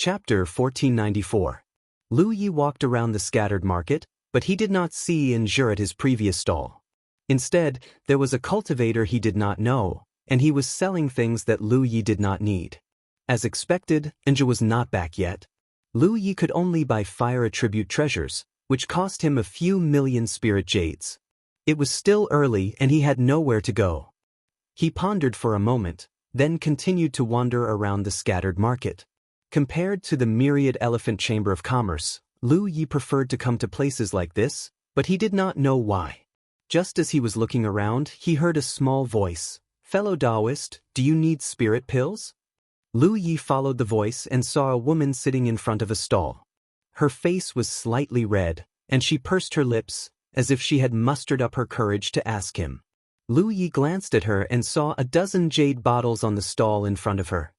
Chapter 1494. Lu Yi walked around the scattered market, but he did not see Injure at his previous stall. Instead, there was a cultivator he did not know, and he was selling things that Lu Yi did not need. As expected, Injure was not back yet. Lu Yi could only buy fire attribute treasures, which cost him a few million spirit jades. It was still early and he had nowhere to go. He pondered for a moment, then continued to wander around the scattered market. Compared to the myriad elephant chamber of commerce, Lu Yi preferred to come to places like this, but he did not know why. Just as he was looking around, he heard a small voice. "Fellow Taoist, do you need spirit pills?" Lu Yi followed the voice and saw a woman sitting in front of a stall. Her face was slightly red, and she pursed her lips, as if she had mustered up her courage to ask him. Lu Yi glanced at her and saw a dozen jade bottles on the stall in front of her.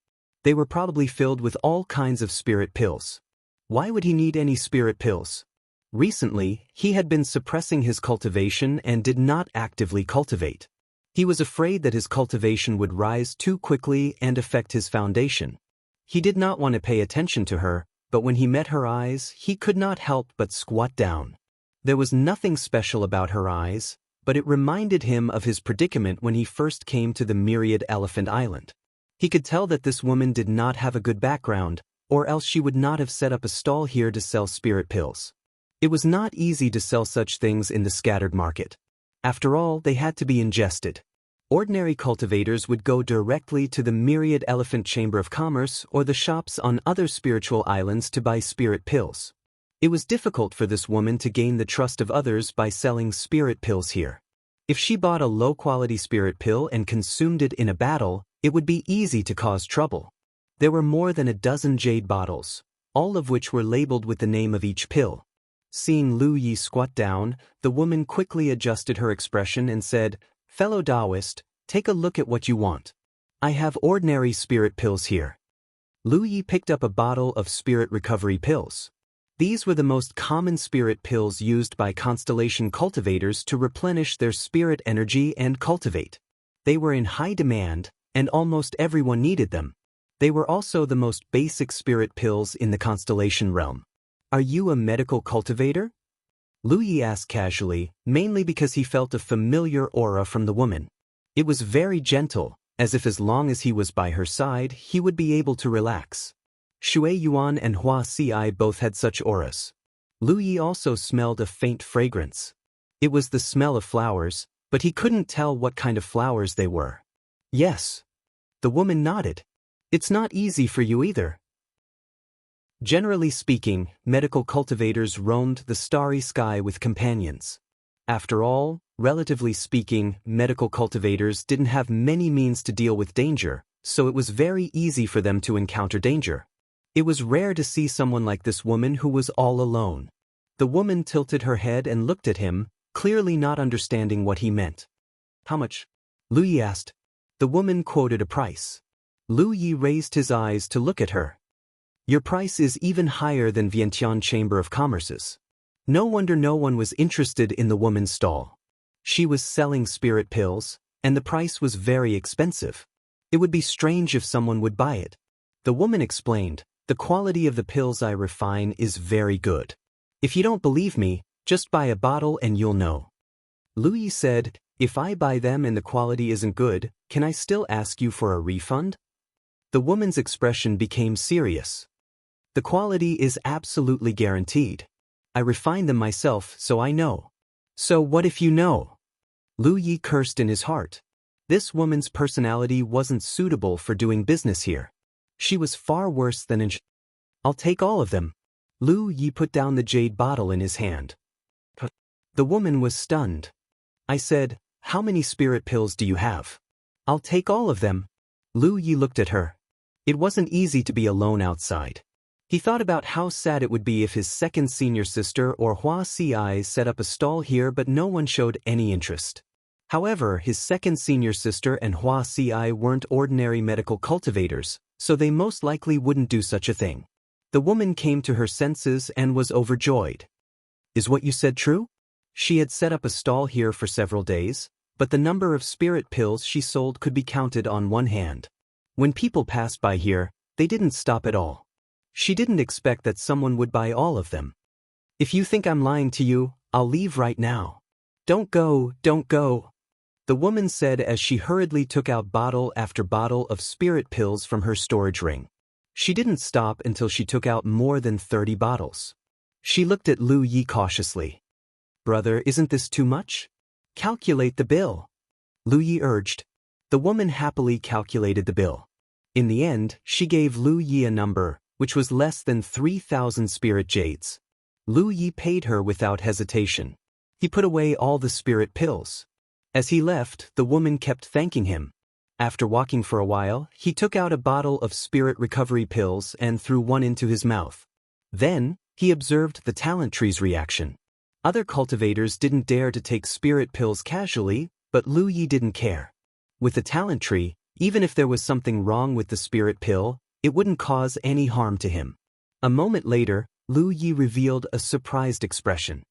They were probably filled with all kinds of spirit pills. Why would he need any spirit pills? Recently, he had been suppressing his cultivation and did not actively cultivate. He was afraid that his cultivation would rise too quickly and affect his foundation. He did not want to pay attention to her, but when he met her eyes, he could not help but squat down. There was nothing special about her eyes, but it reminded him of his predicament when he first came to the Myriad Elephant Island. He could tell that this woman did not have a good background, or else she would not have set up a stall here to sell spirit pills. It was not easy to sell such things in the scattered market. After all, they had to be ingested. Ordinary cultivators would go directly to the Myriad Elephant Chamber of Commerce or the shops on other spiritual islands to buy spirit pills. It was difficult for this woman to gain the trust of others by selling spirit pills here. If she bought a low-quality spirit pill and consumed it in a battle, it would be easy to cause trouble. There were more than a dozen jade bottles, all of which were labeled with the name of each pill. Seeing Lu Yi squat down, the woman quickly adjusted her expression and said, "Fellow Taoist, take a look at what you want. I have ordinary spirit pills here." Lu Yi picked up a bottle of spirit recovery pills. These were the most common spirit pills used by constellation cultivators to replenish their spirit energy and cultivate. They were in high demand, and almost everyone needed them. They were also the most basic spirit pills in the constellation realm. "Are you a medical cultivator?" Lu Yi asked casually, mainly because he felt a familiar aura from the woman. It was very gentle, as if as long as he was by her side, he would be able to relax. Shui Yuan and Hua Ci both had such auras. Lu Yi also smelled a faint fragrance. It was the smell of flowers, but he couldn't tell what kind of flowers they were. "Yes." The woman nodded. "It's not easy for you either." Generally speaking, medical cultivators roamed the starry sky with companions. After all, relatively speaking, medical cultivators didn't have many means to deal with danger, so it was very easy for them to encounter danger. It was rare to see someone like this woman who was all alone. The woman tilted her head and looked at him, clearly not understanding what he meant. "How much?" Lu Yi asked. The woman quoted a price. Lu Yi raised his eyes to look at her. "Your price is even higher than Vientiane Chamber of Commerce's." No wonder no one was interested in the woman's stall. She was selling spirit pills, and the price was very expensive. It would be strange if someone would buy it. The woman explained, "The quality of the pills I refine is very good. If you don't believe me, just buy a bottle and you'll know." Lu Yi said, "If I buy them and the quality isn't good, can I still ask you for a refund?" The woman's expression became serious. "The quality is absolutely guaranteed. I refine them myself, so I know." "So what if you know?" Lu Yi cursed in his heart. This woman's personality wasn't suitable for doing business here. She was far worse than "I'll take all of them." Lu Yi put down the jade bottle in his hand. The woman was stunned. "I said, how many spirit pills do you have?" "I'll take all of them." Lu Yi looked at her. It wasn't easy to be alone outside. He thought about how sad it would be if his second senior sister or Hua Ci set up a stall here but no one showed any interest. However, his second senior sister and Hua Ci weren't ordinary medical cultivators, so they most likely wouldn't do such a thing. The woman came to her senses and was overjoyed. "Is what you said true?" She had set up a stall here for several days, but the number of spirit pills she sold could be counted on one hand. When people passed by here, they didn't stop at all. She didn't expect that someone would buy all of them. "If you think I'm lying to you, I'll leave right now." "Don't go, don't go," the woman said as she hurriedly took out bottle after bottle of spirit pills from her storage ring. She didn't stop until she took out more than 30 bottles. She looked at Lu Yi cautiously. "Brother, isn't this too much? Calculate the bill," Lu Yi urged. The woman happily calculated the bill. In the end, she gave Lu Yi a number, which was less than 3,000 spirit jades. Lu Yi paid her without hesitation. He put away all the spirit pills. As he left, the woman kept thanking him. After walking for a while, he took out a bottle of spirit recovery pills and threw one into his mouth. Then, he observed the talent tree's reaction. Other cultivators didn't dare to take spirit pills casually, but Lu Yi didn't care. With the talent tree, even if there was something wrong with the spirit pill, it wouldn't cause any harm to him. A moment later, Lu Yi revealed a surprised expression.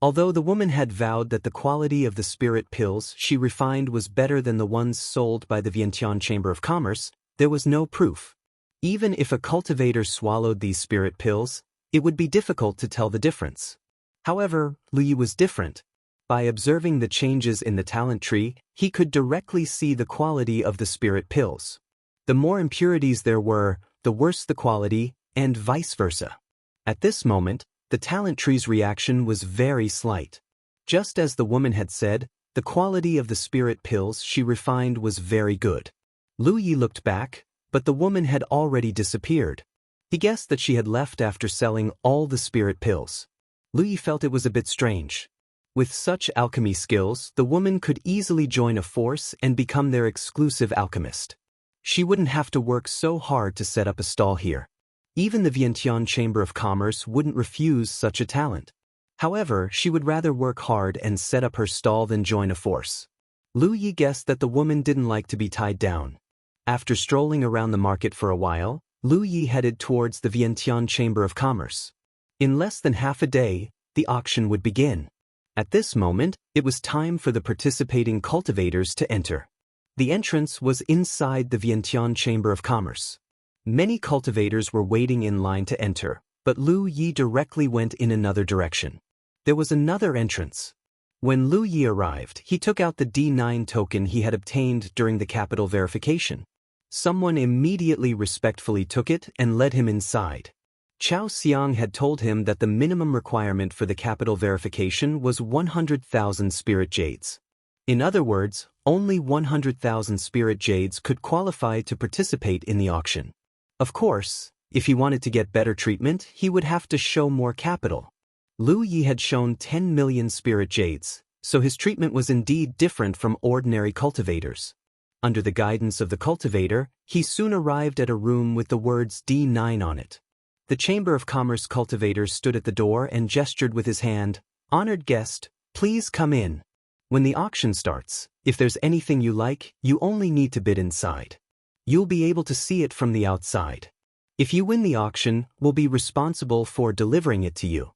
Although the woman had vowed that the quality of the spirit pills she refined was better than the ones sold by the Vientiane Chamber of Commerce, there was no proof. Even if a cultivator swallowed these spirit pills, it would be difficult to tell the difference. However, Lu Yi was different. By observing the changes in the talent tree, he could directly see the quality of the spirit pills. The more impurities there were, the worse the quality, and vice versa. At this moment, the talent tree's reaction was very slight. Just as the woman had said, the quality of the spirit pills she refined was very good. Lu Yi looked back, but the woman had already disappeared. He guessed that she had left after selling all the spirit pills. Lu Yi felt it was a bit strange. With such alchemy skills, the woman could easily join a force and become their exclusive alchemist. She wouldn't have to work so hard to set up a stall here. Even the Vientiane Chamber of Commerce wouldn't refuse such a talent. However, she would rather work hard and set up her stall than join a force. Lu Yi guessed that the woman didn't like to be tied down. After strolling around the market for a while, Lu Yi headed towards the Vientiane Chamber of Commerce. In less than half a day, the auction would begin. At this moment, it was time for the participating cultivators to enter. The entrance was inside the Vientiane Chamber of Commerce. Many cultivators were waiting in line to enter, but Lu Yi directly went in another direction. There was another entrance. When Lu Yi arrived, he took out the D9 token he had obtained during the capital verification. Someone immediately respectfully took it and led him inside. Chao Xiang had told him that the minimum requirement for the capital verification was 100,000 spirit jades. In other words, only 100,000 spirit jades could qualify to participate in the auction. Of course, if he wanted to get better treatment, he would have to show more capital. Lu Yi had shown 10 million spirit jades, so his treatment was indeed different from ordinary cultivators. Under the guidance of the cultivator, he soon arrived at a room with the words D9 on it. The Chamber of Commerce cultivator stood at the door and gestured with his hand, "Honored guest, please come in. When the auction starts, if there's anything you like, you only need to bid inside. You'll be able to see it from the outside. If you win the auction, we'll be responsible for delivering it to you."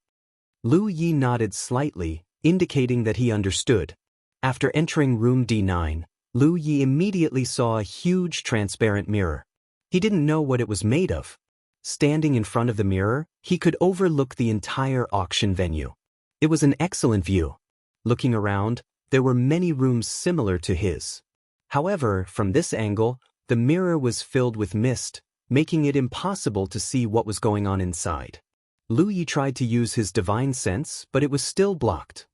Lu Yi nodded slightly, indicating that he understood. After entering room D9, Lu Yi immediately saw a huge transparent mirror. He didn't know what it was made of. Standing in front of the mirror, he could overlook the entire auction venue. It was an excellent view. Looking around, there were many rooms similar to his. However, from this angle, the mirror was filled with mist, making it impossible to see what was going on inside. Lu Yi tried to use his divine sense, but it was still blocked.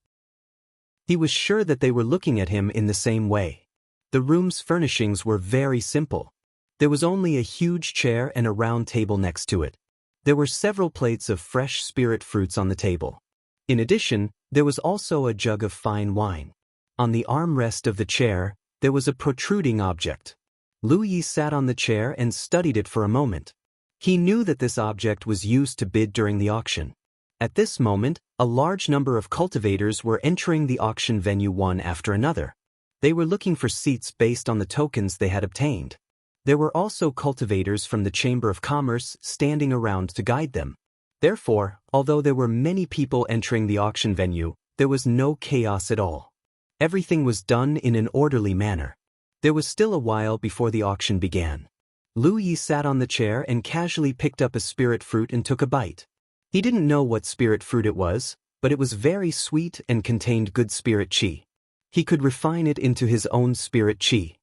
He was sure that they were looking at him in the same way. The room's furnishings were very simple. There was only a huge chair and a round table next to it. There were several plates of fresh spirit fruits on the table. In addition, there was also a jug of fine wine. On the armrest of the chair, there was a protruding object. Lu Yi sat on the chair and studied it for a moment. He knew that this object was used to bid during the auction. At this moment, a large number of cultivators were entering the auction venue one after another. They were looking for seats based on the tokens they had obtained. There were also cultivators from the Chamber of Commerce standing around to guide them. Therefore, although there were many people entering the auction venue, there was no chaos at all. Everything was done in an orderly manner. There was still a while before the auction began. Lu Yi sat on the chair and casually picked up a spirit fruit and took a bite. He didn't know what spirit fruit it was, but it was very sweet and contained good spirit qi. He could refine it into his own spirit qi.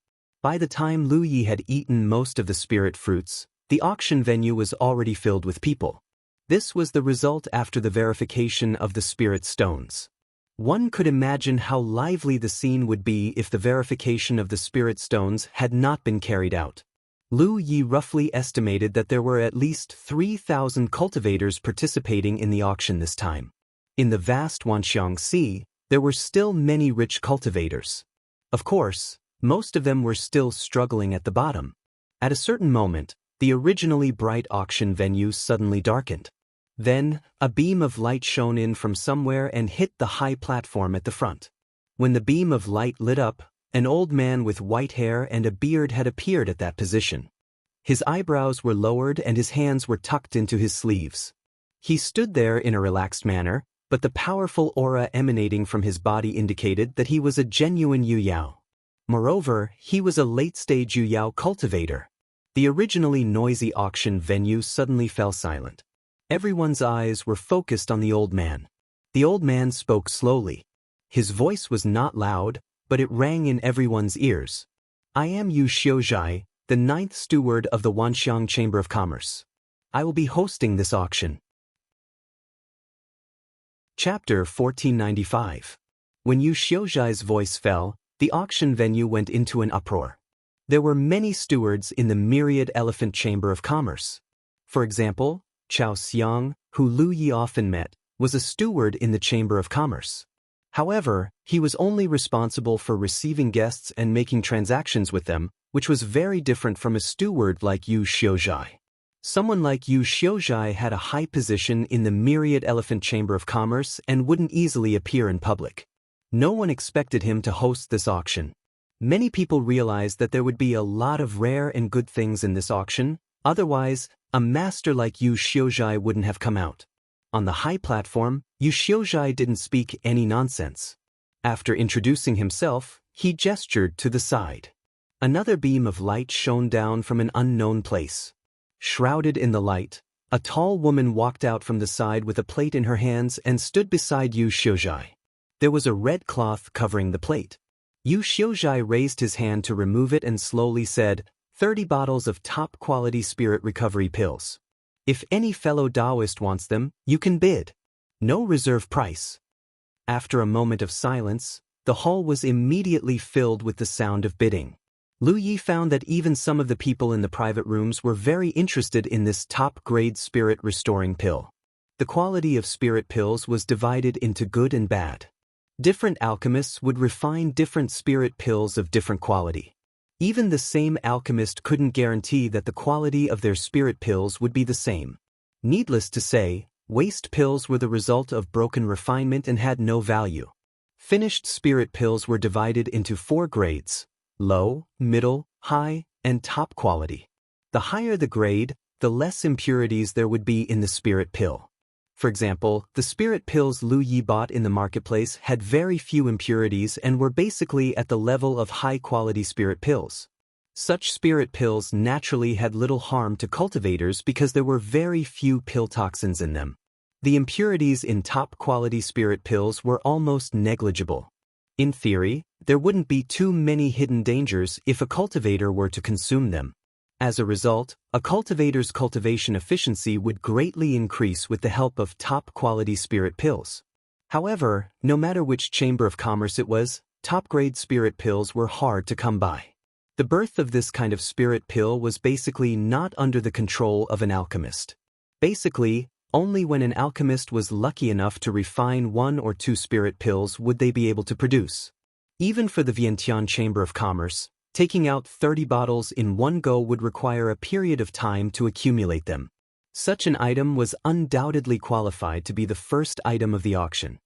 By the time Lu Yi had eaten most of the spirit fruits, the auction venue was already filled with people. This was the result after the verification of the spirit stones. One could imagine how lively the scene would be if the verification of the spirit stones had not been carried out. Lu Yi roughly estimated that there were at least 3,000 cultivators participating in the auction this time. In the vast Wanxiang Sea, there were still many rich cultivators. Of course, most of them were still struggling at the bottom. At a certain moment, the originally bright auction venue suddenly darkened. Then, a beam of light shone in from somewhere and hit the high platform at the front. When the beam of light lit up, an old man with white hair and a beard had appeared at that position. His eyebrows were lowered and his hands were tucked into his sleeves. He stood there in a relaxed manner, but the powerful aura emanating from his body indicated that he was a genuine Yu Yao. Moreover, he was a late-stage Yu Yao cultivator. The originally noisy auction venue suddenly fell silent. Everyone's eyes were focused on the old man. The old man spoke slowly. His voice was not loud, but it rang in everyone's ears. I am Yu Xiuzhai, the 9th steward of the Wanxiang Chamber of Commerce. I will be hosting this auction. Chapter 1495. When Yu Xiuzhai's voice fell, the auction venue went into an uproar. There were many stewards in the myriad elephant chamber of commerce. For example, Chao Xiang, who Lu Yi often met, was a steward in the Chamber of Commerce. However, he was only responsible for receiving guests and making transactions with them, which was very different from a steward like Yu Xiuzhai. Someone like Yu Xiuzhai had a high position in the myriad elephant Chamber of Commerce and wouldn't easily appear in public. No one expected him to host this auction. Many people realized that there would be a lot of rare and good things in this auction, otherwise, a master like Yu Xiuzhai wouldn't have come out. On the high platform, Yu Xiuzhai didn't speak any nonsense. After introducing himself, he gestured to the side. Another beam of light shone down from an unknown place. Shrouded in the light, a tall woman walked out from the side with a plate in her hands and stood beside Yu Xiuzhai. There was a red cloth covering the plate. Yu Xiuzhai raised his hand to remove it and slowly said, 30 bottles of top-quality spirit recovery pills. If any fellow Taoist wants them, you can bid. No reserve price. After a moment of silence, the hall was immediately filled with the sound of bidding. Lu Yi found that even some of the people in the private rooms were very interested in this top-grade spirit-restoring pill. The quality of spirit pills was divided into good and bad. Different alchemists would refine different spirit pills of different quality. Even the same alchemist couldn't guarantee that the quality of their spirit pills would be the same. Needless to say, waste pills were the result of broken refinement and had no value. Finished spirit pills were divided into 4 grades: low, middle, high, and top quality. The higher the grade, the less impurities there would be in the spirit pill. For example, the spirit pills Lu Yi bought in the marketplace had very few impurities and were basically at the level of high-quality spirit pills. Such spirit pills naturally had little harm to cultivators because there were very few pill toxins in them. The impurities in top-quality spirit pills were almost negligible. In theory, there wouldn't be too many hidden dangers if a cultivator were to consume them. As a result, a cultivator's cultivation efficiency would greatly increase with the help of top-quality spirit pills. However, no matter which chamber of commerce it was, top-grade spirit pills were hard to come by. The birth of this kind of spirit pill was basically not under the control of an alchemist. Basically, only when an alchemist was lucky enough to refine 1 or 2 spirit pills would they be able to produce. Even for the Vientiane Chamber of Commerce, taking out 30 bottles in one go would require a period of time to accumulate them. Such an item was undoubtedly qualified to be the first item of the auction.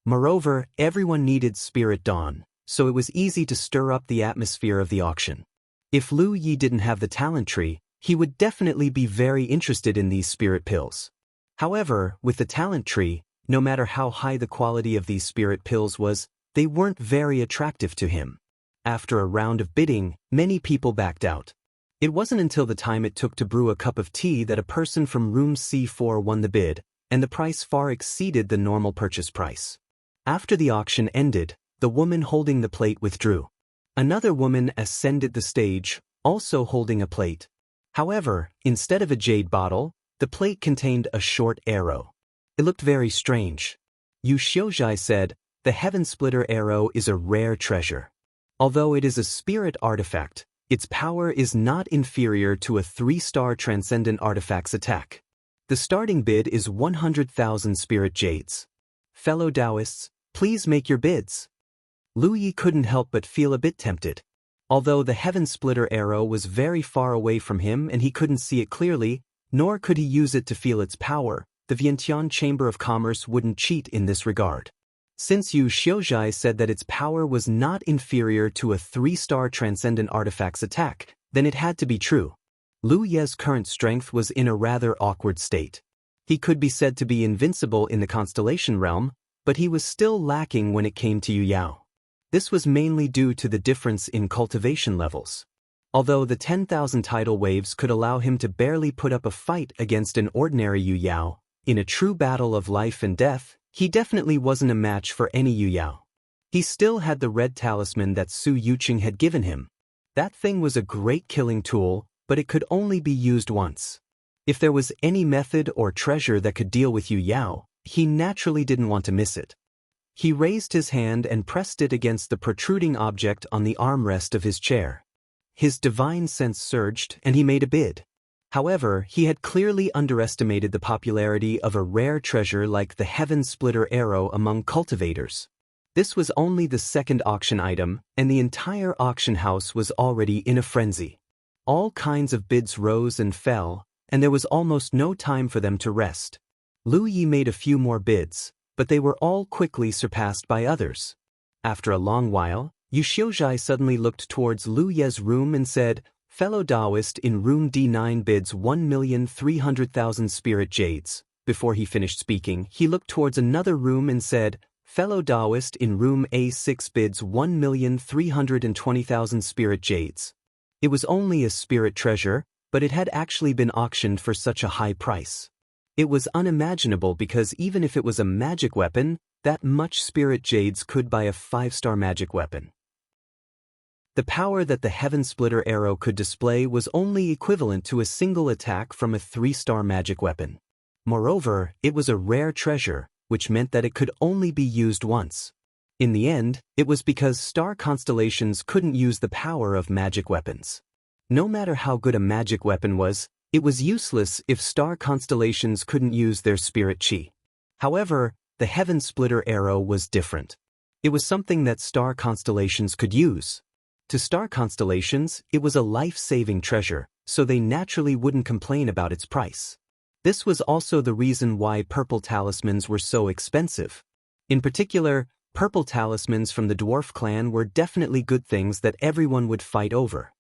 Moreover, everyone needed spirit dawn, so it was easy to stir up the atmosphere of the auction. If Lu Yi didn't have the talent tree, he would definitely be very interested in these spirit pills. However, with the talent tree, no matter how high the quality of these spirit pills was, they weren't very attractive to him. After a round of bidding, many people backed out. It wasn't until the time it took to brew a cup of tea that a person from room C4 won the bid, and the price far exceeded the normal purchase price. After the auction ended, the woman holding the plate withdrew. Another woman ascended the stage, also holding a plate. However, instead of a jade bottle, the plate contained a short arrow. It looked very strange. Yu Xiuzhai said, "The Heaven Splitter arrow is a rare treasure. Although it is a spirit artifact, its power is not inferior to a 3-star transcendent artifact's attack. The starting bid is 100,000 spirit jades. Fellow Taoists, please make your bids." Lu Yi couldn't help but feel a bit tempted. Although the Heaven Splitter arrow was very far away from him and he couldn't see it clearly, nor could he use it to feel its power, the Vientiane Chamber of Commerce wouldn't cheat in this regard. Since Yu Xiuzhai said that its power was not inferior to a 3-star transcendent artifact's attack, then it had to be true. Lu Ye's current strength was in a rather awkward state. He could be said to be invincible in the constellation realm, but he was still lacking when it came to Yu Yao. This was mainly due to the difference in cultivation levels. Although the 10,000 tidal waves could allow him to barely put up a fight against an ordinary Yu Yao, in a true battle of life and death, he definitely wasn't a match for any Yu Yao. He still had the red talisman that Su Yuqing had given him. That thing was a great killing tool, but it could only be used once. If there was any method or treasure that could deal with Yu Yao, he naturally didn't want to miss it. He raised his hand and pressed it against the protruding object on the armrest of his chair. His divine sense surged and he made a bid. However, he had clearly underestimated the popularity of a rare treasure like the Heaven Splitter arrow among cultivators. This was only the second auction item, and the entire auction house was already in a frenzy. All kinds of bids rose and fell, and there was almost no time for them to rest. Lu Yi made a few more bids, but they were all quickly surpassed by others. After a long while, Yu Xiuzhai suddenly looked towards Lu Ye's room and said, "Fellow Taoist in room D9 bids 1,300,000 spirit jades." Before he finished speaking, he looked towards another room and said, "Fellow Taoist in room A6 bids 1,320,000 spirit jades." It was only a spirit treasure, but it had actually been auctioned for such a high price. It was unimaginable because even if it was a magic weapon, that much spirit jades could buy a 5-star magic weapon. The power that the Heaven Splitter arrow could display was only equivalent to a single attack from a 3-star magic weapon. Moreover, it was a rare treasure, which meant that it could only be used once. In the end, it was because star constellations couldn't use the power of magic weapons. No matter how good a magic weapon was, it was useless if star constellations couldn't use their spirit chi. However, the Heaven Splitter arrow was different. It was something that star constellations could use. To star constellations, it was a life-saving treasure, so they naturally wouldn't complain about its price. This was also the reason why purple talismans were so expensive. In particular, purple talismans from the dwarf clan were definitely good things that everyone would fight over.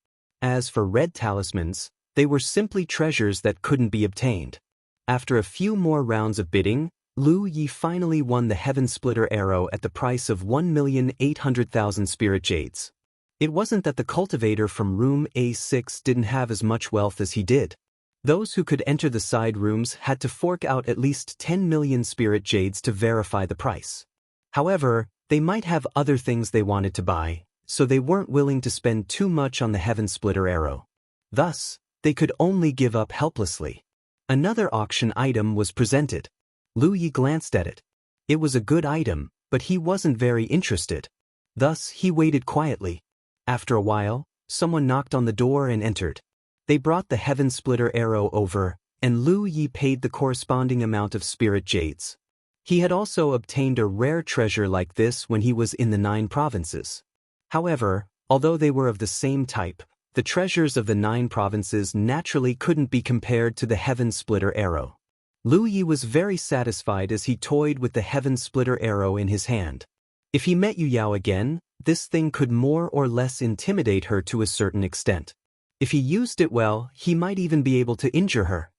As for red talismans, they were simply treasures that couldn't be obtained. After a few more rounds of bidding, Lu Yi finally won the Heaven Splitter arrow at the price of 1,800,000 spirit jades. It wasn't that the cultivator from room A6 didn't have as much wealth as he did. Those who could enter the side rooms had to fork out at least 10 million spirit jades to verify the price. However, they might have other things they wanted to buy, so they weren't willing to spend too much on the Heaven Splitter arrow. Thus, they could only give up helplessly. Another auction item was presented. Lu Yi glanced at it. It was a good item, but he wasn't very interested. Thus, he waited quietly. After a while, someone knocked on the door and entered. They brought the Heaven Splitter arrow over, and Lu Yi paid the corresponding amount of spirit jades. He had also obtained a rare treasure like this when he was in the 9 provinces. However, although they were of the same type, the treasures of the 9 provinces naturally couldn't be compared to the Heaven Splitter arrow. Lu Yi was very satisfied as he toyed with the Heaven Splitter arrow in his hand. If he met Yu Yao again, this thing could more or less intimidate her to a certain extent. If he used it well, he might even be able to injure her.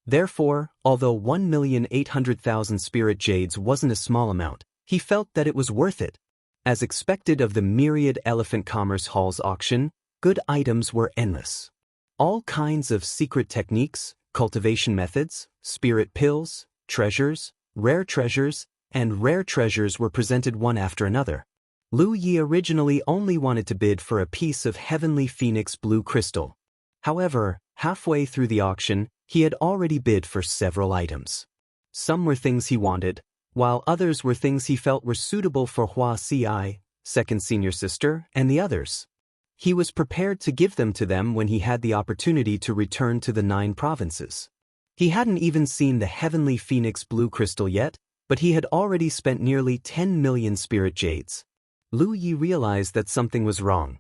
Therefore, although 1,800,000 spirit jades wasn't a small amount, he felt that it was worth it. As expected of the myriad Elephant Commerce Hall's auction, good items were endless. All kinds of secret techniques, cultivation methods, spirit pills, treasures, and rare treasures were presented one after another. Lu Yi originally only wanted to bid for a piece of heavenly phoenix blue crystal. However, halfway through the auction, he had already bid for several items. Some were things he wanted, while others were things he felt were suitable for Wuxia, second senior sister, and the others. He was prepared to give them to them when he had the opportunity to return to the 9 provinces. He hadn't even seen the heavenly phoenix blue crystal yet, but he had already spent nearly 10 million spirit jades. Lu Yi realized that something was wrong.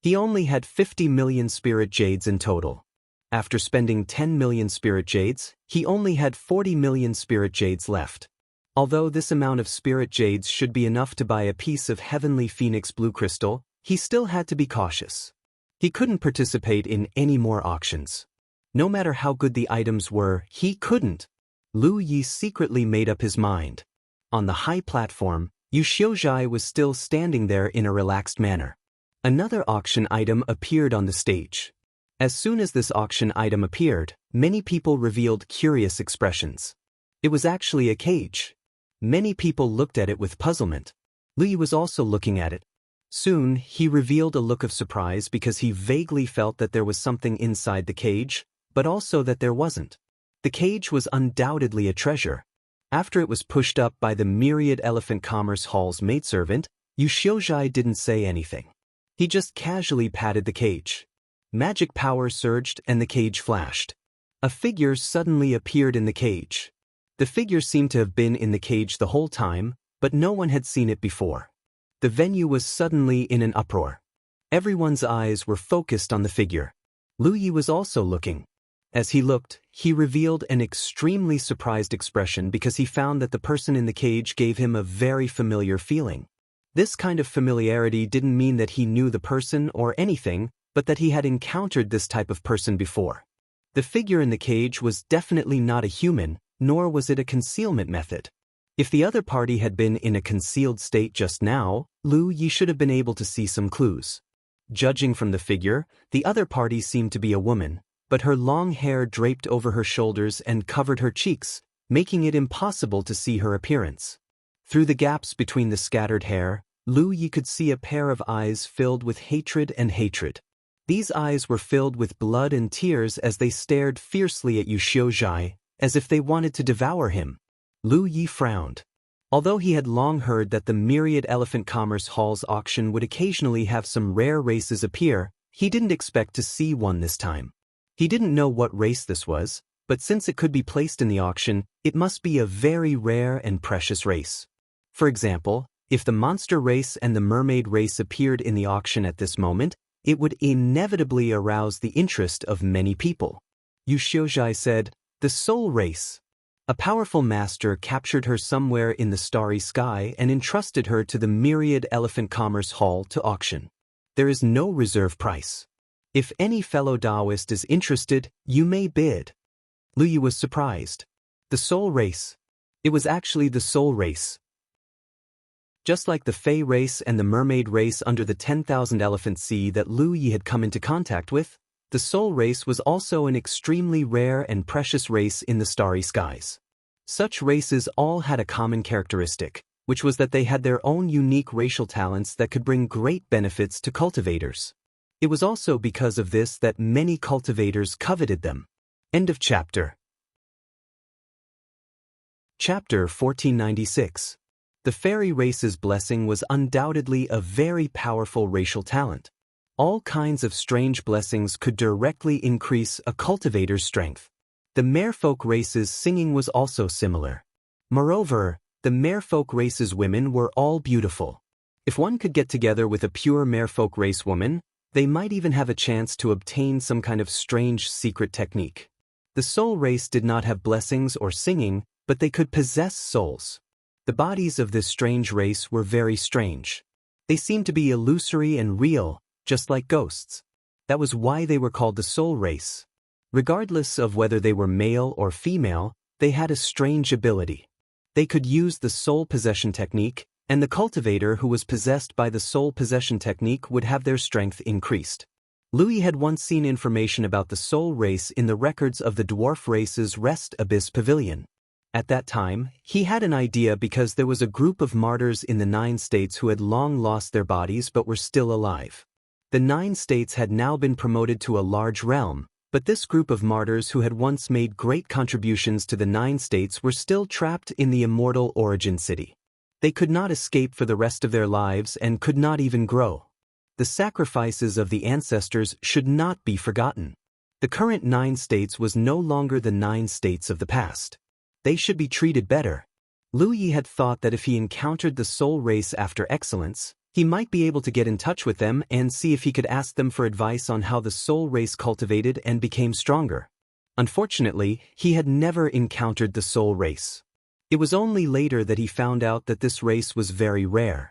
He only had 50 million spirit jades in total. After spending 10 million spirit jades, he only had 40 million spirit jades left. Although this amount of spirit jades should be enough to buy a piece of heavenly phoenix blue crystal, he still had to be cautious. He couldn't participate in any more auctions. No matter how good the items were, he couldn't. Lu Yi secretly made up his mind. On the high platform, Yu Xiuzhai was still standing there in a relaxed manner. Another auction item appeared on the stage. As soon as this auction item appeared, many people revealed curious expressions. It was actually a cage. Many people looked at it with puzzlement. Lu Yi was also looking at it. Soon, he revealed a look of surprise because he vaguely felt that there was something inside the cage, but also that there wasn't. The cage was undoubtedly a treasure. After it was pushed up by the myriad Elephant Commerce Hall's maidservant, Yu Xiuzhai didn't say anything. He just casually patted the cage. Magic power surged and the cage flashed. A figure suddenly appeared in the cage. The figure seemed to have been in the cage the whole time, but no one had seen it before. The venue was suddenly in an uproar. Everyone's eyes were focused on the figure. Lu Yi was also looking. As he looked, he revealed an extremely surprised expression because he found that the person in the cage gave him a very familiar feeling. This kind of familiarity didn't mean that he knew the person or anything, but that he had encountered this type of person before. The figure in the cage was definitely not a human, nor was it a concealment method. If the other party had been in a concealed state just now, Lu Yi should have been able to see some clues. Judging from the figure, the other party seemed to be a woman, but her long hair draped over her shoulders and covered her cheeks, making it impossible to see her appearance. Through the gaps between the scattered hair, Lu Yi could see a pair of eyes filled with hatred and hatred. These eyes were filled with blood and tears as they stared fiercely at Yu Xiuzhai, as if they wanted to devour him. Lu Yi frowned. Although he had long heard that the myriad Elephant Commerce Hall's auction would occasionally have some rare races appear, he didn't expect to see one this time. He didn't know what race this was, but since it could be placed in the auction, it must be a very rare and precious race. For example, if the monster race and the mermaid race appeared in the auction at this moment, it would inevitably arouse the interest of many people. Yu Xiuzhai said, "The soul race." A powerful master captured her somewhere in the starry sky and entrusted her to the myriad Elephant Commerce Hall to auction. There is no reserve price. If any fellow Taoist is interested, you may bid. Lu Yi was surprised. The soul race. It was actually the soul race. Just like the Fey race and the mermaid race under the 10,000 Elephant Sea that Lu Yi had come into contact with, the soul race was also an extremely rare and precious race in the starry skies. Such races all had a common characteristic, which was that they had their own unique racial talents that could bring great benefits to cultivators. It was also because of this that many cultivators coveted them. End of chapter. Chapter 1496. The fairy race's blessing was undoubtedly a very powerful racial talent. All kinds of strange blessings could directly increase a cultivator's strength. The merfolk race's singing was also similar. Moreover, the merfolk race's women were all beautiful. If one could get together with a pure merfolk race woman, they might even have a chance to obtain some kind of strange secret technique. The soul race did not have blessings or singing, but they could possess souls. The bodies of this strange race were very strange. They seemed to be illusory and real, just like ghosts. That was why they were called the soul race. Regardless of whether they were male or female, they had a strange ability. They could use the soul possession technique, and the cultivator who was possessed by the soul possession technique would have their strength increased. Louis had once seen information about the soul race in the records of the dwarf race's Rest Abyss Pavilion. At that time, he had an idea because there was a group of martyrs in the 9 states who had long lost their bodies but were still alive. The 9 states had now been promoted to a large realm, but this group of martyrs who had once made great contributions to the 9 states were still trapped in the Immortal origin city. They could not escape for the rest of their lives and could not even grow. The sacrifices of the ancestors should not be forgotten. The current 9 states was no longer the 9 states of the past. They should be treated better. Louis had thought that if he encountered the soul race after excellence, he might be able to get in touch with them and see if he could ask them for advice on how the soul race cultivated and became stronger. Unfortunately, he had never encountered the soul race. It was only later that he found out that this race was very rare.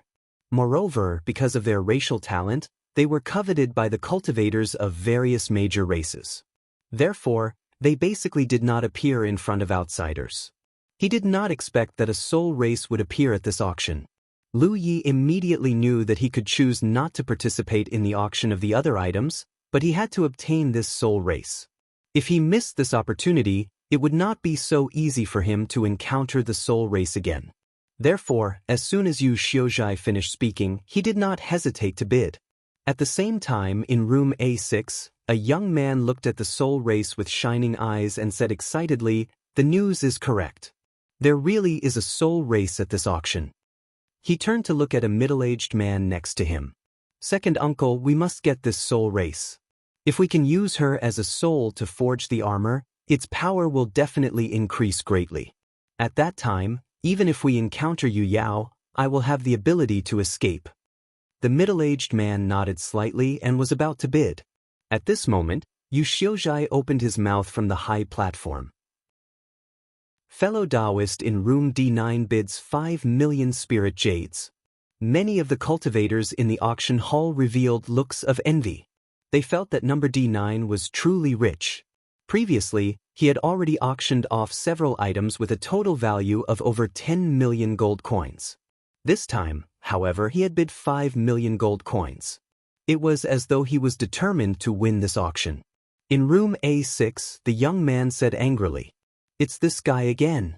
Moreover, because of their racial talent, they were coveted by the cultivators of various major races. Therefore, they basically did not appear in front of outsiders. He did not expect that a soul race would appear at this auction. Lu Yi immediately knew that he could choose not to participate in the auction of the other items, but he had to obtain this soul race. If he missed this opportunity, it would not be so easy for him to encounter the soul race again. Therefore, as soon as Yu Xiuzhai finished speaking, he did not hesitate to bid. At the same time, in room A6, a young man looked at the soul race with shining eyes and said excitedly, "The news is correct. There really is a soul race at this auction." He turned to look at a middle-aged man next to him. "Second uncle, we must get this soul race. If we can use her as a soul to forge the armor, its power will definitely increase greatly. At that time, even if we encounter Yu Yao, I will have the ability to escape." The middle-aged man nodded slightly and was about to bid. At this moment, Yu Xiuzhai opened his mouth from the high platform. Fellow Taoist in room D9 bids 5 million spirit jades. Many of the cultivators in the auction hall revealed looks of envy. They felt that number D9 was truly rich. Previously, he had already auctioned off several items with a total value of over 10 million gold coins. This time, however, he had bid 5 million gold coins. It was as though he was determined to win this auction. In room A6, the young man said angrily, "It's this guy again."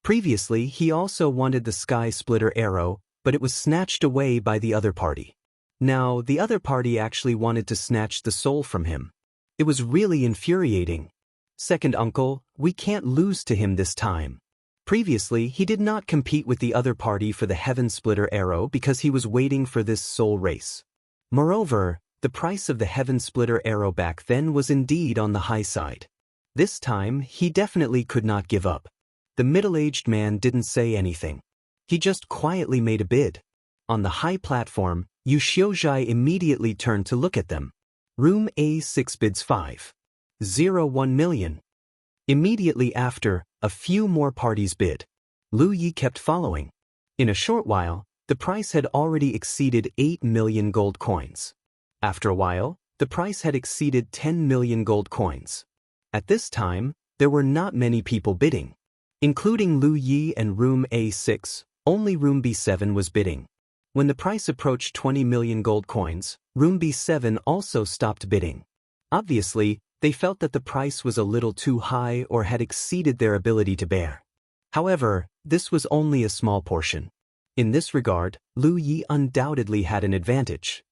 Previously, he also wanted the sky splitter arrow, but it was snatched away by the other party. Now, the other party actually wanted to snatch the soul from him. It was really infuriating. "Second uncle, we can't lose to him this time." Previously, he did not compete with the other party for the heaven splitter arrow because he was waiting for this soul race. Moreover, the price of the heaven splitter arrow back then was indeed on the high side. This time, he definitely could not give up. The middle-aged man didn't say anything. He just quietly made a bid. On the high platform, Yu Xiuzhai immediately turned to look at them. Room A6 bids 5.01 million. Immediately after, a few more parties bid. Lu Yi kept following. In a short while, the price had already exceeded 8 million gold coins. After a while, the price had exceeded 10 million gold coins. At this time, there were not many people bidding. Including Lu Yi and room A6, only room B7 was bidding. When the price approached 20 million gold coins, room B7 also stopped bidding. Obviously, they felt that the price was a little too high or had exceeded their ability to bear. However, this was only a small portion. In this regard, Lu Yi undoubtedly had an advantage.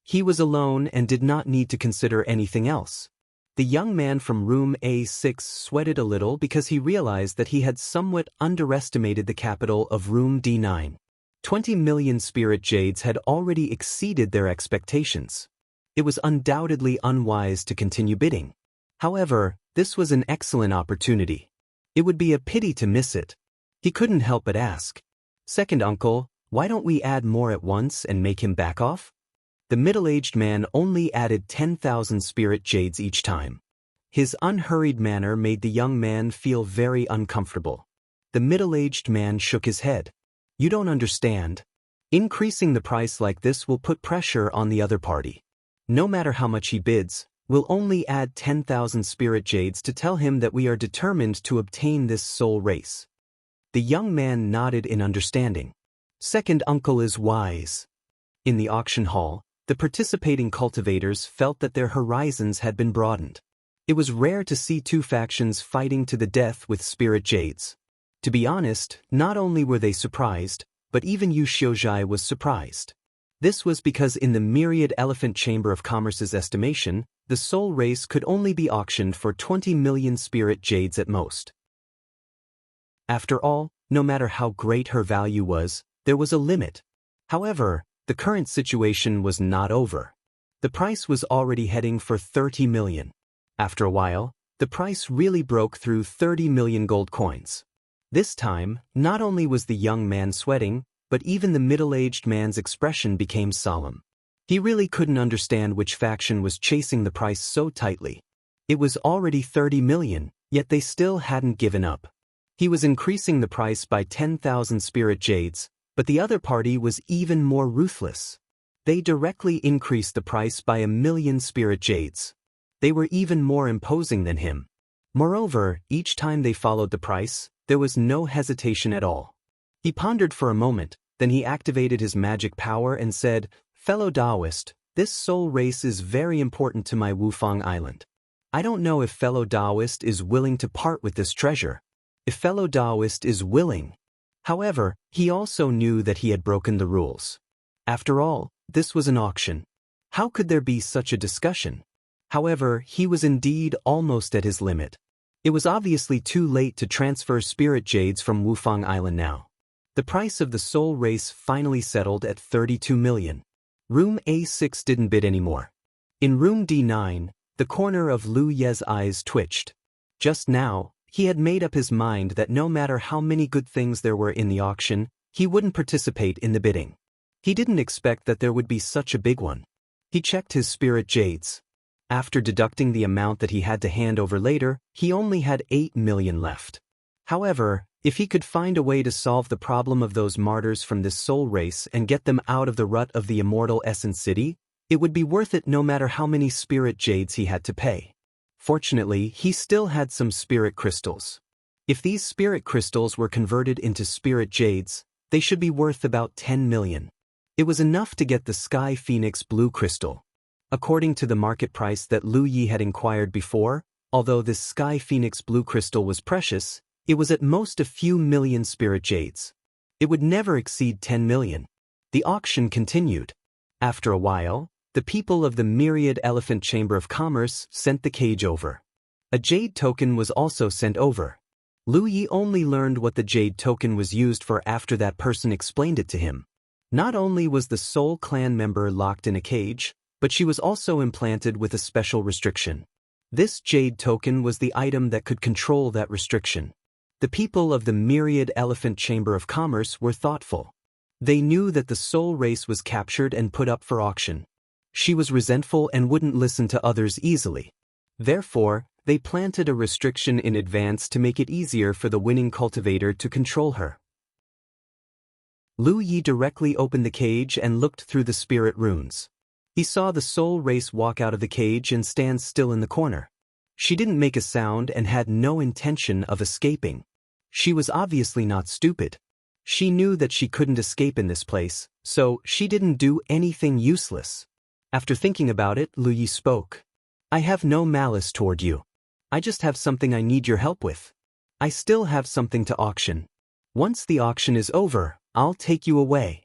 He was alone and did not need to consider anything else. The young man from room A6 sweated a little because he realized that he had somewhat underestimated the capital of room D9. 20 million spirit jades had already exceeded their expectations. It was undoubtedly unwise to continue bidding. However, this was an excellent opportunity. It would be a pity to miss it. He couldn't help but ask, "Second uncle, why don't we add more at once and make him back off?" The middle-aged man only added 10,000 spirit jades each time. His unhurried manner made the young man feel very uncomfortable. The middle-aged man shook his head. "You don't understand. Increasing the price like this will put pressure on the other party. No matter how much he bids, we'll only add 10,000 spirit jades to tell him that we are determined to obtain this soul race." The young man nodded in understanding. "Second uncle is wise." In the auction hall, The participating cultivators felt that their horizons had been broadened. It was rare to see two factions fighting to the death with spirit jades. To be honest, not only were they surprised, but even Yu Xiuzhai was surprised. This was because in the myriad elephant chamber of commerce's estimation, the soul race could only be auctioned for 20 million spirit jades at most. After all, no matter how great her value was, there was a limit. However, the current situation was not over. The price was already heading for 30 million. After a while, the price really broke through 30 million gold coins. This time, not only was the young man sweating, but even the middle-aged man's expression became solemn. He really couldn't understand which faction was chasing the price so tightly. It was already 30 million, yet they still hadn't given up. He was increasing the price by 10,000 spirit jades, but the other party was even more ruthless. They directly increased the price by 1,000,000 spirit jades. They were even more imposing than him. Moreover, each time they followed the price, there was no hesitation at all. He pondered for a moment, then he activated his magic power and said, "Fellow Taoist, this soul race is very important to my Wufang Island. I don't know if fellow Taoist is willing to part with this treasure. If fellow Taoist is willing." However, he also knew that he had broken the rules. After all, this was an auction. How could there be such a discussion? However, he was indeed almost at his limit. It was obviously too late to transfer spirit jades from Wufang Island now. The price of the soul race finally settled at 32 million. Room A6 didn't bid anymore. In room D9, the corner of Lu Ye's eyes twitched. Just now, he had made up his mind that no matter how many good things there were in the auction, he wouldn't participate in the bidding. He didn't expect that there would be such a big one. He checked his spirit jades. After deducting the amount that he had to hand over later, he only had 8 million left. However, if he could find a way to solve the problem of those martyrs from this soul race and get them out of the rut of the Immortal Essence City, it would be worth it no matter how many spirit jades he had to pay. Fortunately, he still had some spirit crystals. If these spirit crystals were converted into spirit jades, they should be worth about 10 million. It was enough to get the Sky Phoenix Blue Crystal. According to the market price that Lu Yi had inquired before, although this Sky Phoenix Blue Crystal was precious, it was at most a few million spirit jades. It would never exceed 10 million. The auction continued. After a while, the people of the Myriad Elephant Chamber of Commerce sent the cage over. A jade token was also sent over. Lu Yi only learned what the jade token was used for after that person explained it to him. Not only was the Soul Clan member locked in a cage, but she was also implanted with a special restriction. This jade token was the item that could control that restriction. The people of the Myriad Elephant Chamber of Commerce were thoughtful. They knew that the soul race was captured and put up for auction. She was resentful and wouldn't listen to others easily. Therefore, they planted a restriction in advance to make it easier for the winning cultivator to control her. Lu Yi directly opened the cage and looked through the spirit runes. He saw the soul race walk out of the cage and stand still in the corner. She didn't make a sound and had no intention of escaping. She was obviously not stupid. She knew that she couldn't escape in this place, so she didn't do anything useless. After thinking about it, Lu Yi spoke. "I have no malice toward you. I just have something I need your help with. I still have something to auction. Once the auction is over, I'll take you away."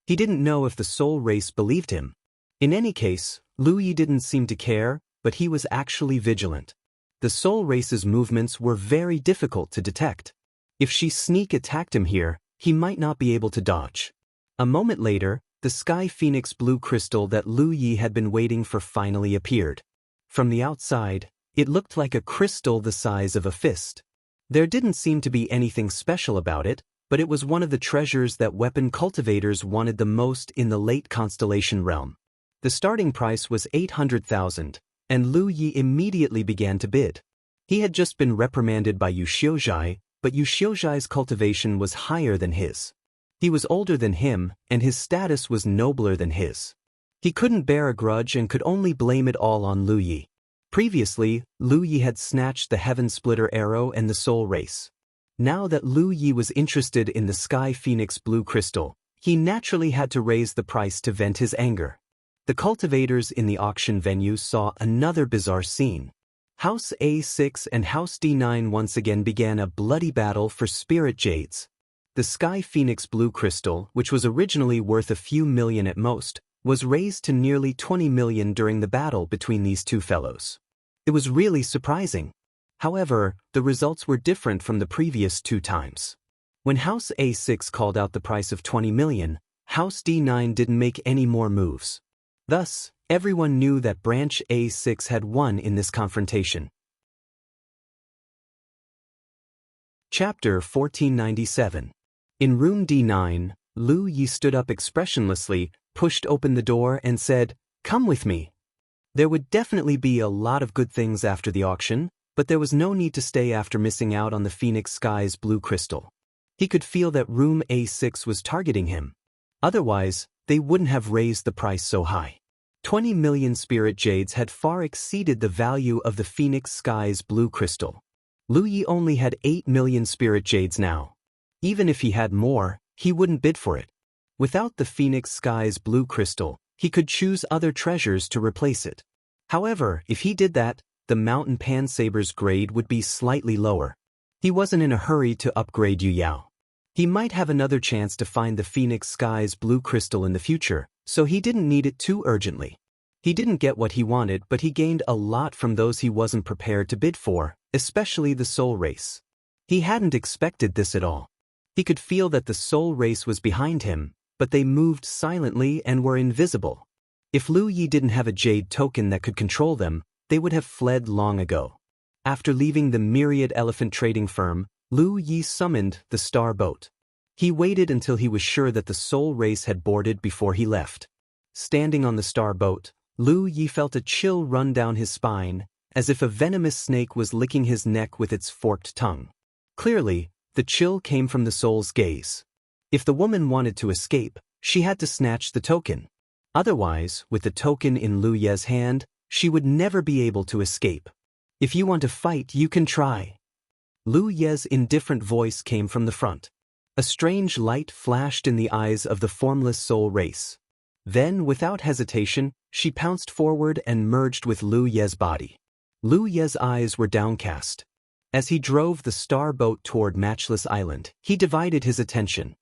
He didn't know if the soul race believed him. In any case, Lu Yi didn't seem to care, but he was actually vigilant. The soul race's movements were very difficult to detect. If she sneak attacked him here, he might not be able to dodge. A moment later, the Sky Phoenix Blue Crystal that Lu Yi had been waiting for finally appeared. From the outside, it looked like a crystal the size of a fist. There didn't seem to be anything special about it, but it was one of the treasures that weapon cultivators wanted the most in the late constellation realm. The starting price was 800,000, and Lu Yi immediately began to bid. He had just been reprimanded by Yu Xiuzhai, but Yu Xiuzhai's cultivation was higher than his. He was older than him, and his status was nobler than his. He couldn't bear a grudge and could only blame it all on Lu Yi. Previously, Lu Yi had snatched the Heaven Splitter arrow and the soul race. Now that Lu Yi was interested in the Sky Phoenix Blue Crystal, he naturally had to raise the price to vent his anger. The cultivators in the auction venue saw another bizarre scene. House A6 and House D9 once again began a bloody battle for spirit jades. The Sky Phoenix blue crystal, which was originally worth a few million at most, was raised to nearly 20 million during the battle between these two fellows. It was really surprising. However, the results were different from the previous two times. When House A6 called out the price of 20 million, House D9 didn't make any more moves. Thus, everyone knew that Branch A6 had won in this confrontation. Chapter 1497. In room D9, Lu Yi stood up expressionlessly, pushed open the door and said, "Come with me." There would definitely be a lot of good things after the auction, but there was no need to stay after missing out on the Phoenix Sky's blue crystal. He could feel that room A6 was targeting him. Otherwise, they wouldn't have raised the price so high. 20 million spirit jades had far exceeded the value of the Phoenix Sky's blue crystal. Lu Yi only had 8 million spirit jades now. Even if he had more, he wouldn't bid for it. Without the Phoenix Sky's blue crystal, he could choose other treasures to replace it. However, if he did that, the Mountain Pansaber's grade would be slightly lower. He wasn't in a hurry to upgrade Yu Yao. He might have another chance to find the Phoenix Sky's blue crystal in the future, so he didn't need it too urgently. He didn't get what he wanted, but he gained a lot from those he wasn't prepared to bid for, especially the soul race. He hadn't expected this at all. He could feel that the soul race was behind him, but they moved silently and were invisible. If Lu Yi didn't have a jade token that could control them, they would have fled long ago. After leaving the Myriad Elephant trading firm, Lu Yi summoned the Star Boat. He waited until he was sure that the soul race had boarded before he left. Standing on the Star Boat, Lu Yi felt a chill run down his spine, as if a venomous snake was licking his neck with its forked tongue. Clearly, the chill came from the soul's gaze. If the woman wanted to escape, she had to snatch the token. Otherwise, with the token in Lu Ye's hand, she would never be able to escape. "If you want to fight, you can try." Lu Ye's indifferent voice came from the front. A strange light flashed in the eyes of the formless soul race. Then, without hesitation, she pounced forward and merged with Lu Ye's body. Lu Ye's eyes were downcast. As he drove the star boat toward Matchless Island, he divided his attention.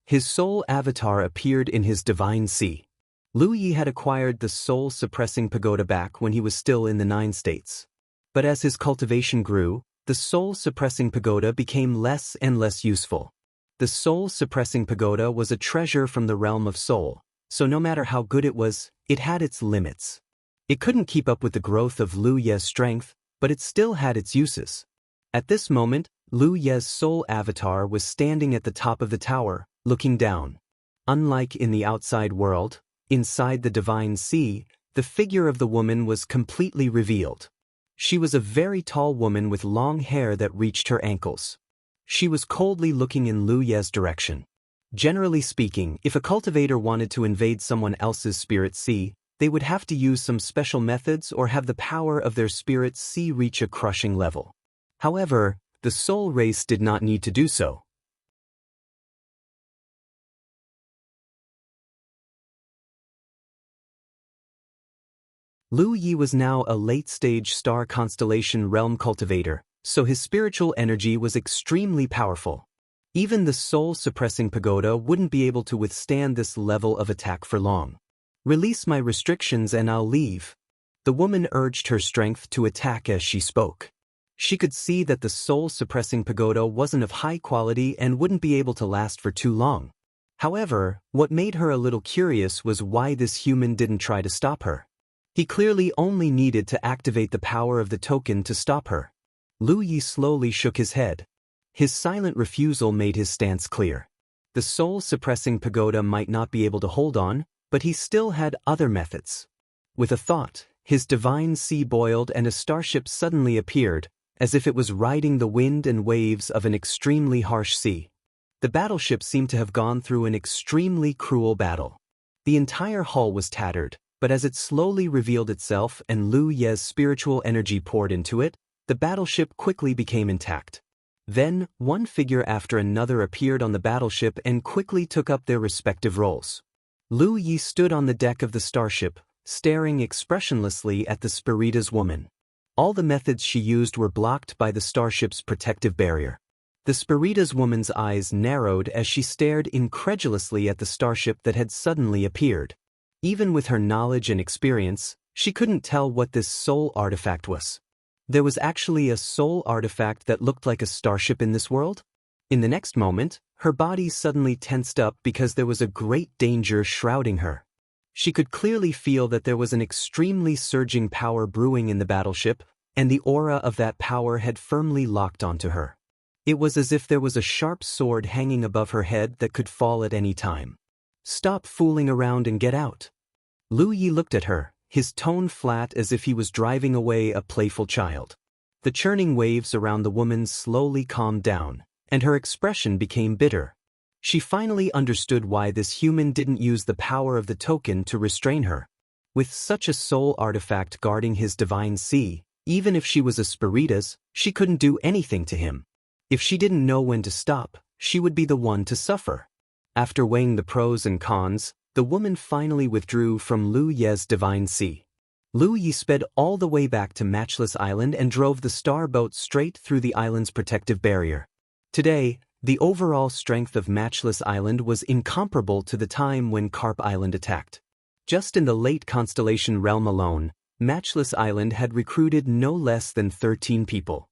His soul avatar appeared in his divine sea. Lu Yi had acquired the soul-suppressing pagoda back when he was still in the 9 states. But as his cultivation grew, the soul-suppressing pagoda became less and less useful. The soul-suppressing pagoda was a treasure from the realm of soul, so no matter how good it was, it had its limits. It couldn't keep up with the growth of Lu Ye's strength, but it still had its uses. At this moment, Lu Ye's soul avatar was standing at the top of the tower, looking down. Unlike in the outside world, inside the divine sea, the figure of the woman was completely revealed. She was a very tall woman with long hair that reached her ankles. She was coldly looking in Lu Ye's direction. Generally speaking, if a cultivator wanted to invade someone else's spirit sea, they would have to use some special methods or have the power of their spirit sea reach a crushing level. However, the soul race did not need to do so. Lu Yi was now a late-stage star constellation realm cultivator, so his spiritual energy was extremely powerful. Even the soul-suppressing pagoda wouldn't be able to withstand this level of attack for long. "Release my restrictions and I'll leave." The woman urged her strength to attack as she spoke. She could see that the soul-suppressing pagoda wasn't of high quality and wouldn't be able to last for too long. However, what made her a little curious was why this human didn't try to stop her. He clearly only needed to activate the power of the token to stop her. Lu Yi slowly shook his head. His silent refusal made his stance clear. The soul-suppressing pagoda might not be able to hold on, but he still had other methods. With a thought, his divine sea boiled and a starship suddenly appeared, as if it was riding the wind and waves of an extremely harsh sea. The battleship seemed to have gone through an extremely cruel battle. The entire hull was tattered, but as it slowly revealed itself and Lu Ye's spiritual energy poured into it, the battleship quickly became intact. Then, one figure after another appeared on the battleship and quickly took up their respective roles. Lu Yi stood on the deck of the starship, staring expressionlessly at the Spiritas woman. All the methods she used were blocked by the starship's protective barrier. The Spiritas woman's eyes narrowed as she stared incredulously at the starship that had suddenly appeared. Even with her knowledge and experience, she couldn't tell what this soul artifact was. There was actually a soul artifact that looked like a starship in this world? In the next moment, her body suddenly tensed up because there was a great danger shrouding her. She could clearly feel that there was an extremely surging power brewing in the battleship, and the aura of that power had firmly locked onto her. It was as if there was a sharp sword hanging above her head that could fall at any time. "Stop fooling around and get out." Lu Yi looked at her, his tone flat as if he was driving away a playful child. The churning waves around the woman slowly calmed down, and her expression became bitter. She finally understood why this human didn't use the power of the token to restrain her. With such a soul artifact guarding his divine sea, even if she was a Spiritas, she couldn't do anything to him. If she didn't know when to stop, she would be the one to suffer. After weighing the pros and cons, the woman finally withdrew from Lu Ye's divine sea. Lu Yi sped all the way back to Matchless Island and drove the star boat straight through the island's protective barrier. Today, the overall strength of Matchless Island was incomparable to the time when Carp Island attacked. Just in the late constellation realm alone, Matchless Island had recruited no less than 13 people.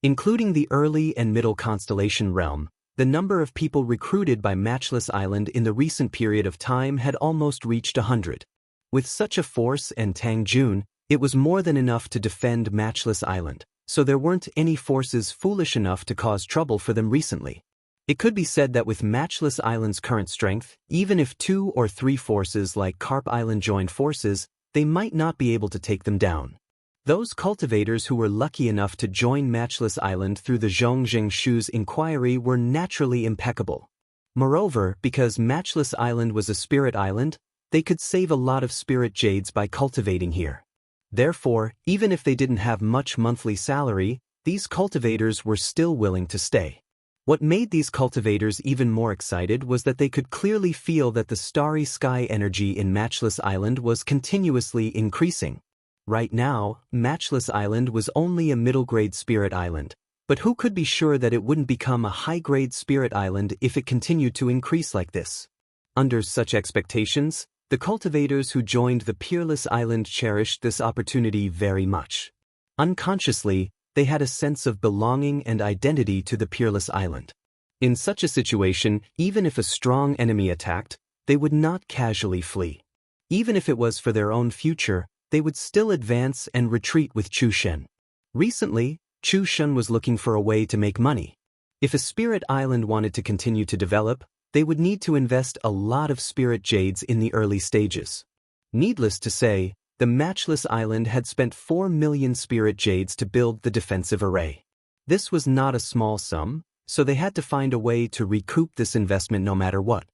Including the early and middle constellation realm, the number of people recruited by Matchless Island in the recent period of time had almost reached 100. With such a force and Tang Jun, it was more than enough to defend Matchless Island, so there weren't any forces foolish enough to cause trouble for them recently. It could be said that with Matchless Island's current strength, even if 2 or 3 forces like Carp Island joined forces, they might not be able to take them down. Those cultivators who were lucky enough to join Matchless Island through the Zhongzheng Shu's inquiry were naturally impeccable. Moreover, because Matchless Island was a spirit island, they could save a lot of spirit jades by cultivating here. Therefore, even if they didn't have much monthly salary, these cultivators were still willing to stay. What made these cultivators even more excited was that they could clearly feel that the starry sky energy in Matchless Island was continuously increasing. Right now, Matchless Island was only a middle-grade spirit island, but who could be sure that it wouldn't become a high-grade spirit island if it continued to increase like this? Under such expectations, the cultivators who joined the Peerless Island cherished this opportunity very much. Unconsciously, they had a sense of belonging and identity to the Peerless Island. In such a situation, even if a strong enemy attacked, they would not casually flee. Even if it was for their own future, they would still advance and retreat with Chu Shen. Recently, Chu Shen was looking for a way to make money. If a spirit island wanted to continue to develop, they would need to invest a lot of spirit jades in the early stages. Needless to say, the Matchless Island had spent 4 million spirit jades to build the defensive array. This was not a small sum, so they had to find a way to recoup this investment no matter what.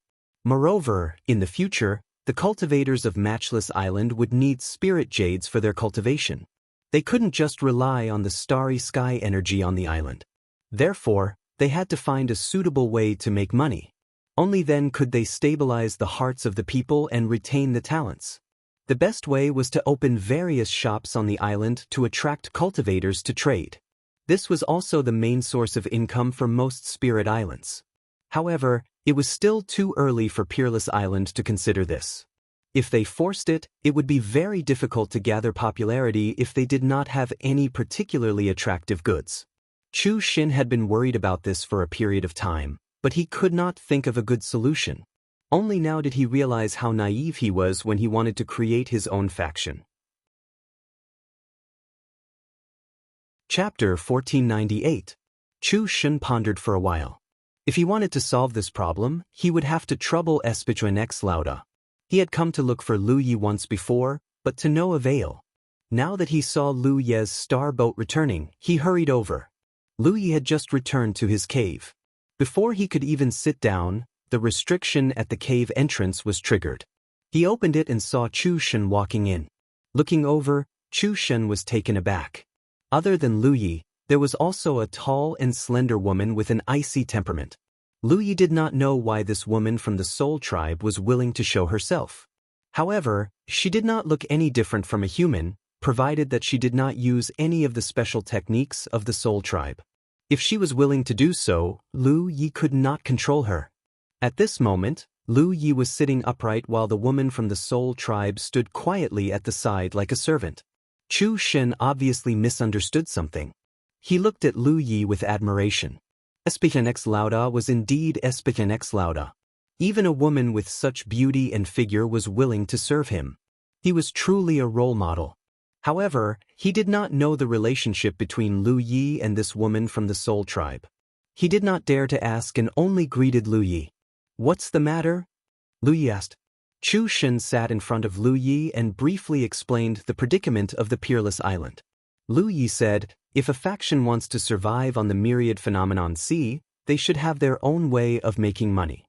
Moreover, in the future, the cultivators of Matchless Island would need spirit jades for their cultivation. They couldn't just rely on the starry sky energy on the island. Therefore, they had to find a suitable way to make money. Only then could they stabilize the hearts of the people and retain the talents. The best way was to open various shops on the island to attract cultivators to trade. This was also the main source of income for most spirit islands. However, it was still too early for Peerless Island to consider this. If they forced it, it would be very difficult to gather popularity if they did not have any particularly attractive goods. Chu Xin had been worried about this for a period of time, but he could not think of a good solution. Only now did he realize how naive he was when he wanted to create his own faction. Chapter 1498. Chu Xin pondered for a while. If he wanted to solve this problem, he would have to trouble Espituanex Lauda. He had come to look for Lu Yi once before, but to no avail. Now that he saw Lu Ye's star boat returning, he hurried over. Lu Yi had just returned to his cave. Before he could even sit down, the restriction at the cave entrance was triggered. He opened it and saw Chu Shen walking in. Looking over, Chu Shen was taken aback. Other than Lu Yi, there was also a tall and slender woman with an icy temperament. Lu Yi did not know why this woman from the Soul Tribe was willing to show herself. However, she did not look any different from a human, provided that she did not use any of the special techniques of the Soul Tribe. If she was willing to do so, Lu Yi could not control her. At this moment, Lu Yi was sitting upright while the woman from the Soul Tribe stood quietly at the side like a servant. Chu Shen obviously misunderstood something. He looked at Lu Yi with admiration. Espionx Lauda was indeed Espionx Lauda. Even a woman with such beauty and figure was willing to serve him. He was truly a role model. However, he did not know the relationship between Lu Yi and this woman from the Soul Tribe. He did not dare to ask and only greeted Lu Yi. "What's the matter?" Lu Yi asked. Chu Shen sat in front of Lu Yi and briefly explained the predicament of the Peerless Island. Lu Yi said, if a faction wants to survive on the myriad phenomenon sea, they should have their own way of making money.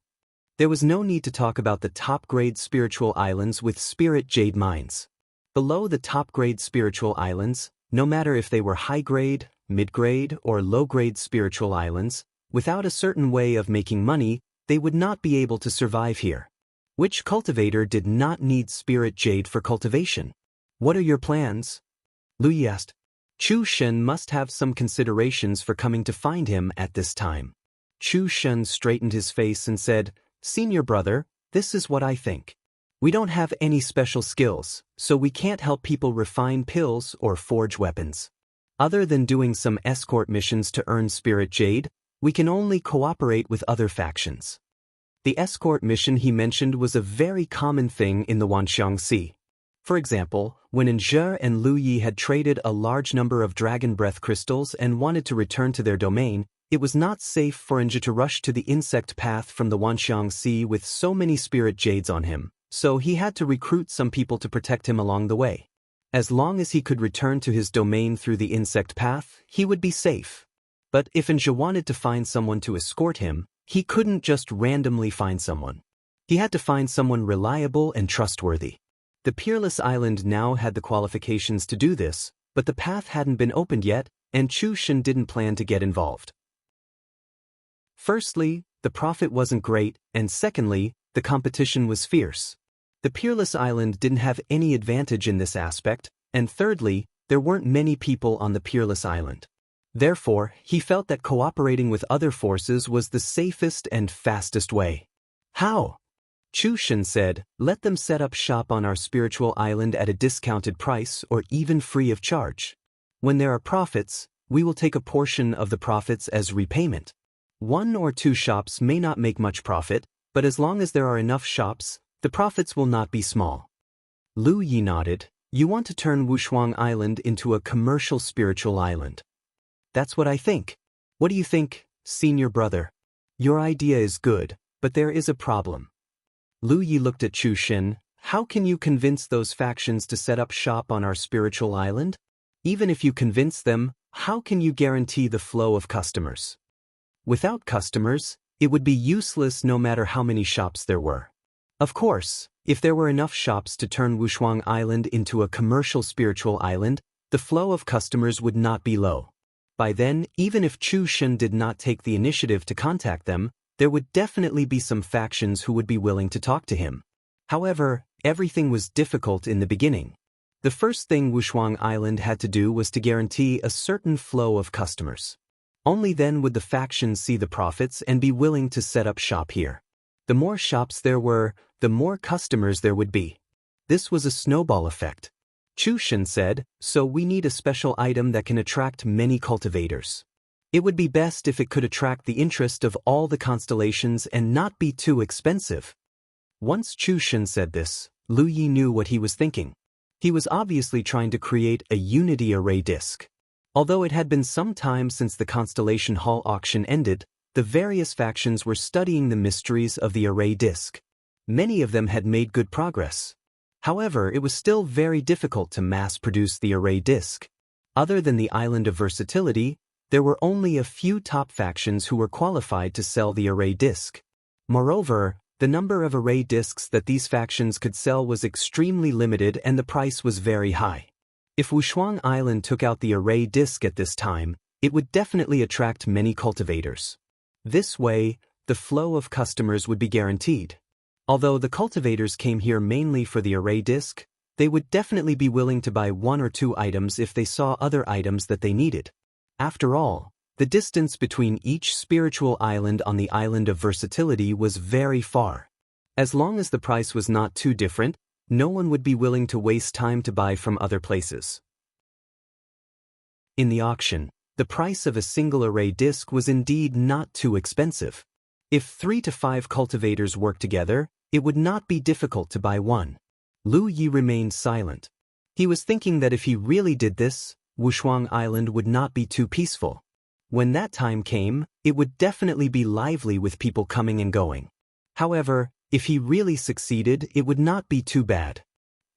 There was no need to talk about the top-grade spiritual islands with spirit jade mines. Below the top-grade spiritual islands, no matter if they were high-grade, mid-grade, or low-grade spiritual islands, without a certain way of making money, they would not be able to survive here. Which cultivator did not need spirit jade for cultivation? What are your plans? Lu Yi asked. Chu Shen must have some considerations for coming to find him at this time. Chu Shen straightened his face and said, "Senior brother, this is what I think. We don't have any special skills, so we can't help people refine pills or forge weapons. Other than doing some escort missions to earn spirit jade, we can only cooperate with other factions." The escort mission he mentioned was a very common thing in the Wanxiang Sea. For example, when Zhe and Lu Yi had traded a large number of dragon breath crystals and wanted to return to their domain, it was not safe for Zhe to rush to the insect path from the Wanxiang Sea with so many spirit jades on him. So he had to recruit some people to protect him along the way. As long as he could return to his domain through the insect path, he would be safe. But if Zhe wanted to find someone to escort him, he couldn't just randomly find someone. He had to find someone reliable and trustworthy. The Peerless Island now had the qualifications to do this, but the path hadn't been opened yet, and Chu Shen didn't plan to get involved. Firstly, the profit wasn't great, and secondly, the competition was fierce. The Peerless Island didn't have any advantage in this aspect, and thirdly, there weren't many people on the Peerless Island. Therefore, he felt that cooperating with other forces was the safest and fastest way. How? Chu Shen said, "Let them set up shop on our spiritual island at a discounted price or even free of charge. When there are profits, we will take a portion of the profits as repayment. 1 or 2 shops may not make much profit, but as long as there are enough shops, the profits will not be small." Lu Yi nodded. "You want to turn Wushuang Island into a commercial spiritual island." "That's what I think. What do you think, senior brother?" "Your idea is good, but there is a problem." Lu Yi looked at Chu Shen. "How can you convince those factions to set up shop on our spiritual island? Even if you convince them, how can you guarantee the flow of customers? Without customers, it would be useless no matter how many shops there were. Of course, if there were enough shops to turn Wushuang Island into a commercial spiritual island, the flow of customers would not be low. By then, even if Chu Shen did not take the initiative to contact them, there would definitely be some factions who would be willing to talk to him. However, everything was difficult in the beginning. The first thing Wushuang Island had to do was to guarantee a certain flow of customers. Only then would the factions see the profits and be willing to set up shop here. The more shops there were, the more customers there would be. This was a snowball effect. Chu Shen said, "So we need a special item that can attract many cultivators. It would be best if it could attract the interest of all the constellations and not be too expensive." Once Chu Shen said this, Lu Yi knew what he was thinking. He was obviously trying to create a unity array disk. Although it had been some time since the Constellation Hall auction ended, the various factions were studying the mysteries of the array disk. Many of them had made good progress. However, it was still very difficult to mass-produce the array disk. Other than the Island of Versatility, there were only a few top factions who were qualified to sell the array disk. Moreover, the number of array disks that these factions could sell was extremely limited and the price was very high. If Wushuang Island took out the array disk at this time, it would definitely attract many cultivators. This way, the flow of customers would be guaranteed. Although the cultivators came here mainly for the array disc, they would definitely be willing to buy 1 or 2 items if they saw other items that they needed. After all, the distance between each spiritual island on the island of versatility was very far. As long as the price was not too different, no one would be willing to waste time to buy from other places. In the auction, the price of a single array disc was indeed not too expensive. If 3 to 5 cultivators worked together, it would not be difficult to buy one. Lu Yi remained silent. He was thinking that if he really did this, Wushuang Island would not be too peaceful. When that time came, it would definitely be lively with people coming and going. However, if he really succeeded, it would not be too bad.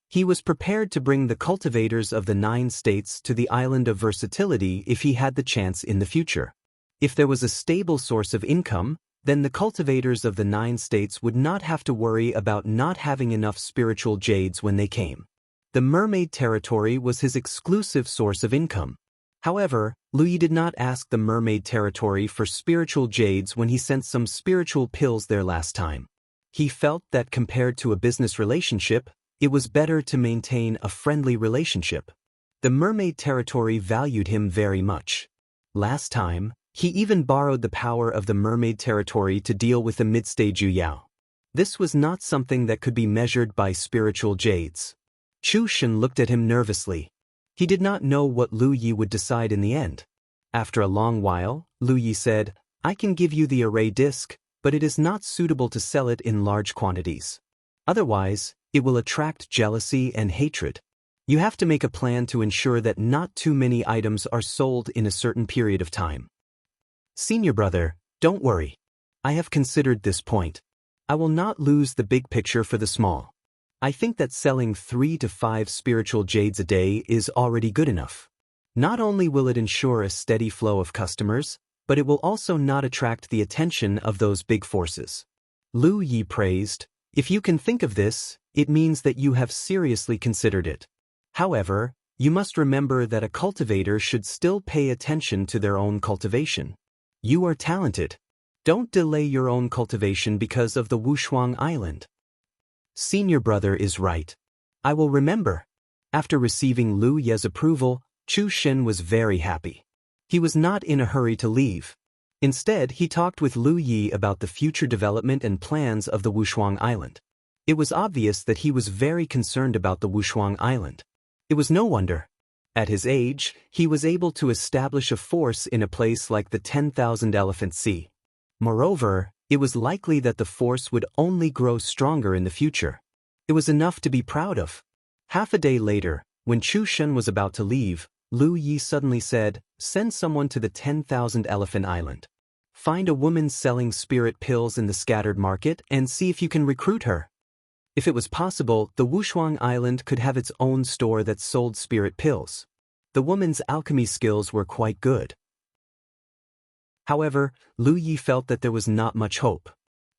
He was prepared to bring the cultivators of the 9 states to the island of versatility if he had the chance in the future. If there was a stable source of income, then the cultivators of the 9 states would not have to worry about not having enough spiritual jades when they came. The mermaid territory was his exclusive source of income. However, Lu Yi did not ask the mermaid territory for spiritual jades when he sent some spiritual pills there last time. He felt that compared to a business relationship, it was better to maintain a friendly relationship. The mermaid territory valued him very much. Last time, he even borrowed the power of the mermaid territory to deal with the mid-stage Yu Yao. This was not something that could be measured by spiritual jades. Chu Shen looked at him nervously. He did not know what Lu Yi would decide in the end. After a long while, Lu Yi said, "I can give you the array disc, but it is not suitable to sell it in large quantities. Otherwise, it will attract jealousy and hatred. You have to make a plan to ensure that not too many items are sold in a certain period of time." "Senior brother, don't worry. I have considered this point. I will not lose the big picture for the small. I think that selling 3 to 5 spiritual jades a day is already good enough. Not only will it ensure a steady flow of customers, but it will also not attract the attention of those big forces." Lu Yi praised, "If you can think of this, it means that you have seriously considered it. However, you must remember that a cultivator should still pay attention to their own cultivation. You are talented. Don't delay your own cultivation because of the Wushuang Island." "Senior brother is right. I will remember." After receiving Lu Ye's approval, Chu Shen was very happy. He was not in a hurry to leave. Instead, he talked with Lu Yi about the future development and plans of the Wushuang Island. It was obvious that he was very concerned about the Wushuang Island. It was no wonder. At his age, he was able to establish a force in a place like the 10,000 Elephant Sea. Moreover, it was likely that the force would only grow stronger in the future. It was enough to be proud of. Half a day later, when Chu Shen was about to leave, Lu Yi suddenly said, "Send someone to the 10,000 Elephant Island. Find a woman selling spirit pills in the scattered market and see if you can recruit her." If it was possible, the Wushuang Island could have its own store that sold spirit pills. The woman's alchemy skills were quite good. However, Lu Yi felt that there was not much hope.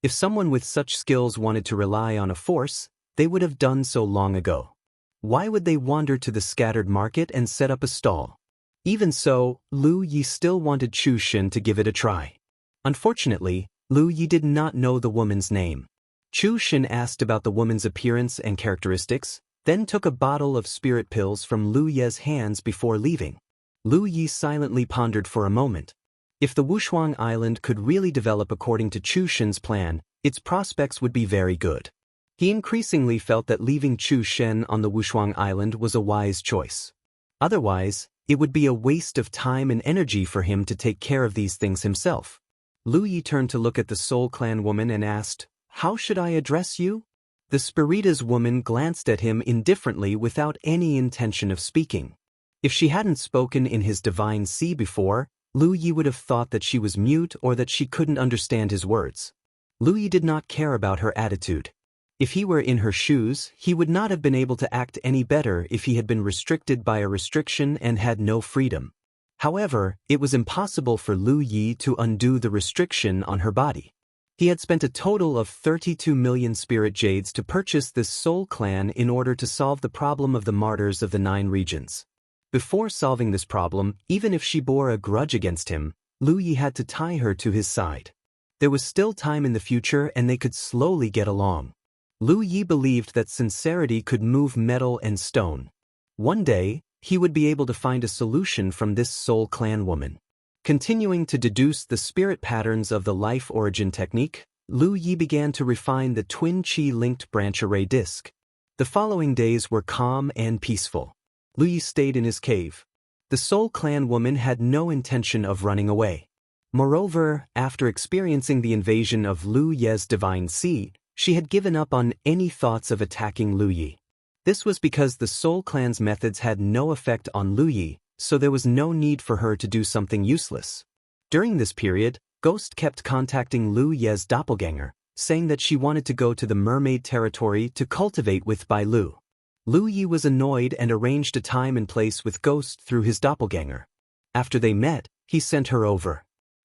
If someone with such skills wanted to rely on a force, they would have done so long ago. Why would they wander to the scattered market and set up a stall? Even so, Lu Yi still wanted Chu Shen to give it a try. Unfortunately, Lu Yi did not know the woman's name. Chu Shen asked about the woman's appearance and characteristics, then took a bottle of spirit pills from Lu Ye's hands before leaving. Lu Yi silently pondered for a moment. If the Wushuang Island could really develop according to Chu Shen's plan, its prospects would be very good. He increasingly felt that leaving Chu Shen on the Wushuang Island was a wise choice. Otherwise, it would be a waste of time and energy for him to take care of these things himself. Lu Yi turned to look at the Soul Clan woman and asked, "How should I address you?" The Spiritas woman glanced at him indifferently without any intention of speaking. If she hadn't spoken in his divine sea before, Lu Yi would have thought that she was mute or that she couldn't understand his words. Lu Yi did not care about her attitude. If he were in her shoes, he would not have been able to act any better if he had been restricted by a restriction and had no freedom. However, it was impossible for Lu Yi to undo the restriction on her body. He had spent a total of 32 million spirit jades to purchase this soul clan in order to solve the problem of the martyrs of the 9 regions. Before solving this problem, even if she bore a grudge against him, Lu Yi had to tie her to his side. There was still time in the future and they could slowly get along. Lu Yi believed that sincerity could move metal and stone. One day, he would be able to find a solution from this soul clan woman. Continuing to deduce the spirit patterns of the life origin technique, Lu Yi began to refine the twin chi-linked branch array disc. The following days were calm and peaceful. Lu Yi stayed in his cave. The soul clan woman had no intention of running away. Moreover, after experiencing the invasion of Lu Ye's divine seed, she had given up on any thoughts of attacking Lu Yi. This was because the soul clan's methods had no effect on Lu Yi, so there was no need for her to do something useless. During this period, Ghost kept contacting Lu Ye's doppelganger, saying that she wanted to go to the mermaid territory to cultivate with Bai Lu. Lu Yi was annoyed and arranged a time and place with Ghost through his doppelganger. After they met, he sent her over.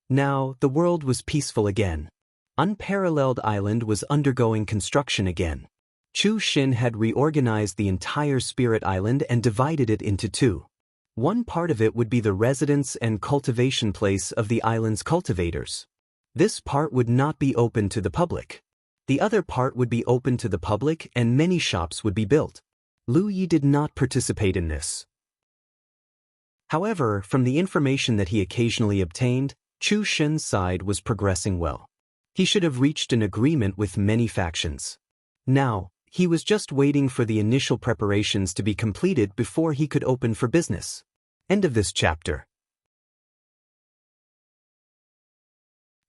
Now, the world was peaceful again. Unparalleled Island was undergoing construction again. Chu Xin had reorganized the entire Spirit Island and divided it into two. One part of it would be the residence and cultivation place of the island's cultivators. This part would not be open to the public. The other part would be open to the public and many shops would be built. Lu Yi did not participate in this. However, from the information that he occasionally obtained, Chu Xin's side was progressing well. He should have reached an agreement with many factions. Now, he was just waiting for the initial preparations to be completed before he could open for business. End of this chapter.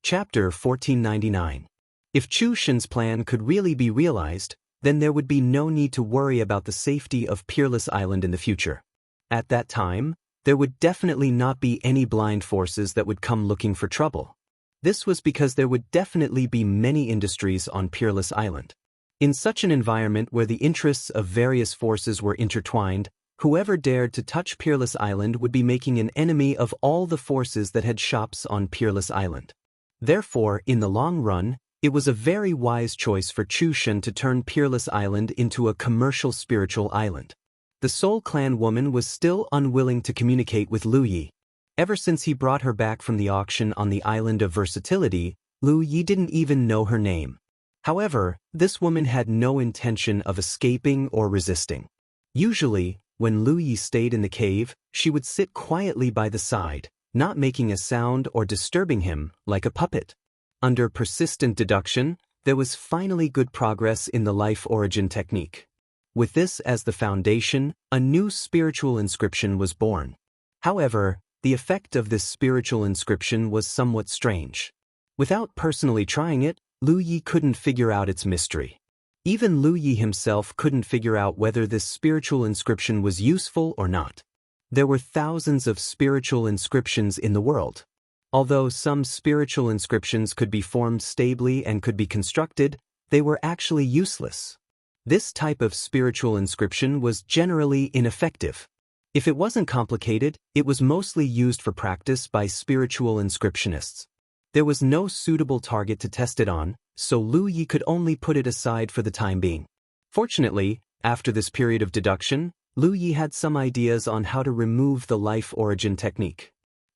Chapter 1499. If Chu Xin's plan could really be realized, then there would be no need to worry about the safety of Peerless Island in the future. At that time, there would definitely not be any blind forces that would come looking for trouble. This was because there would definitely be many industries on Peerless Island. In such an environment where the interests of various forces were intertwined, whoever dared to touch Peerless Island would be making an enemy of all the forces that had shops on Peerless Island. Therefore, in the long run, it was a very wise choice for Chu Xin to turn Peerless Island into a commercial spiritual island. The Soul Clan woman was still unwilling to communicate with Lu Yi. Ever since he brought her back from the auction on the Island of Versatility, Lu Yi didn't even know her name. However, this woman had no intention of escaping or resisting. Usually, when Lu Yi stayed in the cave, she would sit quietly by the side, not making a sound or disturbing him, like a puppet. Under persistent deduction, there was finally good progress in the life origin technique. With this as the foundation, a new spiritual inscription was born. However, the effect of this spiritual inscription was somewhat strange. Without personally trying it, Lu Yi couldn't figure out its mystery. Even Lu Yi himself couldn't figure out whether this spiritual inscription was useful or not. There were thousands of spiritual inscriptions in the world. Although some spiritual inscriptions could be formed stably and could be constructed, they were actually useless. This type of spiritual inscription was generally ineffective. If it wasn't complicated, it was mostly used for practice by spiritual inscriptionists. There was no suitable target to test it on, so Lu Yi could only put it aside for the time being. Fortunately, after this period of deduction, Lu Yi had some ideas on how to remove the life origin technique.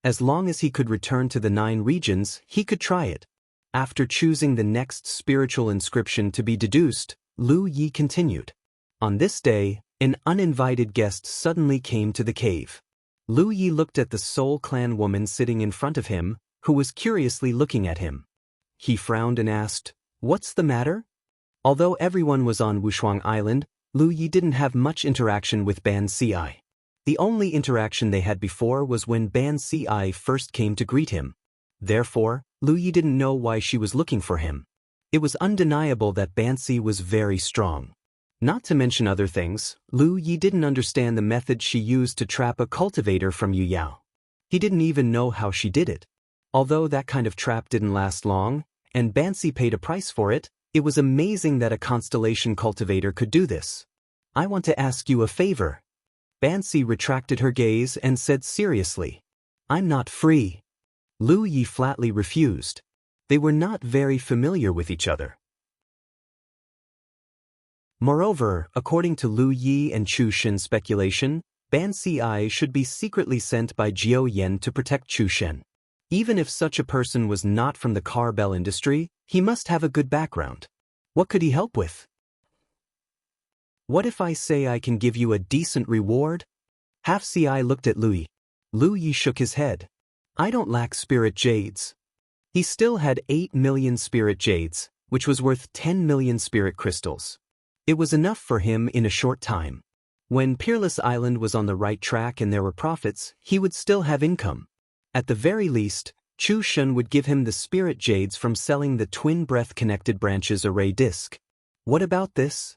As long as he could return to the 9 regions, he could try it. After choosing the next spiritual inscription to be deduced, Lu Yi continued. On this day, an uninvited guest suddenly came to the cave. Lu Yi looked at the Soul Clan woman sitting in front of him, who was curiously looking at him. He frowned and asked, "What's the matter?" Although everyone was on Wushuang Island, Lu Yi didn't have much interaction with Ban Si. The only interaction they had before was when Ban Si first came to greet him. Therefore, Lu Yi didn't know why she was looking for him. It was undeniable that Ban Si was very strong. Not to mention other things, Lu Yi didn't understand the method she used to trap a cultivator from Yu Yao. He didn't even know how she did it. Although that kind of trap didn't last long, and Ban Si paid a price for it, it was amazing that a constellation cultivator could do this. "I want to ask you a favor." Ban Si retracted her gaze and said seriously, "I'm not free." Lu Yi flatly refused. They were not very familiar with each other. Moreover, according to Lu Yi and Chu Xin's speculation, Ban Si should be secretly sent by Jiao Yan to protect Chu Xin. Even if such a person was not from the car bell industry, he must have a good background. What could he help with? What if I say I can give you a decent reward? Half Ci looked at Lu Yi. Lu Yi shook his head. I don't lack spirit jades. He still had 8 million spirit jades, which was worth 10 million spirit crystals. It was enough for him in a short time. When Peerless Island was on the right track and there were profits, he would still have income. At the very least, Chu Shun would give him the spirit jades from selling the twin breath connected branches array disc. What about this?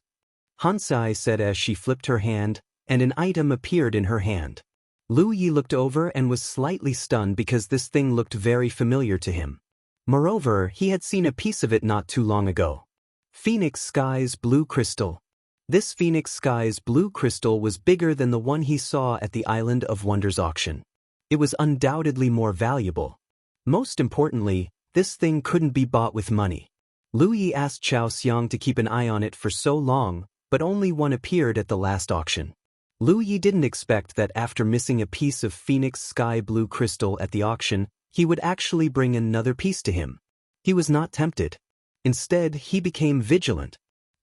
Hansai said as she flipped her hand, and an item appeared in her hand. Lu Yi looked over and was slightly stunned because this thing looked very familiar to him. Moreover, he had seen a piece of it not too long ago. Phoenix Sky's blue crystal. This Phoenix Sky's blue crystal was bigger than the one he saw at the Island of Wonders auction. It was undoubtedly more valuable. Most importantly, this thing couldn't be bought with money. Lu Yi asked Chao Xiang to keep an eye on it for so long, but only one appeared at the last auction. Lu Yi didn't expect that after missing a piece of Phoenix Sky blue crystal at the auction, he would actually bring another piece to him. He was not tempted. Instead, he became vigilant.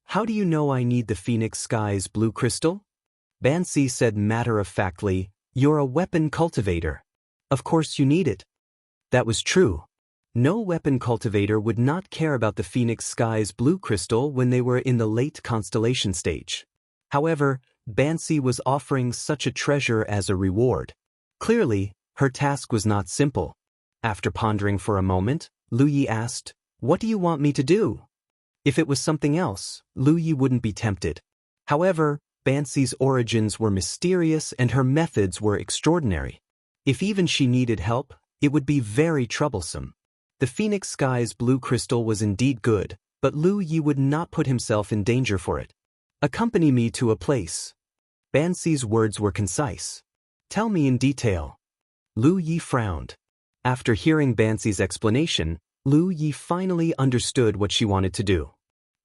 How do you know I need the Phoenix Sky's blue crystal? Bansi said matter-of-factly, you're a weapon cultivator. Of course you need it. That was true. No weapon cultivator would not care about the Phoenix Sky's blue crystal when they were in the late constellation stage. However, Bansi was offering such a treasure as a reward. Clearly, her task was not simple. After pondering for a moment, Lu Yi asked, what do you want me to do? If it was something else, Lu Yi wouldn't be tempted. However, Bansi's origins were mysterious and her methods were extraordinary. If even she needed help, it would be very troublesome. The Phoenix Sky's blue crystal was indeed good, but Lu Yi would not put himself in danger for it. Accompany me to a place. Bansi's words were concise. Tell me in detail. Lu Yi frowned. After hearing Bansi's explanation, Lu Yi finally understood what she wanted to do.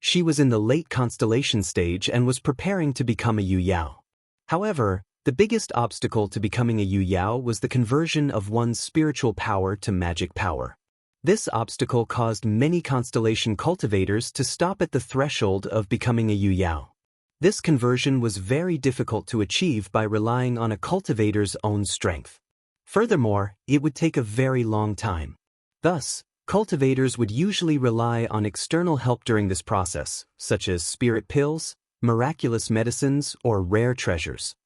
She was in the late constellation stage and was preparing to become a Yu Yao. However, the biggest obstacle to becoming a Yu Yao was the conversion of one's spiritual power to magic power. This obstacle caused many constellation cultivators to stop at the threshold of becoming a Yu Yao. This conversion was very difficult to achieve by relying on a cultivator's own strength. Furthermore, it would take a very long time. Thus, cultivators would usually rely on external help during this process, such as spirit pills, miraculous medicines, or rare treasures.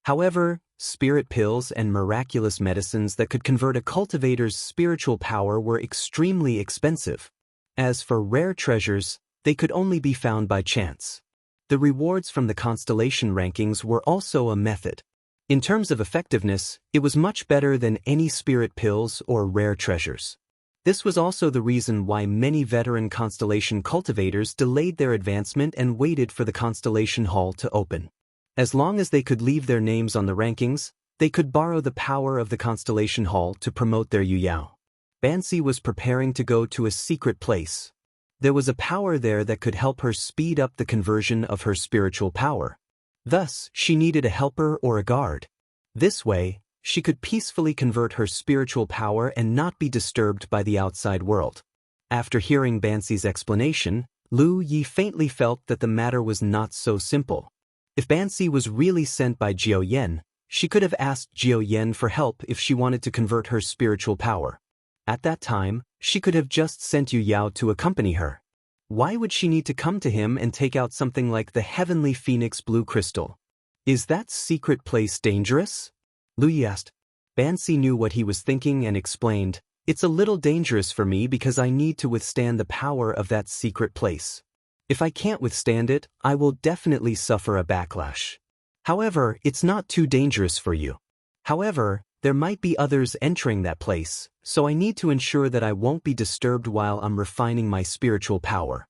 However, spirit pills and miraculous medicines that could convert a cultivator's spiritual power were extremely expensive. As for rare treasures, they could only be found by chance. The rewards from the constellation rankings were also a method. In terms of effectiveness, it was much better than any spirit pills or rare treasures. This was also the reason why many veteran constellation cultivators delayed their advancement and waited for the constellation hall to open. As long as they could leave their names on the rankings, they could borrow the power of the constellation hall to promote their Yu Yao. Bansi was preparing to go to a secret place. There was a power there that could help her speed up the conversion of her spiritual power. Thus, she needed a helper or a guard. This way, she could peacefully convert her spiritual power and not be disturbed by the outside world. After hearing Bansi's explanation, Lu Yi faintly felt that the matter was not so simple. If Bansi was really sent by Jiao Yan, she could have asked Jiao Yan for help if she wanted to convert her spiritual power. At that time, she could have just sent Yu Yao to accompany her. Why would she need to come to him and take out something like the heavenly phoenix blue crystal? Is that secret place dangerous? Lu Yi asked. Bansi knew what he was thinking and explained, it's a little dangerous for me because I need to withstand the power of that secret place. If I can't withstand it, I will definitely suffer a backlash. However, it's not too dangerous for you. However, there might be others entering that place, so I need to ensure that I won't be disturbed while I'm refining my spiritual power.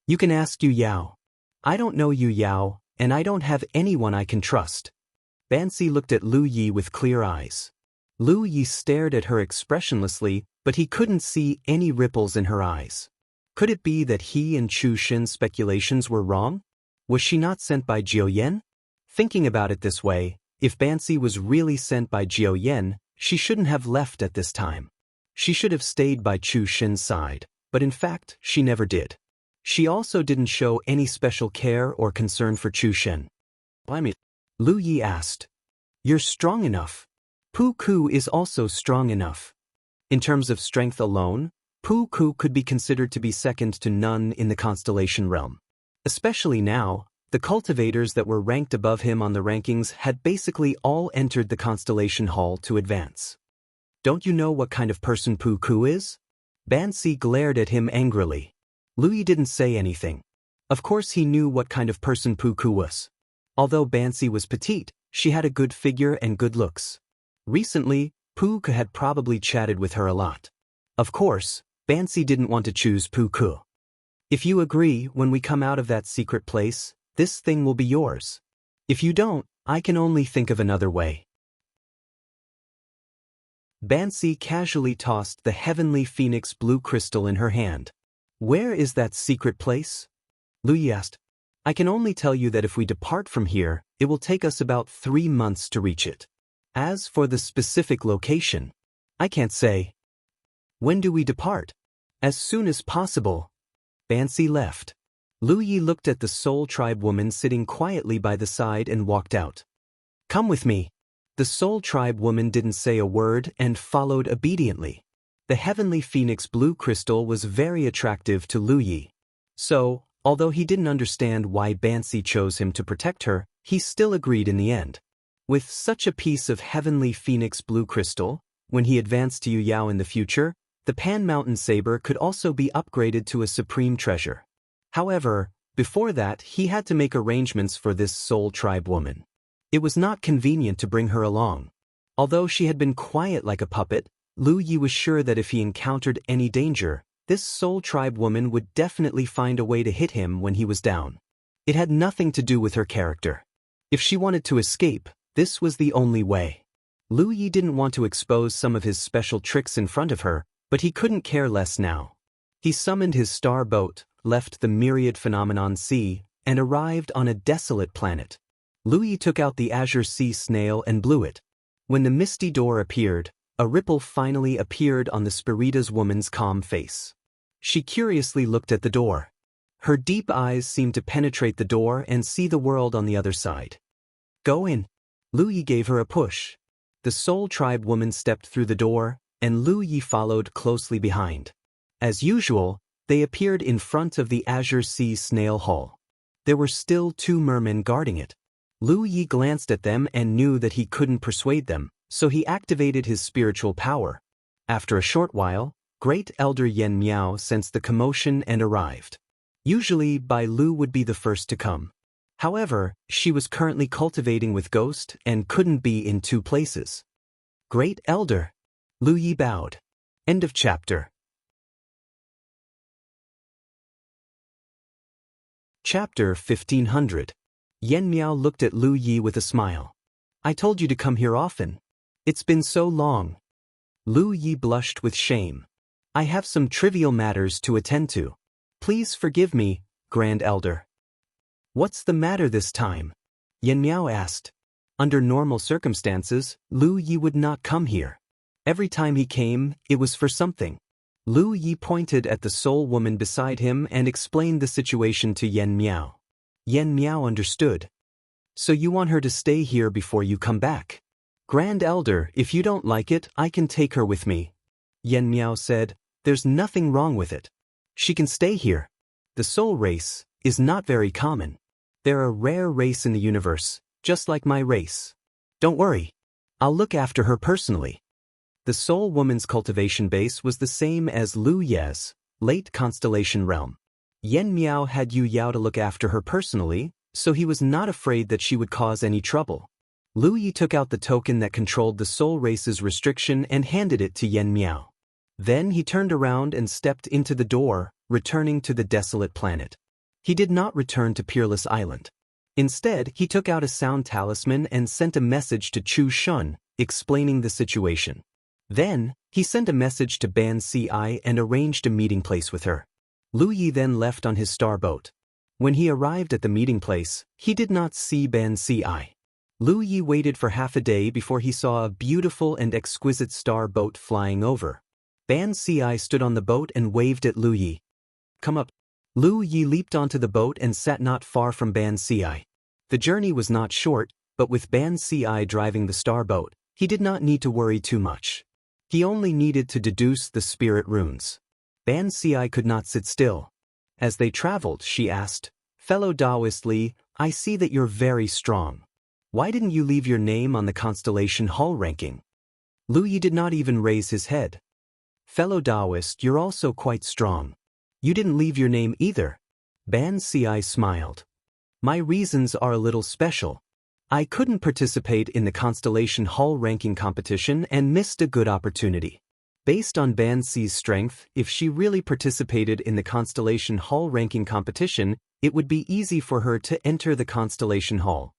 You can ask Yu Yao. I don't know Yu Yao, and I don't have anyone I can trust. Bansi looked at Lu Yi with clear eyes. Lu Yi stared at her expressionlessly, but he couldn't see any ripples in her eyes. Could it be that he and Chu Shin's speculations were wrong? Was she not sent by Jiao Yan? Thinking about it this way, if Bansi was really sent by Jiao Yan, she shouldn't have left at this time. She should have stayed by Chu Shin's side, but in fact, she never did. She also didn't show any special care or concern for Chu Shen. Lu Yi asked. You're strong enough. Pu Ku is also strong enough. In terms of strength alone, Pu Ku could be considered to be second to none in the constellation realm. Especially now, the cultivators that were ranked above him on the rankings had basically all entered the constellation hall to advance. Don't you know what kind of person Pu Ku is? Bansi glared at him angrily. Lu Yi didn't say anything. Of course he knew what kind of person Pu Ku was. Although Bansi was petite, she had a good figure and good looks. Recently, Pu Ku had probably chatted with her a lot. Of course, Bansi didn't want to choose Pu Ku. If you agree, when we come out of that secret place, this thing will be yours. If you don't, I can only think of another way. Bansi casually tossed the heavenly phoenix blue crystal in her hand. Where is that secret place? Lu Yi asked. I can only tell you that if we depart from here, it will take us about 3 months to reach it. As for the specific location, I can't say. When do we depart? As soon as possible. Bansi left. Lu Yi looked at the Soul Tribe woman sitting quietly by the side and walked out. Come with me. The Soul Tribe woman didn't say a word and followed obediently. The heavenly phoenix blue crystal was very attractive to Lu Yi. So, although he didn't understand why Bansi chose him to protect her, he still agreed in the end. With such a piece of heavenly phoenix blue crystal, when he advanced to Yu Yao in the future, the Pan Mountain Saber could also be upgraded to a supreme treasure. However, before that he had to make arrangements for this Soul Tribe woman. It was not convenient to bring her along. Although she had been quiet like a puppet, Lu Yi was sure that if he encountered any danger, this Soul Tribe woman would definitely find a way to hit him when he was down. It had nothing to do with her character. If she wanted to escape, this was the only way. Lu Yi didn't want to expose some of his special tricks in front of her, but he couldn't care less now. He summoned his star boat, left the myriad phenomenon sea, and arrived on a desolate planet. Lu Yi took out the azure sea snail and blew it. When the misty door appeared, a ripple finally appeared on the Spiritas woman's calm face. She curiously looked at the door. Her deep eyes seemed to penetrate the door and see the world on the other side. Go in. Lu Yi gave her a push. The Soul Tribe woman stepped through the door, and Lu Yi followed closely behind. As usual, they appeared in front of the Azure Sea Snail Hall. There were still 2 mermen guarding it. Lu Yi glanced at them and knew that he couldn't persuade them, so he activated his spiritual power. After a short while, Great Elder Yen Miao sensed the commotion and arrived. Usually, Bai Lu would be the first to come. However, she was currently cultivating with Ghost and couldn't be in 2 places. Great Elder. Lu Yi bowed. End of chapter. Chapter 1500. Yen Miao looked at Lu Yi with a smile. I told you to come here often. It's been so long. Lu Yi blushed with shame. I have some trivial matters to attend to. Please forgive me, Grand Elder. What's the matter this time? Yen Miao asked. Under normal circumstances, Lu Yi would not come here. Every time he came, it was for something. Lu Yi pointed at the soul woman beside him and explained the situation to Yen Miao. Yen Miao understood. So you want her to stay here before you come back? Grand Elder, if you don't like it, I can take her with me. Yen Miao said, there's nothing wrong with it. She can stay here. The soul race is not very common. They're a rare race in the universe, just like my race. Don't worry. I'll look after her personally. The soul woman's cultivation base was the same as Lu Ye's, late constellation realm. Yen Miao had Yu Yao to look after her personally, so he was not afraid that she would cause any trouble. Lu Yi took out the token that controlled the soul race's restriction and handed it to Yen Miao. Then he turned around and stepped into the door, returning to the desolate planet. He did not return to Peerless Island. Instead, he took out a sound talisman and sent a message to Chu Shun, explaining the situation. Then, he sent a message to Ban Si and arranged a meeting place with her. Lu Yi then left on his star boat. When he arrived at the meeting place, he did not see Ban Si. Lu Yi waited for half a day before he saw a beautiful and exquisite star boat flying over. Ban Si stood on the boat and waved at Lu Yi. Come up. Lu Yi leaped onto the boat and sat not far from Ban Si. The journey was not short, but with Ban Si driving the star boat, he did not need to worry too much. He only needed to deduce the spirit runes. Ban Si could not sit still. As they traveled, she asked, "Fellow Taoist Li, I see that you're very strong. Why didn't you leave your name on the Constellation Hall ranking?" Lu Yi did not even raise his head. "Fellow Taoist, you're also quite strong. You didn't leave your name either." Ban Si smiled. "My reasons are a little special. I couldn't participate in the Constellation Hall ranking competition and missed a good opportunity." Based on Ban Si's strength, if she really participated in the Constellation Hall ranking competition, it would be easy for her to enter the Constellation Hall.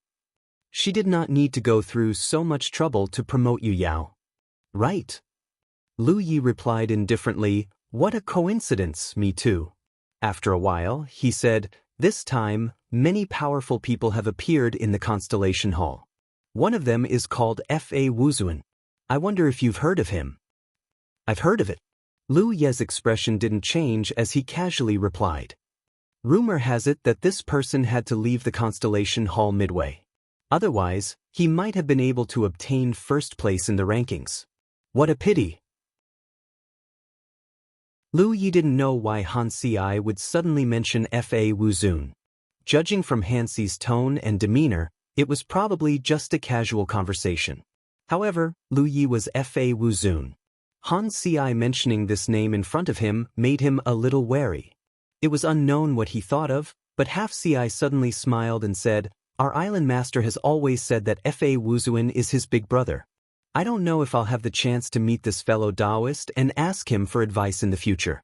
She did not need to go through so much trouble to promote Yu Yao. "Right." Lu Yi replied indifferently, "What a coincidence, me too." After a while, he said, "This time, many powerful people have appeared in the Constellation Hall. One of them is called Fa Wuzuan. I wonder if you've heard of him." "I've heard of it." Lu Ye's expression didn't change as he casually replied. "Rumor has it that this person had to leave the Constellation Hall midway. Otherwise, he might have been able to obtain first place in the rankings. What a pity." Lu Yi didn't know why Han Si would suddenly mention Fa Wuzun. Judging from Han Si's tone and demeanor, it was probably just a casual conversation. However, Lu Yi was Fa Wuzun. Han Si mentioning this name in front of him made him a little wary. It was unknown what he thought of, but Half Si suddenly smiled and said, "Our island master has always said that Fa Wuzuan is his big brother. I don't know if I'll have the chance to meet this fellow Taoist and ask him for advice in the future."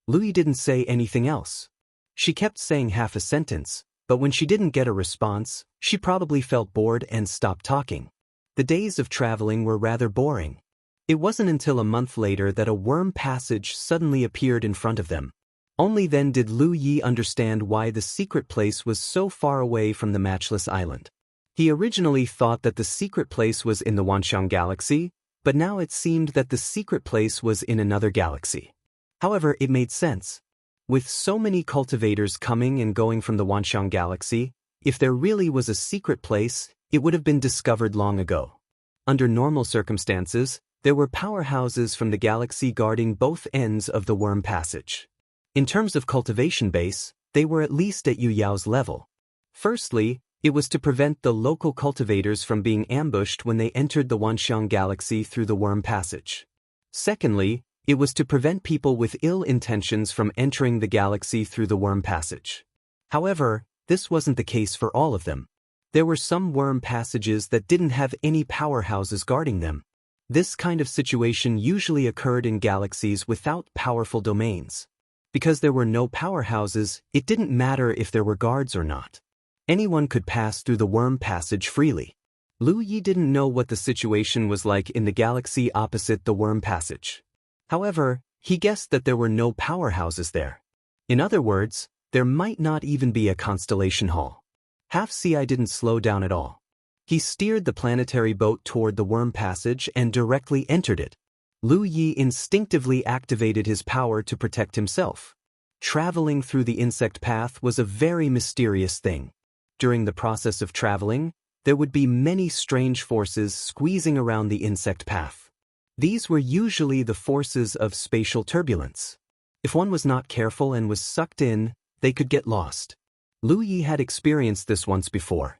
Lu Yi didn't say anything else. She kept saying half a sentence, but when she didn't get a response, she probably felt bored and stopped talking. The days of traveling were rather boring. It wasn't until a month later that a worm passage suddenly appeared in front of them. Only then did Lu Yi understand why the secret place was so far away from the Matchless Island. He originally thought that the secret place was in the Wanxiang Galaxy, but now it seemed that the secret place was in another galaxy. However, it made sense. With so many cultivators coming and going from the Wanxiang Galaxy, if there really was a secret place, it would have been discovered long ago. Under normal circumstances, there were powerhouses from the galaxy guarding both ends of the worm passage. In terms of cultivation base, they were at least at Yu Yao's level. Firstly, it was to prevent the local cultivators from being ambushed when they entered the Wanxiang Galaxy through the worm passage. Secondly, it was to prevent people with ill intentions from entering the galaxy through the worm passage. However, this wasn't the case for all of them. There were some worm passages that didn't have any powerhouses guarding them. This kind of situation usually occurred in galaxies without powerful domains. Because there were no powerhouses, it didn't matter if there were guards or not. Anyone could pass through the worm passage freely. Lu Yi didn't know what the situation was like in the galaxy opposite the worm passage. However, he guessed that there were no powerhouses there. In other words, there might not even be a constellation hall. Half Si didn't slow down at all. He steered the planetary boat toward the worm passage and directly entered it. Lu Yi instinctively activated his power to protect himself. Traveling through the insect path was a very mysterious thing. During the process of traveling, there would be many strange forces squeezing around the insect path. These were usually the forces of spatial turbulence. If one was not careful and was sucked in, they could get lost. Lu Yi had experienced this once before.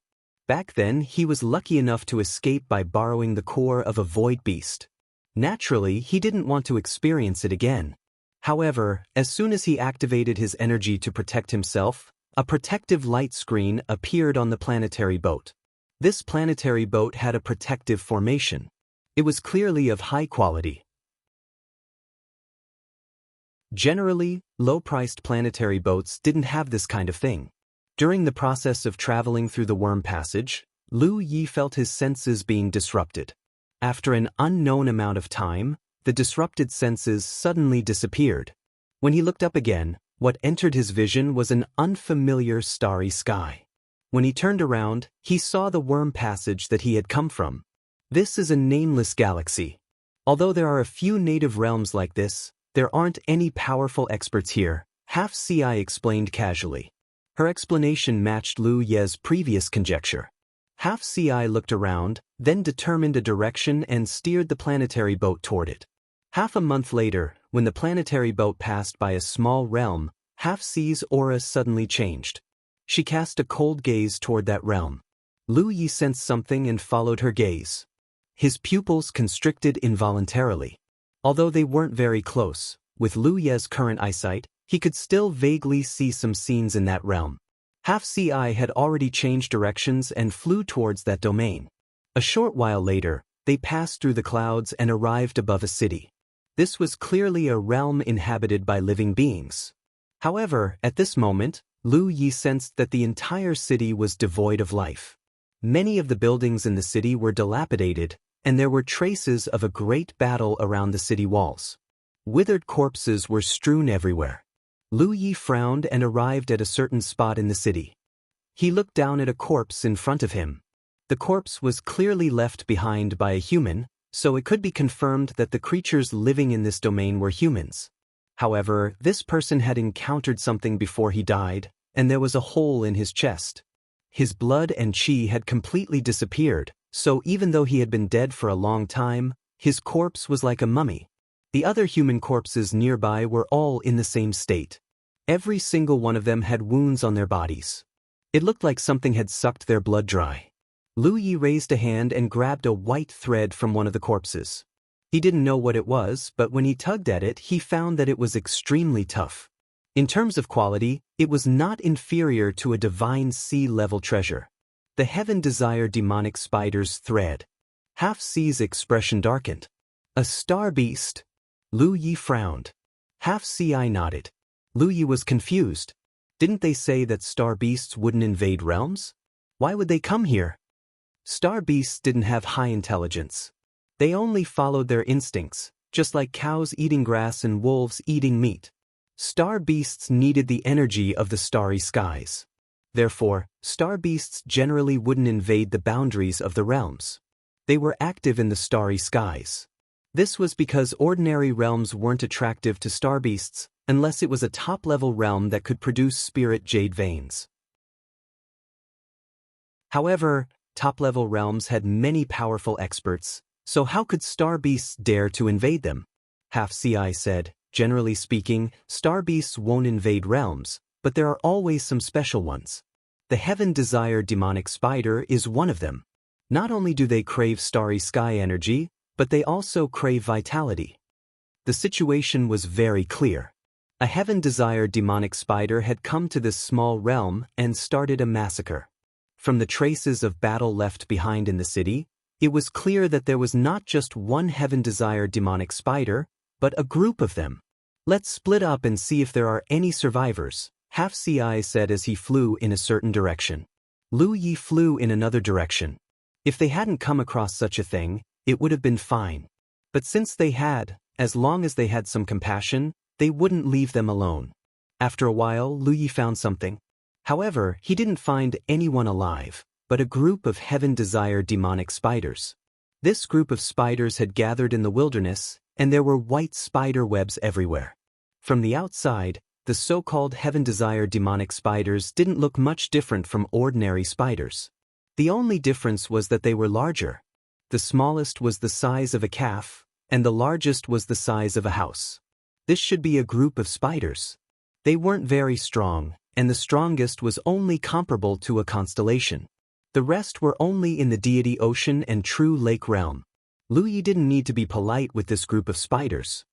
Back then, he was lucky enough to escape by borrowing the core of a void beast. Naturally, he didn't want to experience it again. However, as soon as he activated his energy to protect himself, a protective light screen appeared on the planetary boat. This planetary boat had a protective formation. It was clearly of high quality. Generally, low-priced planetary boats didn't have this kind of thing. During the process of traveling through the worm passage, Lu Yi felt his senses being disrupted. After an unknown amount of time, the disrupted senses suddenly disappeared. When he looked up again, what entered his vision was an unfamiliar starry sky. When he turned around, he saw the worm passage that he had come from. This is a nameless galaxy. Although there are a few native realms like this, there aren't any powerful experts here, Half-Ci explained casually. Her explanation matched Lu Ye's previous conjecture. Half-Ci looked around, then determined a direction and steered the planetary boat toward it. Half a month later, when the planetary boat passed by a small realm, Half-Ci's aura suddenly changed. She cast a cold gaze toward that realm. Lu Yi sensed something and followed her gaze. His pupils constricted involuntarily. Although they weren't very close, with Lu Ye's current eyesight, he could still vaguely see some scenes in that realm. Half-Ci had already changed directions and flew towards that domain. A short while later, they passed through the clouds and arrived above a city. This was clearly a realm inhabited by living beings. However, at this moment, Lu Yi sensed that the entire city was devoid of life. Many of the buildings in the city were dilapidated, and there were traces of a great battle around the city walls. Withered corpses were strewn everywhere. Lu Yi frowned and arrived at a certain spot in the city. He looked down at a corpse in front of him. The corpse was clearly left behind by a human, so it could be confirmed that the creatures living in this domain were humans. However, this person had encountered something before he died, and there was a hole in his chest. His blood and qi had completely disappeared, so even though he had been dead for a long time, his corpse was like a mummy. The other human corpses nearby were all in the same state. Every single one of them had wounds on their bodies. It looked like something had sucked their blood dry. Lu Yi raised a hand and grabbed a white thread from one of the corpses. He didn't know what it was, but when he tugged at it, he found that it was extremely tough. In terms of quality, it was not inferior to a divine sea-level treasure. The heaven-desire demonic spider's thread. Half-Ci's expression darkened. A star beast? Lu Yi frowned. Half-Ci nodded. Lu Yi was confused. Didn't they say that star beasts wouldn't invade realms? Why would they come here? Star beasts didn't have high intelligence. They only followed their instincts, just like cows eating grass and wolves eating meat. Star beasts needed the energy of the starry skies. Therefore, star beasts generally wouldn't invade the boundaries of the realms. They were active in the starry skies. This was because ordinary realms weren't attractive to star beasts unless it was a top-level realm that could produce spirit jade veins. However, top-level realms had many powerful experts, so how could star beasts dare to invade them? Half-Ci said, generally speaking, star beasts won't invade realms, but there are always some special ones. The heaven-desire demonic spider is one of them. Not only do they crave starry sky energy, but they also crave vitality. The situation was very clear. A heaven-desire demonic spider had come to this small realm and started a massacre. From the traces of battle left behind in the city, it was clear that there was not just one heaven-desire demonic spider, but a group of them. Let's split up and see if there are any survivors, Half-Ci said as he flew in a certain direction. Lu Yi flew in another direction. If they hadn't come across such a thing, it would have been fine. But since they had, as long as they had some compassion, they wouldn't leave them alone. After a while, Lu Yi found something. However, he didn't find anyone alive, but a group of heaven-desire demonic spiders. This group of spiders had gathered in the wilderness, and there were white spider webs everywhere. From the outside, the so-called heaven-desire demonic spiders didn't look much different from ordinary spiders. The only difference was that they were larger. The smallest was the size of a calf, and the largest was the size of a house. This should be a group of spiders. They weren't very strong, and the strongest was only comparable to a constellation. The rest were only in the deity ocean and true lake realm. Lu Yi didn't need to be polite with this group of spiders.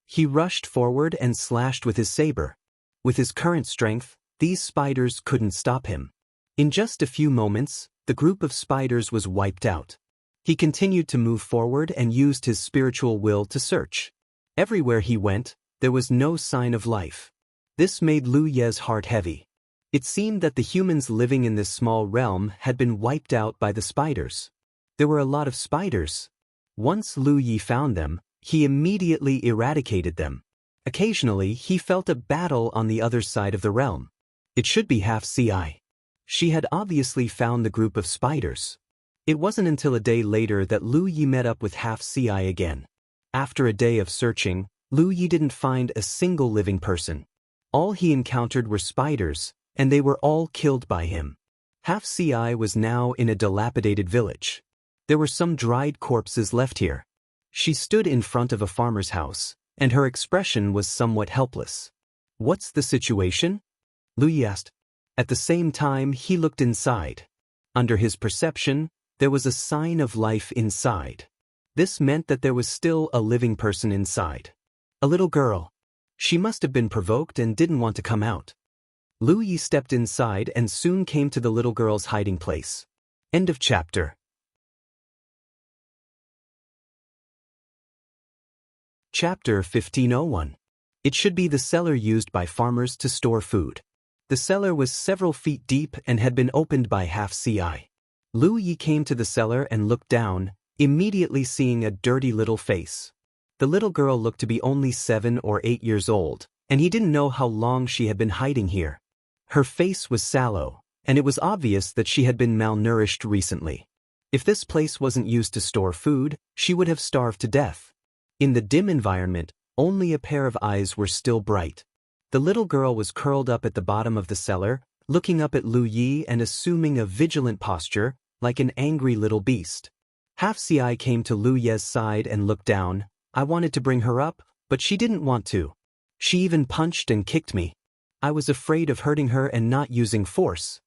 He rushed forward and slashed with his saber. With his current strength, these spiders couldn't stop him. In just a few moments, the group of spiders was wiped out. He continued to move forward and used his spiritual will to search. Everywhere he went, there was no sign of life. This made Lu Ye's heart heavy. It seemed that the humans living in this small realm had been wiped out by the spiders. There were a lot of spiders. Once Lu Yi found them, he immediately eradicated them. Occasionally, he felt a battle on the other side of the realm. It should be Half-Ci. She had obviously found the group of spiders. It wasn't until a day later that Lu Yi met up with Half-Ci again. After a day of searching, Lu Yi didn't find a single living person. All he encountered were spiders, and they were all killed by him. Half-Ci was now in a dilapidated village. There were some dried corpses left here. She stood in front of a farmer's house, and her expression was somewhat helpless. "What's the situation?" Lu Yi asked. At the same time, he looked inside. Under his perception, there was a sign of life inside. This meant that there was still a living person inside. A little girl. She must have been provoked and didn't want to come out. Lu Yi stepped inside and soon came to the little girl's hiding place. End of chapter. Chapter 1501. It should be the cellar used by farmers to store food. The cellar was several feet deep and had been opened by Half-Ci. Lu Yi came to the cellar and looked down, immediately seeing a dirty little face. The little girl looked to be only 7 or 8 years old, and he didn't know how long she had been hiding here. Her face was sallow, and it was obvious that she had been malnourished recently. If this place wasn't used to store food, she would have starved to death. In the dim environment, only a pair of eyes were still bright. The little girl was curled up at the bottom of the cellar, looking up at Lu Yi and assuming a vigilant posture, like an angry little beast. Half-Ci came to Lu Yi's side and looked down. "I wanted to bring her up, but she didn't want to. She even punched and kicked me. I was afraid of hurting her and not using force."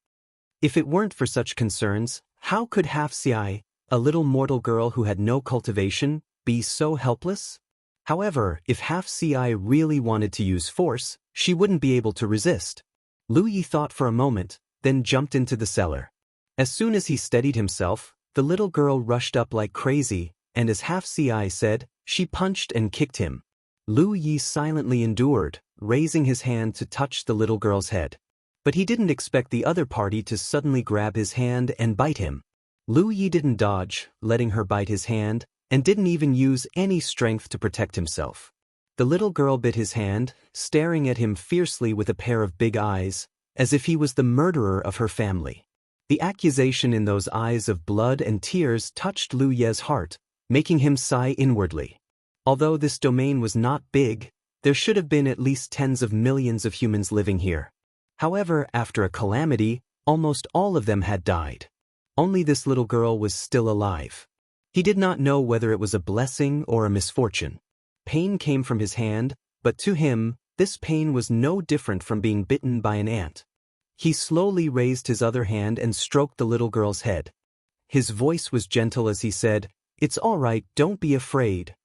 If it weren't for such concerns, how could Half-Ci, a little mortal girl who had no cultivation, be so helpless? However, if Half-Ci really wanted to use force, she wouldn't be able to resist. Lu Yi thought for a moment, then jumped into the cellar. As soon as he steadied himself, the little girl rushed up like crazy, and as Half-Ci said, she punched and kicked him. Lu Yi silently endured, raising his hand to touch the little girl's head. But he didn't expect the other party to suddenly grab his hand and bite him. Lu Yi didn't dodge, letting her bite his hand, and didn't even use any strength to protect himself. The little girl bit his hand, staring at him fiercely with a pair of big eyes, as if he was the murderer of her family. The accusation in those eyes of blood and tears touched Lu Yi's heart, making him sigh inwardly. Although this domain was not big, there should have been at least tens of millions of humans living here. However, after a calamity, almost all of them had died. Only this little girl was still alive. He did not know whether it was a blessing or a misfortune. Pain came from his hand, but to him, this pain was no different from being bitten by an ant. He slowly raised his other hand and stroked the little girl's head. His voice was gentle as he said, "It's all right, don't be afraid."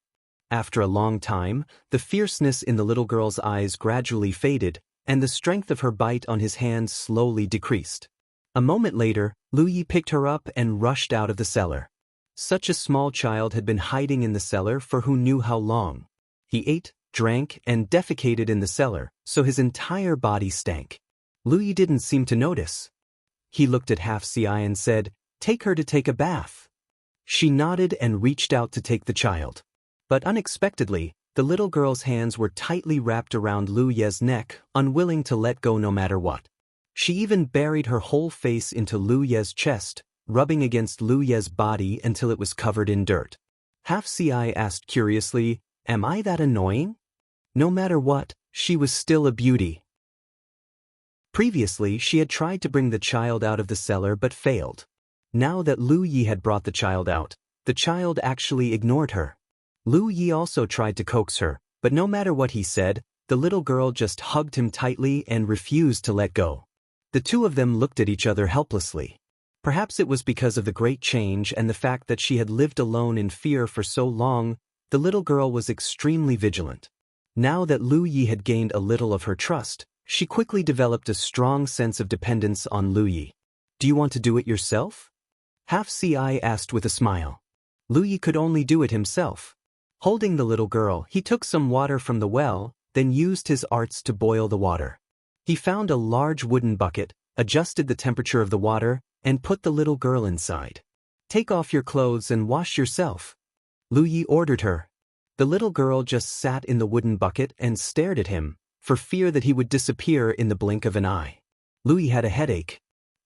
After a long time, the fierceness in the little girl's eyes gradually faded, and the strength of her bite on his hand slowly decreased. A moment later, Lu Yi picked her up and rushed out of the cellar. Such a small child had been hiding in the cellar for who knew how long. He ate, drank, and defecated in the cellar, so his entire body stank. Lu Yi didn't seem to notice. He looked at Half-Ci and said, "Take her to take a bath." She nodded and reached out to take the child. But unexpectedly, the little girl's hands were tightly wrapped around Lu Yi's neck, unwilling to let go no matter what. She even buried her whole face into Lu Yi's chest, rubbing against Lu Yi's body until it was covered in dirt. Half-Ci asked curiously, "Am I that annoying?" No matter what, she was still a beauty. Previously, she had tried to bring the child out of the cellar but failed. Now that Lu Yi had brought the child out, the child actually ignored her. Lu Yi also tried to coax her, but no matter what he said, the little girl just hugged him tightly and refused to let go. The two of them looked at each other helplessly. Perhaps it was because of the great change and the fact that she had lived alone in fear for so long, the little girl was extremely vigilant. Now that Lu Yi had gained a little of her trust, she quickly developed a strong sense of dependence on Lu Yi. "Do you want to do it yourself?" Half-Ci asked with a smile. Lu Yi could only do it himself. Holding the little girl, he took some water from the well, then used his arts to boil the water. He found a large wooden bucket, adjusted the temperature of the water, and put the little girl inside. "Take off your clothes and wash yourself," Lu Yi ordered her. The little girl just sat in the wooden bucket and stared at him, for fear that he would disappear in the blink of an eye. Lu Yi had a headache.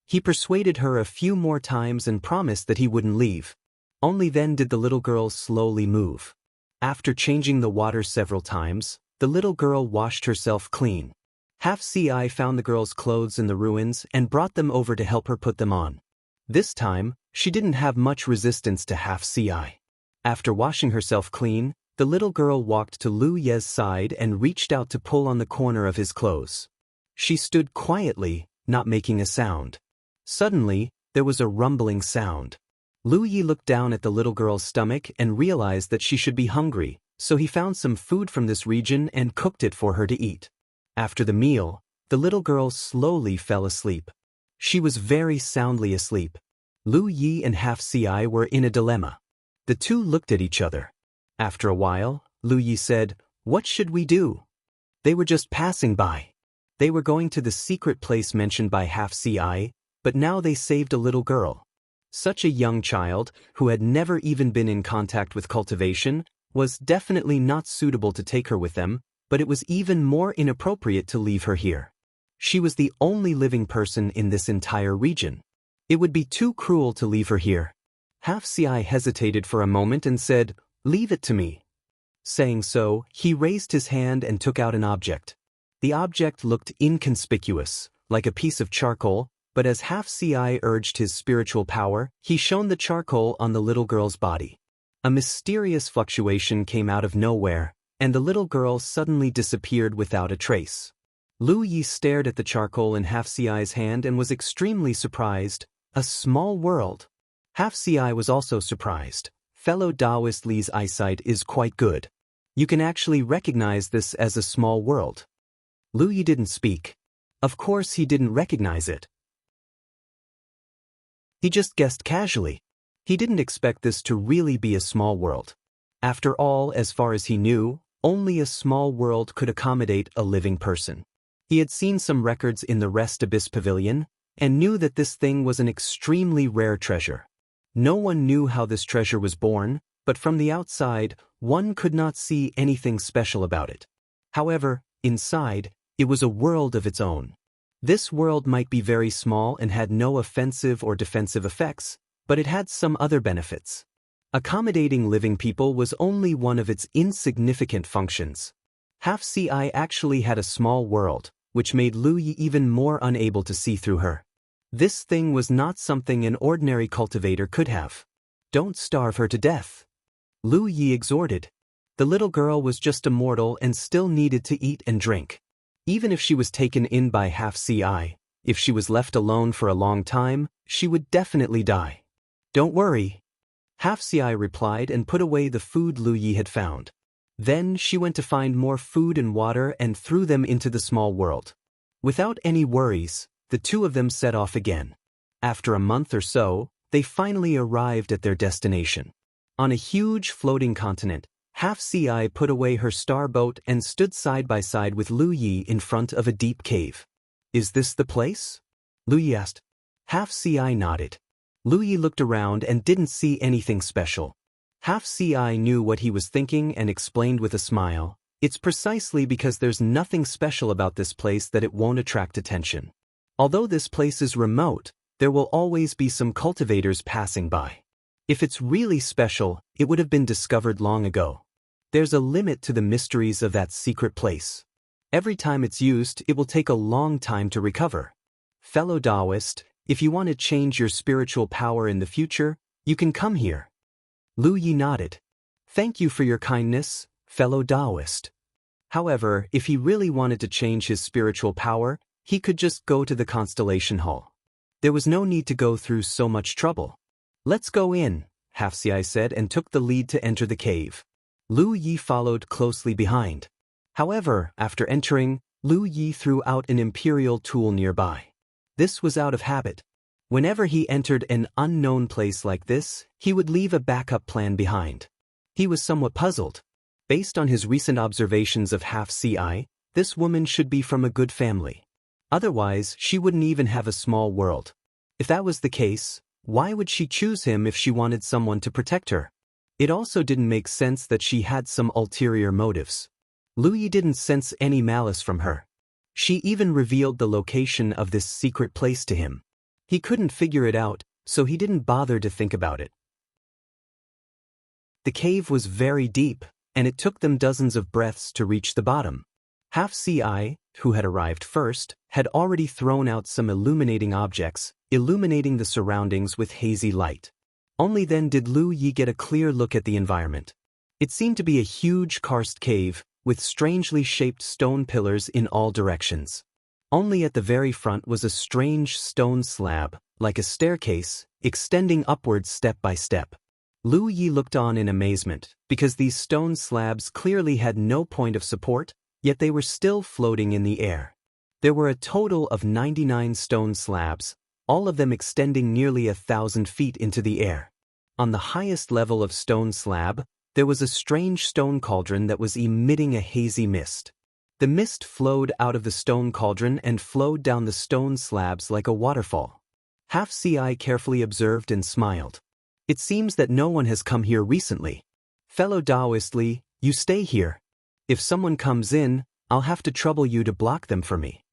He persuaded her a few more times and promised that he wouldn't leave. Only then did the little girl slowly move. After changing the water several times, the little girl washed herself clean. Half-Ci found the girl's clothes in the ruins and brought them over to help her put them on. This time, she didn't have much resistance to Half-Ci. After washing herself clean, the little girl walked to Lu Ye's side and reached out to pull on the corner of his clothes. She stood quietly, not making a sound. Suddenly, there was a rumbling sound. Lu Yi looked down at the little girl's stomach and realized that she should be hungry, so he found some food from this region and cooked it for her to eat. After the meal, the little girl slowly fell asleep. She was very soundly asleep. Lu Yi and Half-Ci were in a dilemma. The two looked at each other. After a while, Lu Yi said, "What should we do?" They were just passing by. They were going to the secret place mentioned by Half-Ci, but now they saved a little girl. Such a young child, who had never even been in contact with cultivation, was definitely not suitable to take her with them, but it was even more inappropriate to leave her here. She was the only living person in this entire region. It would be too cruel to leave her here. Half-Ci hesitated for a moment and said, "Leave it to me." Saying so, he raised his hand and took out an object. The object looked inconspicuous, like a piece of charcoal, but as Half-Ci urged his spiritual power, he shone the charcoal on the little girl's body. A mysterious fluctuation came out of nowhere, and the little girl suddenly disappeared without a trace. Lu Yi stared at the charcoal in Half-Ci's hand and was extremely surprised. A small world. Half-Ci was also surprised. Fellow Taoist Li's eyesight is quite good. You can actually recognize this as a small world. Lu Yi didn't speak. Of course he didn't recognize it. He just guessed casually. He didn't expect this to really be a small world. After all, as far as he knew, only a small world could accommodate a living person. He had seen some records in the Rest Abyss Pavilion, and knew that this thing was an extremely rare treasure. No one knew how this treasure was born, but from the outside, one could not see anything special about it. However, inside, it was a world of its own. This world might be very small and had no offensive or defensive effects, but it had some other benefits. Accommodating living people was only one of its insignificant functions. Half-Ci actually had a small world, which made Lu Yi even more unable to see through her. This thing was not something an ordinary cultivator could have. "Don't starve her to death," Lu Yi exhorted. The little girl was just a mortal and still needed to eat and drink. Even if she was taken in by Half-Ci, if she was left alone for a long time, she would definitely die. "Don't worry," Half-Ci replied and put away the food Lu Yi had found. Then she went to find more food and water and threw them into the small world. Without any worries, the two of them set off again. After a month or so, they finally arrived at their destination. On a huge floating continent, Half-Ci put away her star boat and stood side by side with Lu Yi in front of a deep cave. "Is this the place?" Lu Yi asked. Half-Ci nodded. Lu Yi looked around and didn't see anything special. Half-Ci knew what he was thinking and explained with a smile, "It's precisely because there's nothing special about this place that it won't attract attention. Although this place is remote, there will always be some cultivators passing by. If it's really special, it would have been discovered long ago. There's a limit to the mysteries of that secret place. Every time it's used, it will take a long time to recover. Fellow Taoist, if you want to change your spiritual power in the future, you can come here." Lu Yi nodded. "Thank you for your kindness, fellow Taoist." However, if he really wanted to change his spiritual power, he could just go to the Constellation Hall. There was no need to go through so much trouble. "Let's go in," Half-Ci said and took the lead to enter the cave. Lu Yi followed closely behind. However, after entering, Lu Yi threw out an imperial tool nearby. This was out of habit. Whenever he entered an unknown place like this, he would leave a backup plan behind. He was somewhat puzzled. Based on his recent observations of Half-Ci, this woman should be from a good family. Otherwise, she wouldn't even have a small world. If that was the case, why would she choose him if she wanted someone to protect her? It also didn't make sense that she had some ulterior motives. Lu Yi didn't sense any malice from her. She even revealed the location of this secret place to him. He couldn't figure it out, so he didn't bother to think about it. The cave was very deep, and it took them dozens of breaths to reach the bottom. Half-Ci, who had arrived first, had already thrown out some illuminating objects, illuminating the surroundings with hazy light. Only then did Lu Yi get a clear look at the environment. It seemed to be a huge karst cave, with strangely shaped stone pillars in all directions. Only at the very front was a strange stone slab, like a staircase, extending upwards step by step. Lu Yi looked on in amazement, because these stone slabs clearly had no point of support, yet they were still floating in the air. There were a total of 99 stone slabs, all of them extending nearly 1,000 feet into the air. On the highest level of stone slab, there was a strange stone cauldron that was emitting a hazy mist. The mist flowed out of the stone cauldron and flowed down the stone slabs like a waterfall. Half-Ci carefully observed and smiled. It seems that no one has come here recently. Fellow Taoist Li, you stay here. If someone comes in, I'll have to trouble you to block them for me.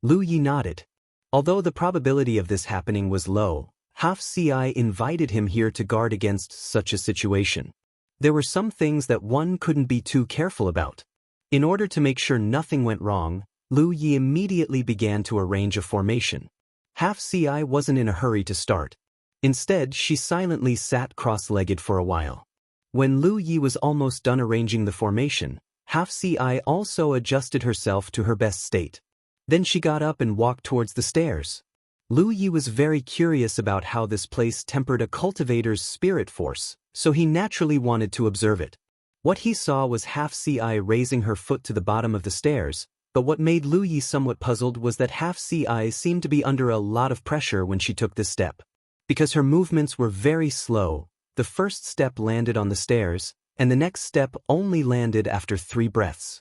Lu Yi nodded. Although the probability of this happening was low, Half-Ci invited him here to guard against such a situation. There were some things that one couldn't be too careful about. In order to make sure nothing went wrong, Lu Yi immediately began to arrange a formation. Half-Ci wasn't in a hurry to start. Instead, she silently sat cross-legged for a while. When Lu Yi was almost done arranging the formation, Half-Ci also adjusted herself to her best state. Then she got up and walked towards the stairs. Lu Yi was very curious about how this place tempered a cultivator's spirit force, so he naturally wanted to observe it. What he saw was Half-Ci raising her foot to the bottom of the stairs, but what made Lu Yi somewhat puzzled was that Half-Ci seemed to be under a lot of pressure when she took this step. Because her movements were very slow, the first step landed on the stairs, and the next step only landed after 3 breaths.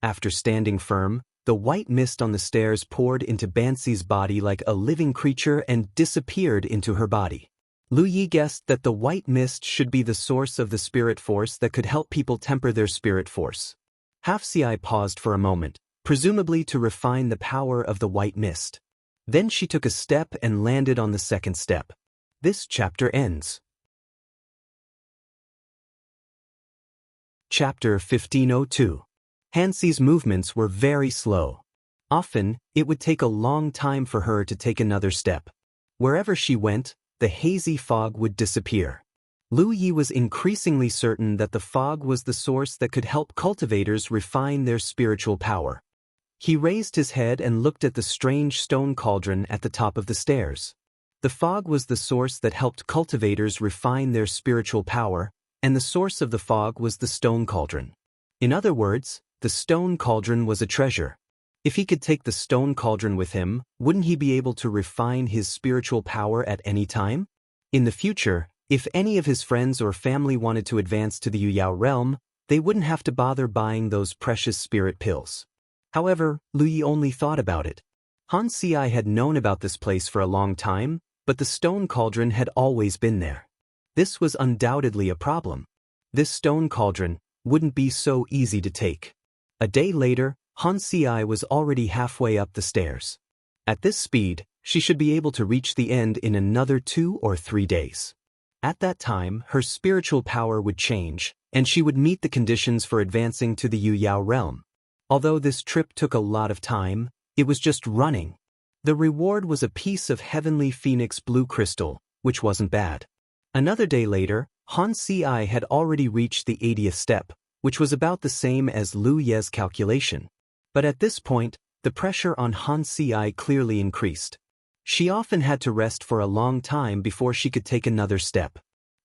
After standing firm, the white mist on the stairs poured into Bansi's body like a living creature and disappeared into her body. Lu Yi guessed that the white mist should be the source of the spirit force that could help people temper their spirit force. Half-Ci paused for a moment, presumably to refine the power of the white mist. Then she took a step and landed on the second step. This chapter ends. Chapter 1502. Hansi's movements were very slow. Often, it would take a long time for her to take another step. Wherever she went, the hazy fog would disappear. Lu Yi was increasingly certain that the fog was the source that could help cultivators refine their spiritual power. He raised his head and looked at the strange stone cauldron at the top of the stairs. The fog was the source that helped cultivators refine their spiritual power, and the source of the fog was the stone cauldron. In other words, the stone cauldron was a treasure. If he could take the stone cauldron with him, wouldn't he be able to refine his spiritual power at any time? In the future, if any of his friends or family wanted to advance to the Yuyao realm, they wouldn't have to bother buying those precious spirit pills. However, Lu Yi only thought about it. Han-Ci had known about this place for a long time, but the stone cauldron had always been there. This was undoubtedly a problem. This stone cauldron wouldn't be so easy to take. A day later, Han-Ci was already halfway up the stairs. At this speed, she should be able to reach the end in another 2 or 3 days. At that time, her spiritual power would change, and she would meet the conditions for advancing to the Yuyao realm. Although this trip took a lot of time, it was just running. The reward was a piece of heavenly phoenix blue crystal, which wasn't bad. Another day later, Han-Ci had already reached the 80th step, which was about the same as Lu Ye's calculation. But at this point, the pressure on Han-Ci clearly increased. She often had to rest for a long time before she could take another step.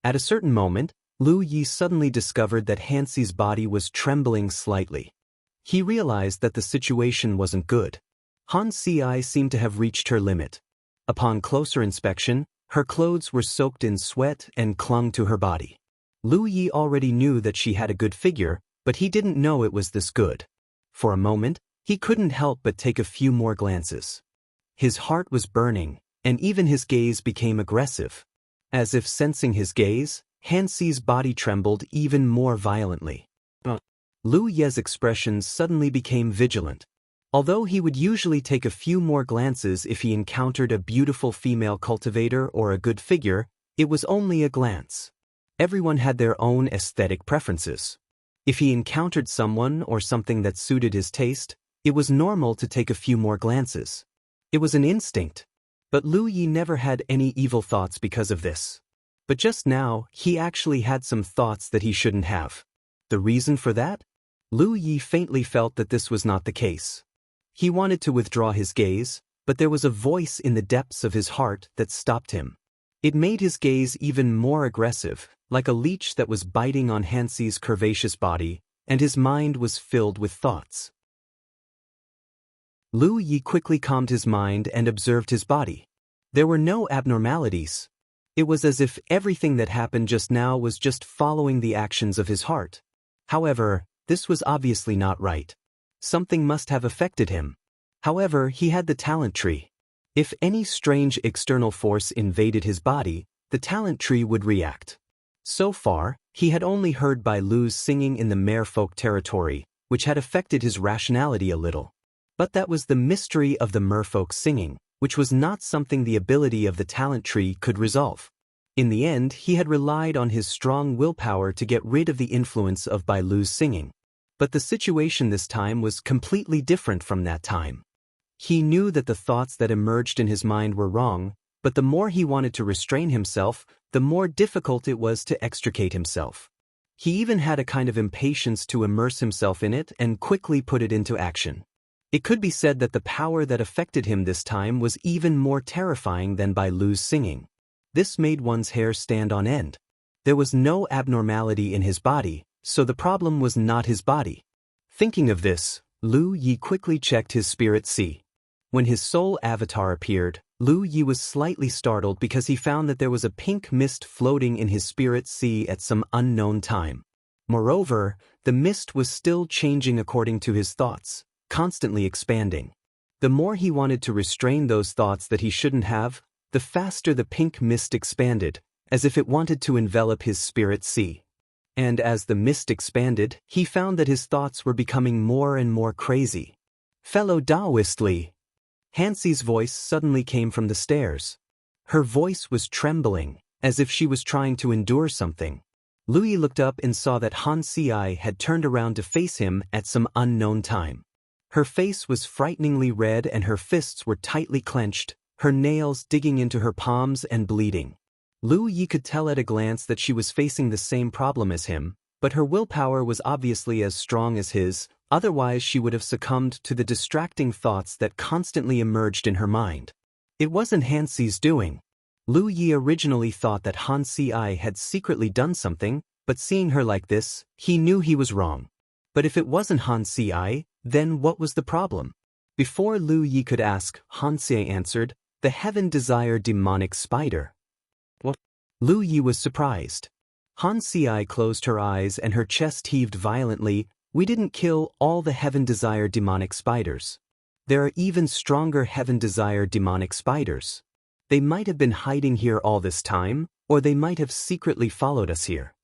At a certain moment, Lu Yi suddenly discovered that Hansi's body was trembling slightly. He realized that the situation wasn't good. Han-Ci seemed to have reached her limit. Upon closer inspection, her clothes were soaked in sweat and clung to her body. Lu Yi already knew that she had a good figure, but he didn't know it was this good. For a moment, he couldn't help but take a few more glances. His heart was burning, and even his gaze became aggressive. As if sensing his gaze, Hansi's body trembled even more violently. Lu Ye's expressions suddenly became vigilant. Although he would usually take a few more glances if he encountered a beautiful female cultivator or a good figure, it was only a glance. Everyone had their own aesthetic preferences. If he encountered someone or something that suited his taste, It was normal to take a few more glances. It was an instinct. But Lu Yi never had any evil thoughts because of this. But just now, he actually had some thoughts that he shouldn't have. The reason for that? Lu Yi faintly felt that this was not the case. He wanted to withdraw his gaze, but there was a voice in the depths of his heart that stopped him. It made his gaze even more aggressive, like a leech that was biting on Hansi's curvaceous body, and his mind was filled with thoughts. Lu Yi quickly calmed his mind and observed his body. There were no abnormalities. It was as if everything that happened just now was just following the actions of his heart. However, this was obviously not right. Something must have affected him. However, he had the talent tree. If any strange external force invaded his body, the talent tree would react. So far, he had only heard Bai Lu's singing in the merfolk territory, which had affected his rationality a little. But that was the mystery of the merfolk singing, which was not something the ability of the talent tree could resolve. In the end, he had relied on his strong willpower to get rid of the influence of Bai Lu's singing. But the situation this time was completely different from that time. He knew that the thoughts that emerged in his mind were wrong, but the more he wanted to restrain himself, the more difficult it was to extricate himself. He even had a kind of impatience to immerse himself in it and quickly put it into action. It could be said that the power that affected him this time was even more terrifying than Bai Lu's singing. This made one's hair stand on end. There was no abnormality in his body, so the problem was not his body. Thinking of this, Lu Yi quickly checked his spirit sea. When his soul avatar appeared, Lu Yi was slightly startled because he found that there was a pink mist floating in his spirit sea at some unknown time. Moreover, the mist was still changing according to his thoughts, constantly expanding. The more he wanted to restrain those thoughts that he shouldn't have, the faster the pink mist expanded, as if it wanted to envelop his spirit sea. And as the mist expanded, he found that his thoughts were becoming more and more crazy. "Fellow Taoist Li," Hansi's voice suddenly came from the stairs. Her voice was trembling, as if she was trying to endure something. Lu Yi looked up and saw that Hansi had turned around to face him at some unknown time. Her face was frighteningly red and her fists were tightly clenched, her nails digging into her palms and bleeding. Lu Yi could tell at a glance that she was facing the same problem as him, but her willpower was obviously as strong as his, otherwise she would have succumbed to the distracting thoughts that constantly emerged in her mind. It wasn't Hansi's doing. Lu Yi originally thought that Hansi had secretly done something, but seeing her like this, he knew he was wrong. But if it wasn't Hansi, then what was the problem? Before Lu Yi could ask, Hansi answered, "The heaven-desired demonic spider." What? Lu Yi was surprised. Hansi closed her eyes and her chest heaved violently. "We didn't kill all the heaven-desired demonic spiders. There are even stronger heaven-desired demonic spiders. They might have been hiding here all this time, or they might have secretly followed us here.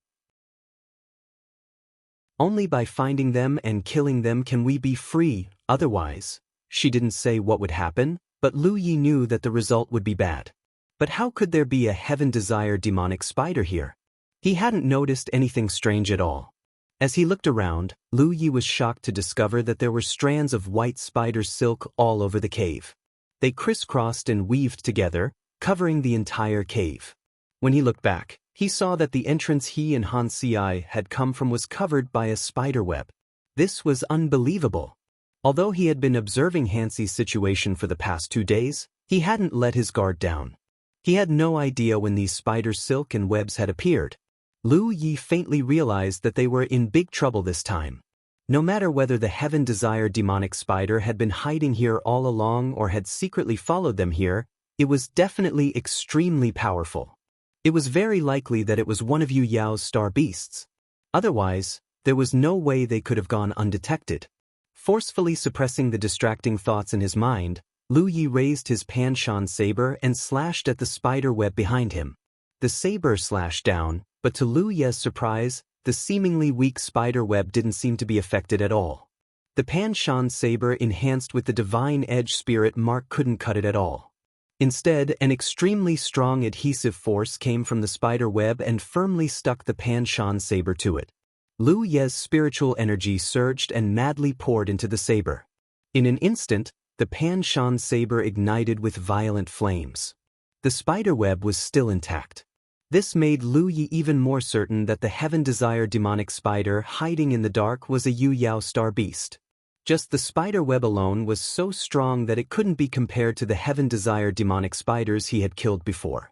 Only by finding them and killing them can we be free, otherwise." She didn't say what would happen, but Lu Yi knew that the result would be bad. But how could there be a heaven-desired demonic spider here? He hadn't noticed anything strange at all. As he looked around, Lu Yi was shocked to discover that there were strands of white spider silk all over the cave. They crisscrossed and weaved together, covering the entire cave. When he looked back, he saw that the entrance he and Hansi had come from was covered by a spider web. This was unbelievable. Although he had been observing Hansi's situation for the past 2 days, he hadn't let his guard down. He had no idea when these spider silk and webs had appeared. Lu Yi faintly realized that they were in big trouble this time. No matter whether the heaven-desired demonic spider had been hiding here all along or had secretly followed them here, it was definitely extremely powerful. It was very likely that it was one of Yu Yao's star beasts. Otherwise, there was no way they could have gone undetected. Forcefully suppressing the distracting thoughts in his mind, Lu Yi raised his Panshan saber and slashed at the spider web behind him. The saber slashed down, but to Lu Yi's surprise, the seemingly weak spider web didn't seem to be affected at all. The Panshan saber enhanced with the divine edge spirit mark couldn't cut it at all. Instead, an extremely strong adhesive force came from the spider web and firmly stuck the Panshan saber to it. Lu Yi's spiritual energy surged and madly poured into the saber. In an instant, the Pan-Shan saber ignited with violent flames. The spiderweb was still intact. This made Lu Yi even more certain that the Heaven Desire demonic spider hiding in the dark was a Yu Yao star beast. Just the spiderweb alone was so strong that it couldn't be compared to the Heaven Desire demonic spiders he had killed before.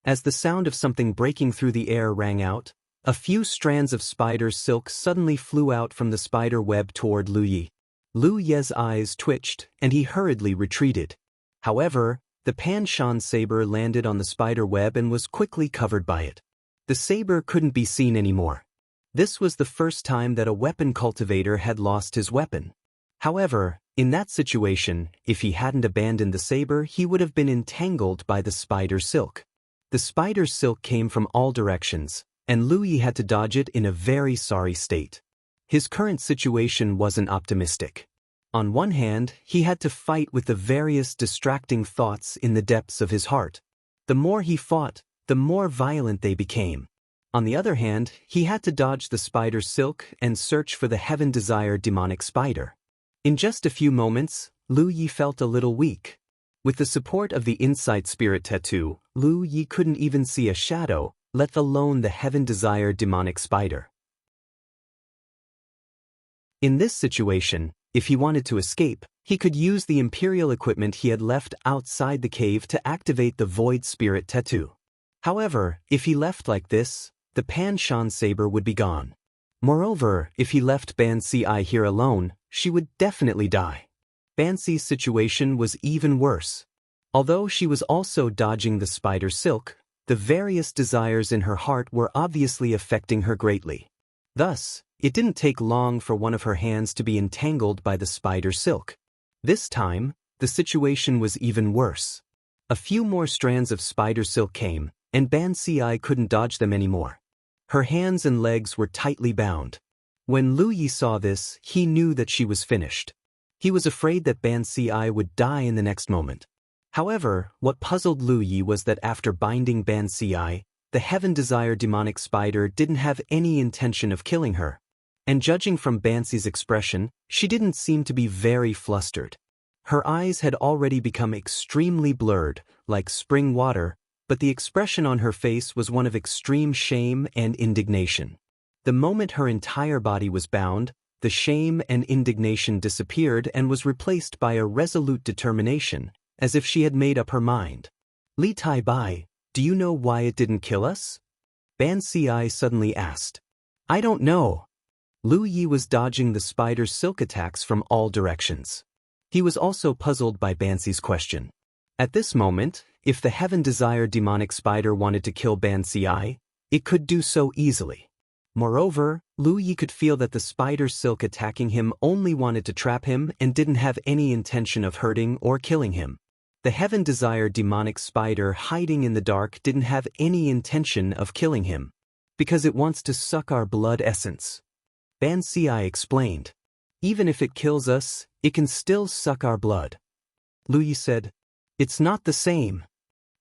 As the sound of something breaking through the air rang out, a few strands of spider silk suddenly flew out from the spider web toward Lu Yi. Lu Ye's eyes twitched, and he hurriedly retreated. However, the Pan-Shan saber landed on the spider web and was quickly covered by it. The saber couldn't be seen anymore. This was the first time that a weapon cultivator had lost his weapon. However, in that situation, if he hadn't abandoned the saber, he would have been entangled by the spider silk. The spider silk came from all directions, and Lu Yi had to dodge it in a very sorry state. His current situation wasn't optimistic. On one hand, he had to fight with the various distracting thoughts in the depths of his heart. The more he fought, the more violent they became. On the other hand, he had to dodge the spider silk and search for the Heaven Desire demonic spider. In just a few moments, Lu Yi felt a little weak. With the support of the Insight Spirit Tattoo, Lu Yi couldn't even see a shadow, let alone the Heaven Desire demonic spider. In this situation, if he wanted to escape, he could use the Imperial equipment he had left outside the cave to activate the Void Spirit Tattoo. However, if he left like this, the Pan-Shan saber would be gone. Moreover, if he left Ban Si here alone, she would definitely die. Ban Si's situation was even worse. Although she was also dodging the spider silk, the various desires in her heart were obviously affecting her greatly. Thus, it didn't take long for one of her hands to be entangled by the spider silk. This time, the situation was even worse. A few more strands of spider silk came, and Ban Si couldn't dodge them anymore. Her hands and legs were tightly bound. When Lu Yi saw this, he knew that she was finished. He was afraid that Ban Si would die in the next moment. However, what puzzled Lu Yi was that after binding Ban Si, the Heaven Desire demonic spider didn't have any intention of killing her. And judging from Ban Si's expression, she didn't seem to be very flustered. Her eyes had already become extremely blurred, like spring water, but the expression on her face was one of extreme shame and indignation. The moment her entire body was bound, the shame and indignation disappeared and was replaced by a resolute determination, as if she had made up her mind. "Li Tai Bai, do you know why it didn't kill us?" Ban Si suddenly asked. "I don't know." Lu Yi was dodging the spider silk attacks from all directions. He was also puzzled by Ban Si's question. At this moment, if the Heaven Desire demonic spider wanted to kill Ban Si, it could do so easily. Moreover, Lu Yi could feel that the spider silk attacking him only wanted to trap him and didn't have any intention of hurting or killing him. The Heaven Desire demonic spider hiding in the dark didn't have any intention of killing him, because it wants to suck our blood essence. Ban Si explained. "Even if it kills us, it can still suck our blood." Lu Yi said, "It's not the same."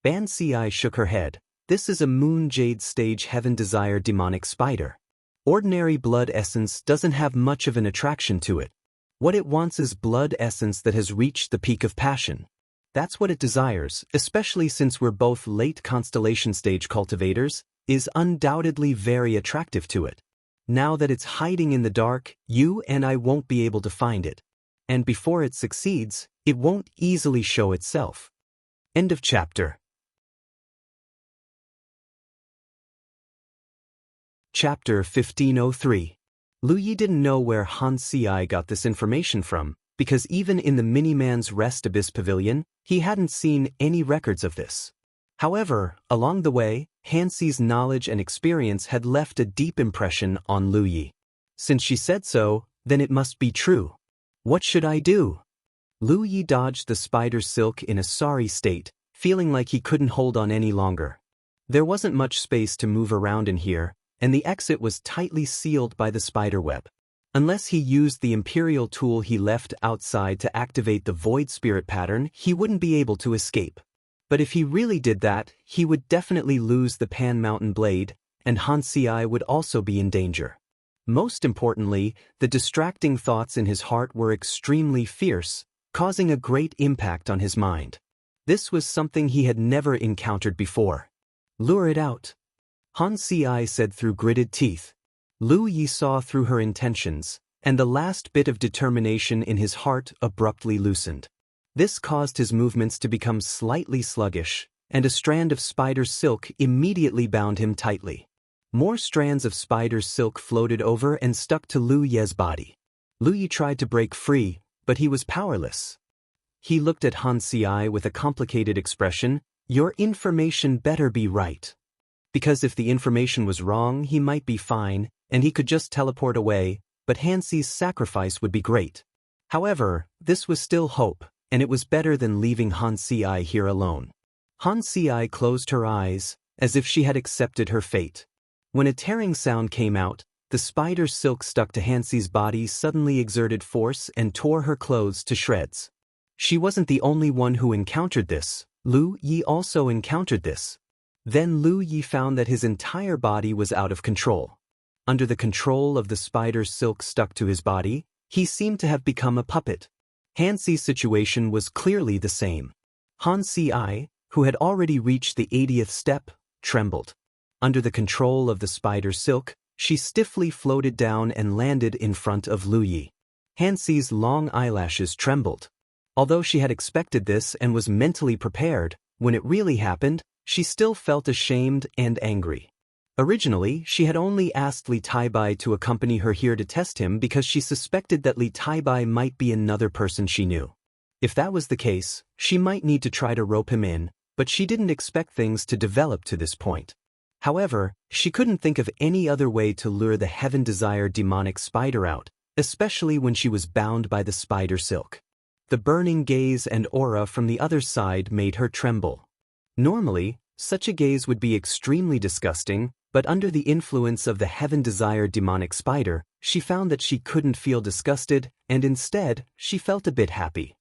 Ban Si shook her head. "This is a Moon Jade stage Heaven Desire demonic spider. Ordinary blood essence doesn't have much of an attraction to it. What it wants is blood essence that has reached the peak of passion. That's what it desires, especially since we're both late constellation stage cultivators, is undoubtedly very attractive to it. Now that it's hiding in the dark, you and I won't be able to find it. And before it succeeds, it won't easily show itself." End of chapter. Chapter 1503. Lu Yi didn't know where Han Si got this information from, because even in the Miniman's Rest Abyss Pavilion, he hadn't seen any records of this. However, along the way, Han Si's knowledge and experience had left a deep impression on Lu Yi. Since she said so, then it must be true. What should I do? Lu Yi dodged the spider silk in a sorry state, feeling like he couldn't hold on any longer. There wasn't much space to move around in here, and the exit was tightly sealed by the spider web. Unless he used the Imperial tool he left outside to activate the Void Spirit pattern, he wouldn't be able to escape. But if he really did that, he would definitely lose the Pan Mountain Blade, and Han Si would also be in danger. Most importantly, the distracting thoughts in his heart were extremely fierce, causing a great impact on his mind. This was something he had never encountered before. Lure it out, Han Si said through gritted teeth. Lu Yi saw through her intentions, and the last bit of determination in his heart abruptly loosened. This caused his movements to become slightly sluggish, and a strand of spider silk immediately bound him tightly. More strands of spider silk floated over and stuck to Lu Ye's body. Lu Yi tried to break free, but he was powerless. He looked at Han Si with a complicated expression. Your information better be right. Because if the information was wrong, he might be fine, and he could just teleport away, but Han Si's sacrifice would be great. However, this was still hope, and it was better than leaving Han Si here alone. Han Si closed her eyes, as if she had accepted her fate. When a tearing sound came out, the spider silk stuck to Han Si's body suddenly exerted force and tore her clothes to shreds. She wasn't the only one who encountered this. Lu Yi also encountered this. Then Lu Yi found that his entire body was out of control. Under the control of the spider silk stuck to his body, he seemed to have become a puppet. Han Si's situation was clearly the same. Han Si, who had already reached the 80th step, trembled. Under the control of the spider silk, she stiffly floated down and landed in front of Lu Yi. Han Si's long eyelashes trembled. Although she had expected this and was mentally prepared, when it really happened, she still felt ashamed and angry. Originally, she had only asked Li Taibai to accompany her here to test him because she suspected that Li Taibai might be another person she knew. If that was the case, she might need to try to rope him in, but she didn't expect things to develop to this point. However, she couldn't think of any other way to lure the heaven-desired demonic spider out, especially when she was bound by the spider silk. The burning gaze and aura from the other side made her tremble. Normally, such a gaze would be extremely disgusting, but under the influence of the heaven-desired demonic spider, she found that she couldn't feel disgusted, and instead, she felt a bit happy.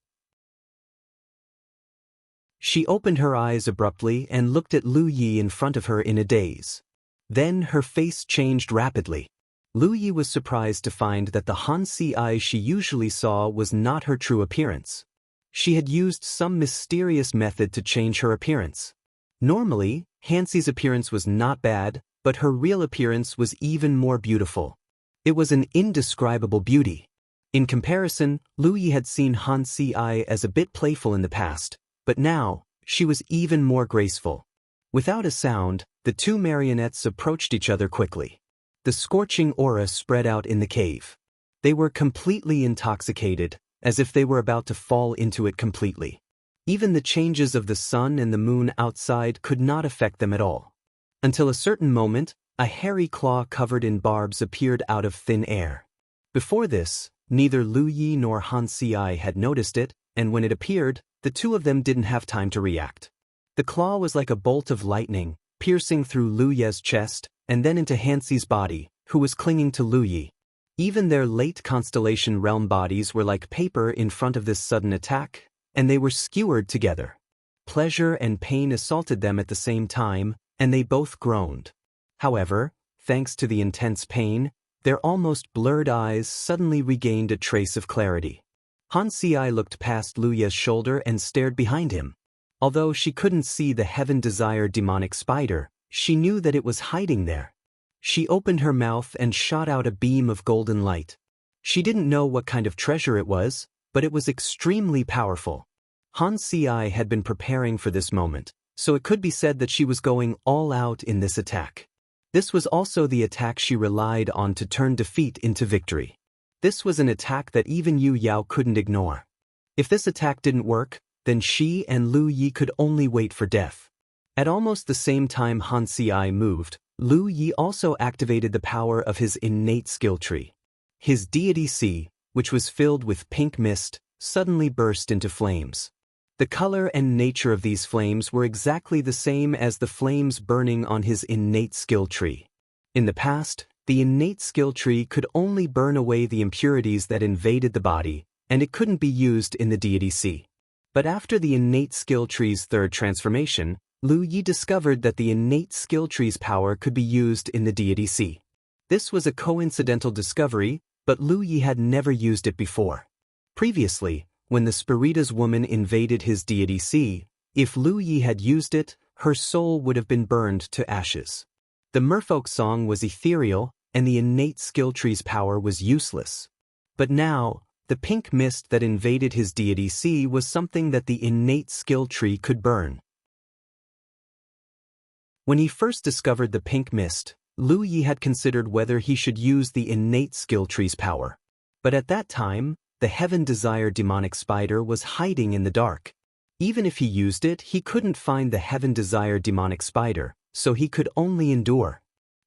She opened her eyes abruptly and looked at Lu Yi in front of her in a daze. Then her face changed rapidly. Lu Yi was surprised to find that the Han Si she usually saw was not her true appearance. She had used some mysterious method to change her appearance. Normally, Han Si's appearance was not bad, but her real appearance was even more beautiful. It was an indescribable beauty. In comparison, Lu Yi had seen Han Si as a bit playful in the past, but now, she was even more graceful. Without a sound, the two marionettes approached each other quickly. The scorching aura spread out in the cave. They were completely intoxicated, as if they were about to fall into it completely. Even the changes of the sun and the moon outside could not affect them at all. Until a certain moment, a hairy claw covered in barbs appeared out of thin air. Before this, neither Lu Yi nor Han Si had noticed it, and when it appeared, the two of them didn't have time to react. The claw was like a bolt of lightning, piercing through Lu Ye's chest, and then into Han Si's body, who was clinging to Lu Yi. Even their late constellation realm bodies were like paper in front of this sudden attack, and they were skewered together. Pleasure and pain assaulted them at the same time, and they both groaned. However, thanks to the intense pain, their almost blurred eyes suddenly regained a trace of clarity. Han Si looked past Lu Ye's shoulder and stared behind him. Although she couldn't see the heaven-desired demonic spider, she knew that it was hiding there. She opened her mouth and shot out a beam of golden light. She didn't know what kind of treasure it was, but it was extremely powerful. Han Si had been preparing for this moment, so it could be said that she was going all out in this attack. This was also the attack she relied on to turn defeat into victory. This was an attack that even Yu Yao couldn't ignore. If this attack didn't work, then she and Lu Yi could only wait for death. At almost the same time Han Si moved, Lu Yi also activated the power of his innate skill tree. His deity C, which was filled with pink mist, suddenly burst into flames. The color and nature of these flames were exactly the same as the flames burning on his innate skill tree. In the past, the innate skill tree could only burn away the impurities that invaded the body, and it couldn't be used in the deity C. But after the innate skill tree's third transformation, Lu Yi discovered that the innate skill tree's power could be used in the deity C. This was a coincidental discovery, but Lu Yi had never used it before. Previously, when the Spiritas woman invaded his deity sea, if Lu Yi had used it, her soul would have been burned to ashes. The merfolk song was ethereal, and the innate skill tree's power was useless. But now, the pink mist that invaded his deity sea was something that the innate skill tree could burn. When he first discovered the pink mist, Lu Yi had considered whether he should use the innate skill tree's power. But at that time, the Heaven Desire demonic spider was hiding in the dark. Even if he used it, he couldn't find the Heaven Desire demonic spider, so he could only endure.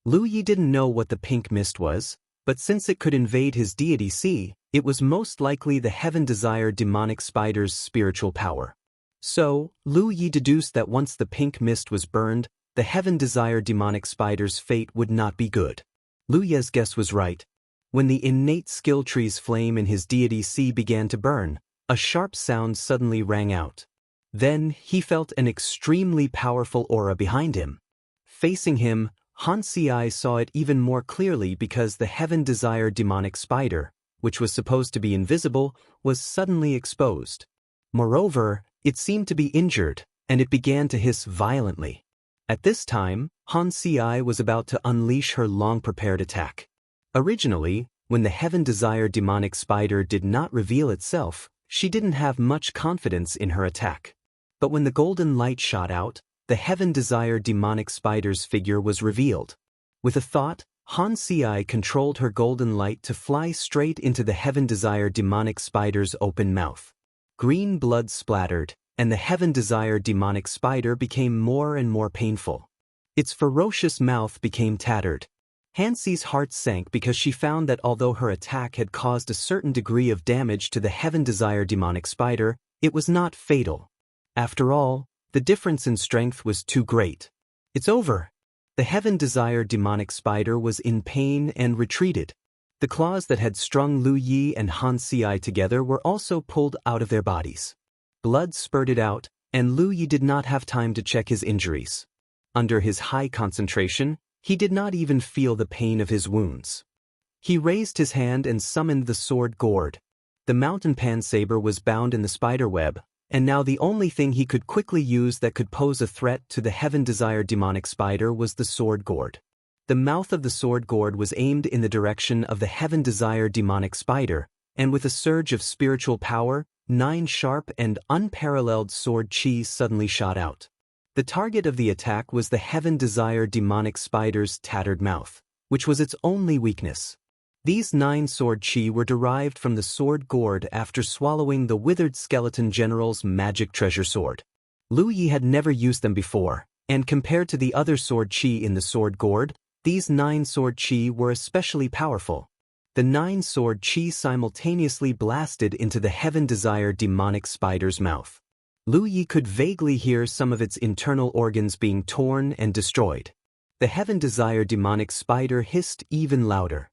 Lu Yi didn't know what the pink mist was, but since it could invade his deity sea, it was most likely the Heaven Desire demonic spider's spiritual power. So, Lu Yi deduced that once the pink mist was burned, the Heaven Desire demonic spider's fate would not be good. Lu Yi's guess was right. When the innate skill tree's flame in his deity sea began to burn, a sharp sound suddenly rang out. Then, he felt an extremely powerful aura behind him. Facing him, Han Xiai saw it even more clearly because the Heaven Desire demonic spider, which was supposed to be invisible, was suddenly exposed. Moreover, it seemed to be injured, and it began to hiss violently. At this time, Han Xiai was about to unleash her long-prepared attack. Originally, when the Heaven Desire demonic spider did not reveal itself, she didn't have much confidence in her attack. But when the golden light shot out, the Heaven Desire demonic spider's figure was revealed. With a thought, Han Xiai controlled her golden light to fly straight into the Heaven Desire demonic spider's open mouth. Green blood splattered, and the Heaven Desire demonic spider became more and more painful. Its ferocious mouth became tattered. Han Xi's heart sank because she found that although her attack had caused a certain degree of damage to the Heaven Desire demonic spider, it was not fatal. After all, the difference in strength was too great. It's over. The Heaven Desire demonic spider was in pain and retreated. The claws that had strung Lu Yi and Han Xiai together were also pulled out of their bodies. Blood spurted out, and Lu Yi did not have time to check his injuries. Under his high concentration, he did not even feel the pain of his wounds. He raised his hand and summoned the sword gourd. The mountain pan saber was bound in the spider web, and now the only thing he could quickly use that could pose a threat to the Heaven Desire demonic spider was the sword gourd. The mouth of the sword gourd was aimed in the direction of the Heaven Desire demonic spider, and with a surge of spiritual power, 9 sharp and unparalleled sword chi suddenly shot out. The target of the attack was the Heaven Desire demonic spider's tattered mouth, which was its only weakness. These 9 sword chi were derived from the sword gourd after swallowing the withered skeleton general's magic treasure sword. Lu Yi had never used them before, and compared to the other sword chi in the sword gourd, these 9 sword chi were especially powerful. The 9 sword chi simultaneously blasted into the Heaven Desire demonic spider's mouth. Lu Yi could vaguely hear some of its internal organs being torn and destroyed. The Heaven Desire demonic spider hissed even louder.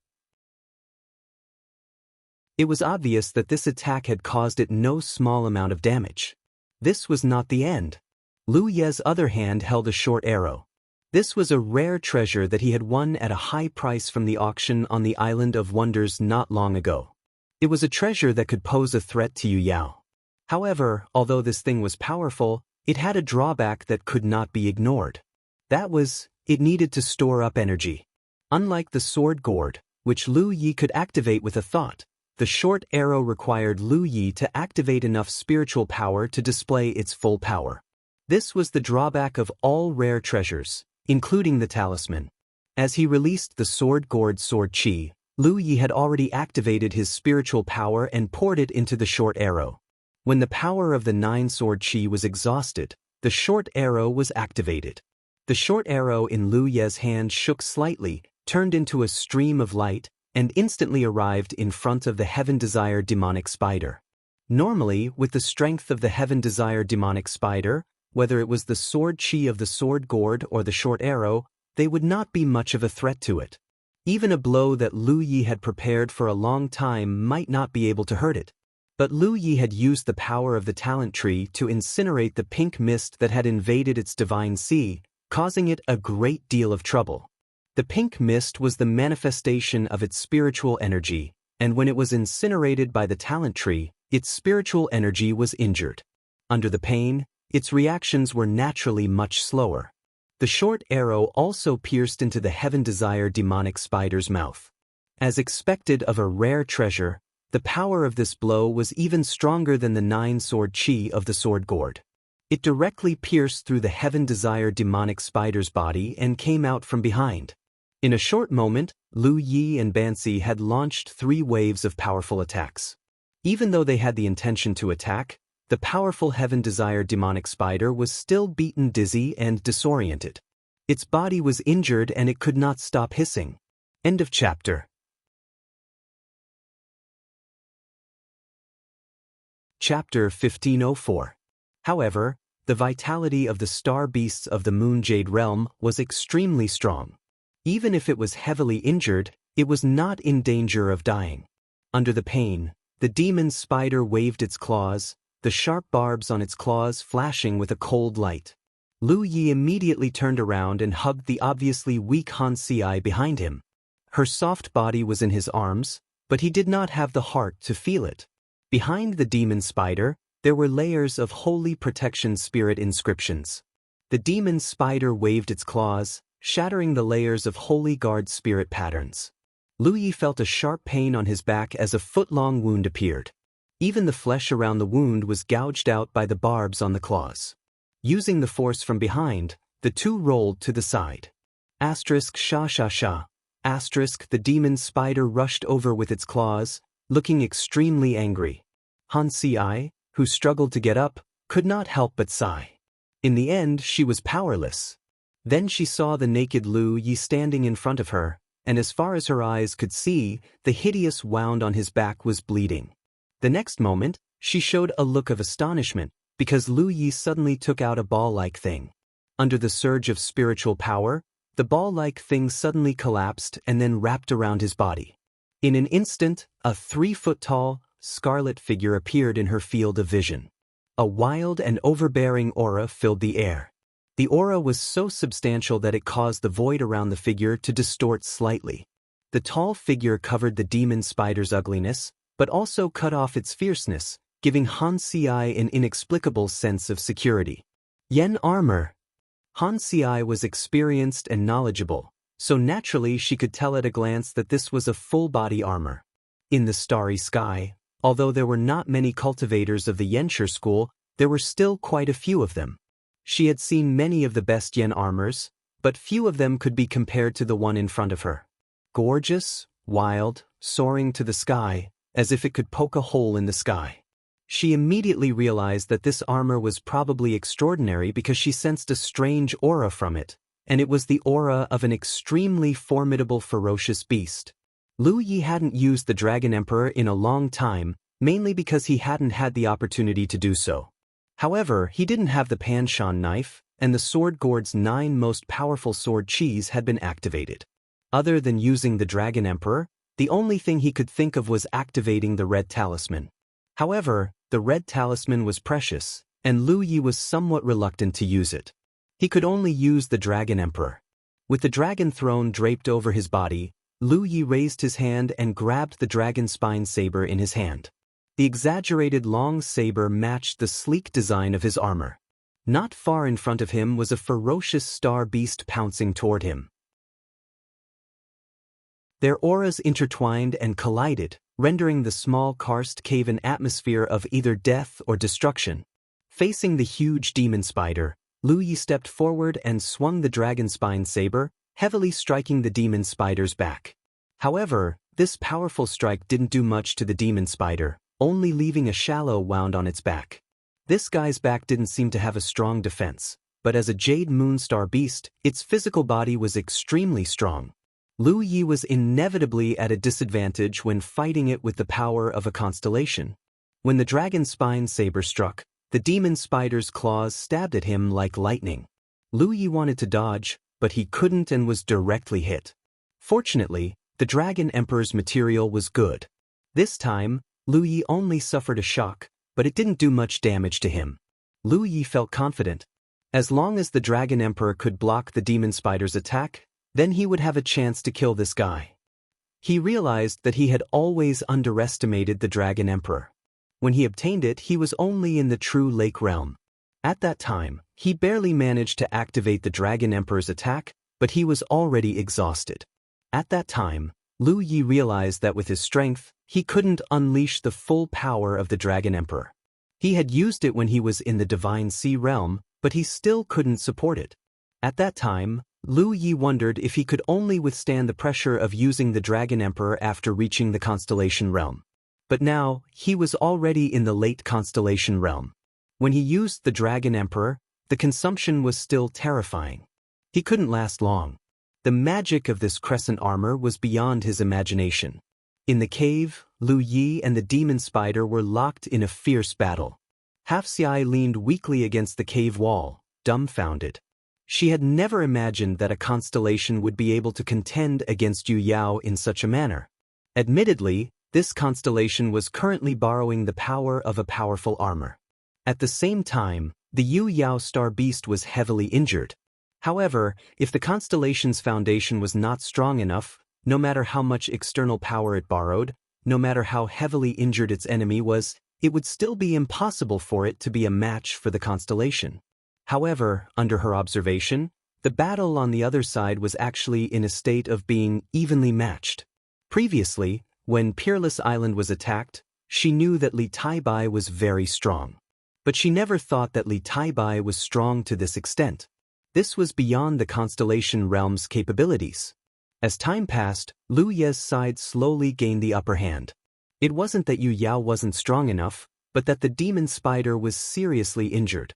It was obvious that this attack had caused it no small amount of damage. This was not the end. Lu Yi's other hand held a short arrow. This was a rare treasure that he had won at a high price from the auction on the Island of Wonders not long ago. It was a treasure that could pose a threat to Yu Yao. However, although this thing was powerful, it had a drawback that could not be ignored. That was, it needed to store up energy. Unlike the sword gourd, which Lu Yi could activate with a thought, the short arrow required Lu Yi to activate enough spiritual power to display its full power. This was the drawback of all rare treasures, including the talisman. As he released the sword gourd sword chi, Lu Yi had already activated his spiritual power and poured it into the short arrow. When the power of the 9 sword chi was exhausted, the short arrow was activated. The short arrow in Lu Yi's hand shook slightly, turned into a stream of light, and instantly arrived in front of the Heaven Desire demonic spider. Normally, with the strength of the Heaven Desire demonic spider, whether it was the sword chi of the sword gourd or the short arrow, they would not be much of a threat to it. Even a blow that Lu Yi had prepared for a long time might not be able to hurt it. But Lu Yi had used the power of the talent tree to incinerate the pink mist that had invaded its divine sea, causing it a great deal of trouble. The pink mist was the manifestation of its spiritual energy, and when it was incinerated by the talent tree, its spiritual energy was injured. Under the pain, its reactions were naturally much slower. The short arrow also pierced into the heaven-desire demonic spider's mouth. As expected of a rare treasure, the power of this blow was even stronger than the 9-sword chi of the sword gourd. It directly pierced through the heaven-desire demonic spider's body and came out from behind. In a short moment, Lu Yi and Bansi had launched 3 waves of powerful attacks. Even though they had the intention to attack, the powerful heaven-desire demonic spider was still beaten dizzy and disoriented. Its body was injured and it could not stop hissing. End of chapter. Chapter 1504. However, the vitality of the star beasts of the Moon Jade realm was extremely strong. Even if it was heavily injured, it was not in danger of dying. Under the pain, the demon spider waved its claws, the sharp barbs on its claws flashing with a cold light. Lu Yi immediately turned around and hugged the obviously weak Han Si behind him. Her soft body was in his arms, but he did not have the heart to feel it. Behind the demon spider, there were layers of holy protection spirit inscriptions. The demon spider waved its claws, shattering the layers of holy guard spirit patterns. Lu Yi felt a sharp pain on his back as a foot-long wound appeared. Even the flesh around the wound was gouged out by the barbs on the claws. Using the force from behind, the two rolled to the side. Asterisk sha sha sha. Asterisk the demon spider rushed over with its claws, looking extremely angry. Han Si, who struggled to get up, could not help but sigh. In the end, she was powerless. Then she saw the naked Lu Yi standing in front of her, and as far as her eyes could see, the hideous wound on his back was bleeding. The next moment, she showed a look of astonishment, because Lu Yi suddenly took out a ball-like thing. Under the surge of spiritual power, the ball-like thing suddenly collapsed and then wrapped around his body. In an instant, a 3-foot-tall, scarlet figure appeared in her field of vision. A wild and overbearing aura filled the air. The aura was so substantial that it caused the void around the figure to distort slightly. The tall figure covered the demon spider's ugliness, but also cut off its fierceness, giving Han Si an inexplicable sense of security. Yen armor. Han Si was experienced and knowledgeable, so naturally she could tell at a glance that this was a full-body armor. In the starry sky, although there were not many cultivators of the Yenshur school, there were still quite a few of them. She had seen many of the best Yen armors, but few of them could be compared to the one in front of her. Gorgeous, wild, soaring to the sky, as if it could poke a hole in the sky. She immediately realized that this armor was probably extraordinary because she sensed a strange aura from it, and it was the aura of an extremely formidable ferocious beast. Lu Yi hadn't used the Dragon Emperor in a long time, mainly because he hadn't had the opportunity to do so. However, he didn't have the Panshan knife, and the sword gourd's 9 most powerful sword chis had been activated. Other than using the Dragon Emperor, the only thing he could think of was activating the red talisman. However, the red talisman was precious, and Lu Yi was somewhat reluctant to use it. He could only use the Dragon Emperor. With the dragon throne draped over his body, Lu Yi raised his hand and grabbed the dragon spine saber in his hand. The exaggerated long saber matched the sleek design of his armor. Not far in front of him was a ferocious star beast pouncing toward him. Their auras intertwined and collided, rendering the small karst cave an atmosphere of either death or destruction. Facing the huge demon spider, Lu Yi stepped forward and swung the dragon spine saber, heavily striking the demon spider's back. However, this powerful strike didn't do much to the demon spider, only leaving a shallow wound on its back. This guy's back didn't seem to have a strong defense, but as a Jade Moonstar beast, its physical body was extremely strong. Lu Yi was inevitably at a disadvantage when fighting it with the power of a constellation. When the dragon spine saber struck, the demon spider's claws stabbed at him like lightning. Lu Yi wanted to dodge, but he couldn't and was directly hit. Fortunately, the Dragon Emperor's material was good. This time, Lu Yi only suffered a shock, but it didn't do much damage to him. Lu Yi felt confident. As long as the Dragon Emperor could block the demon spider's attack, Then he would have a chance to kill this guy. He realized that he had always underestimated the Dragon Emperor. When he obtained it, he was only in the true lake realm. At that time, he barely managed to activate the Dragon Emperor's attack, but he was already exhausted. At that time, Lu Yi realized that with his strength, he couldn't unleash the full power of the Dragon Emperor. He had used it when he was in the Divine Sea realm, but he still couldn't support it. At that time, Lu Yi wondered if he could only withstand the pressure of using the Dragon Emperor after reaching the Constellation realm. But now, he was already in the late Constellation realm. When he used the Dragon Emperor, the consumption was still terrifying. He couldn't last long. The magic of this crescent armor was beyond his imagination. In the cave, Lu Yi and the demon spider were locked in a fierce battle. Hafxiai leaned weakly against the cave wall, dumbfounded. She had never imagined that a constellation would be able to contend against Yu Yao in such a manner. Admittedly, this constellation was currently borrowing the power of a powerful armor. At the same time, the Yu Yao star beast was heavily injured. However, if the constellation's foundation was not strong enough, no matter how much external power it borrowed, no matter how heavily injured its enemy was, it would still be impossible for it to be a match for the constellation. However, under her observation, the battle on the other side was actually in a state of being evenly matched. Previously, when Peerless Island was attacked, she knew that Li Taibai was very strong. But she never thought that Li Taibai was strong to this extent. This was beyond the Constellation realm's capabilities. As time passed, Lu Ye's side slowly gained the upper hand. It wasn't that Yu Yao wasn't strong enough, but that the demon spider was seriously injured.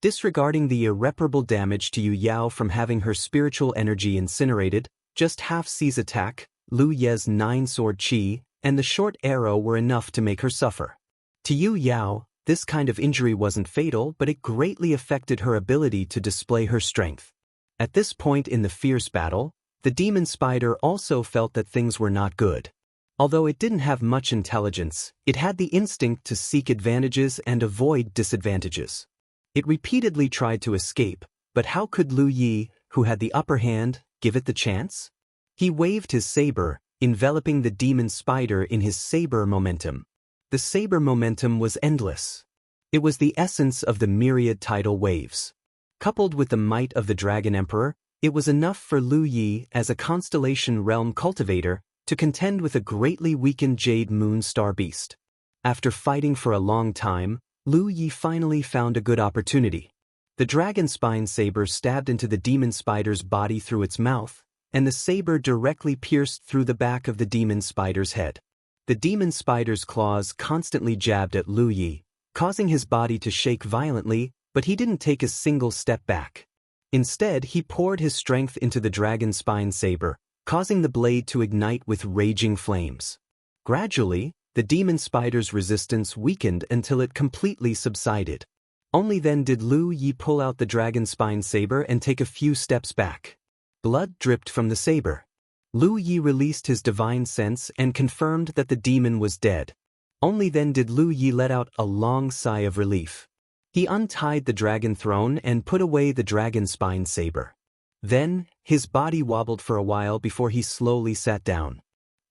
Disregarding the irreparable damage to Yu Yao from having her spiritual energy incinerated, just half C's attack, Lu Ye's 9-sword chi, and the short arrow were enough to make her suffer. To Yu Yao, this kind of injury wasn't fatal, but it greatly affected her ability to display her strength. At this point in the fierce battle, the demon spider also felt that things were not good. Although it didn't have much intelligence, it had the instinct to seek advantages and avoid disadvantages. It repeatedly tried to escape, but how could Lu Yi, who had the upper hand, give it the chance? He waved his saber, enveloping the demon spider in his saber momentum. The saber momentum was endless. It was the essence of the myriad tidal waves. Coupled with the might of the Dragon Emperor, it was enough for Lu Yi, as a Constellation realm cultivator, to contend with a greatly weakened Jade Moon Star Beast. After fighting for a long time, Lu Yi finally found a good opportunity. The dragon spine saber stabbed into the demon spider's body through its mouth, and the saber directly pierced through the back of the demon spider's head. The demon spider's claws constantly jabbed at Lu Yi, causing his body to shake violently, but he didn't take a single step back. Instead, he poured his strength into the dragon spine saber, causing the blade to ignite with raging flames. Gradually, the demon spider's resistance weakened until it completely subsided. Only then did Lu Yi pull out the dragon spine saber and take a few steps back. Blood dripped from the saber. Lu Yi released his divine sense and confirmed that the demon was dead. Only then did Lu Yi let out a long sigh of relief. He untied the dragon throne and put away the dragon spine saber. Then, his body wobbled for a while before he slowly sat down.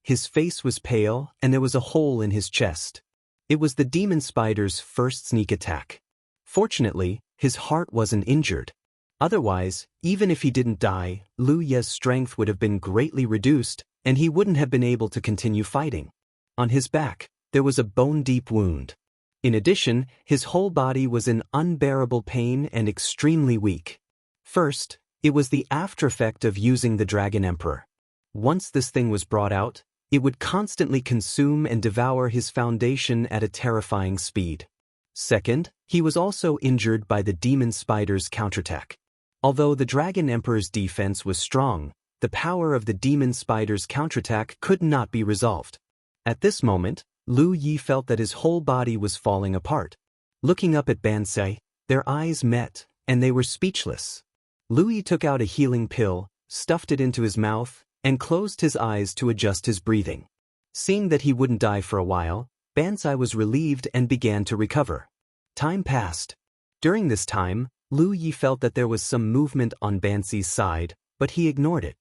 His face was pale, and there was a hole in his chest. It was the demon spider's first sneak attack. Fortunately, his heart wasn't injured. Otherwise, even if he didn't die, Lu Ye's strength would have been greatly reduced, and he wouldn't have been able to continue fighting. On his back, there was a bone-deep wound. In addition, his whole body was in unbearable pain and extremely weak. First, it was the aftereffect of using the Dragon Emperor. Once this thing was brought out, it would constantly consume and devour his foundation at a terrifying speed. Second, he was also injured by the demon spider's counterattack. Although the Dragon Emperor's defense was strong, the power of the demon spider's counterattack could not be resolved. At this moment, Lu Yi felt that his whole body was falling apart. Looking up at Bansai, their eyes met, and they were speechless. Lu Yi took out a healing pill, stuffed it into his mouth, and closed his eyes to adjust his breathing. Seeing that he wouldn't die for a while, Bansai was relieved and began to recover. Time passed. During this time, Lu Yi felt that there was some movement on Bansi's side, but he ignored it.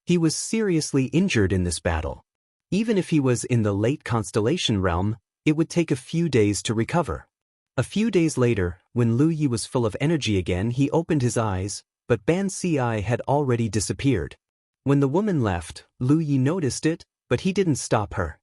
He was seriously injured in this battle. Even if he was in the late constellation realm, it would take a few days to recover. A few days later, when Lu Yi was full of energy again, he opened his eyes, but Bansi had already disappeared. When the woman left, Lu Yi noticed it, but he didn't stop her.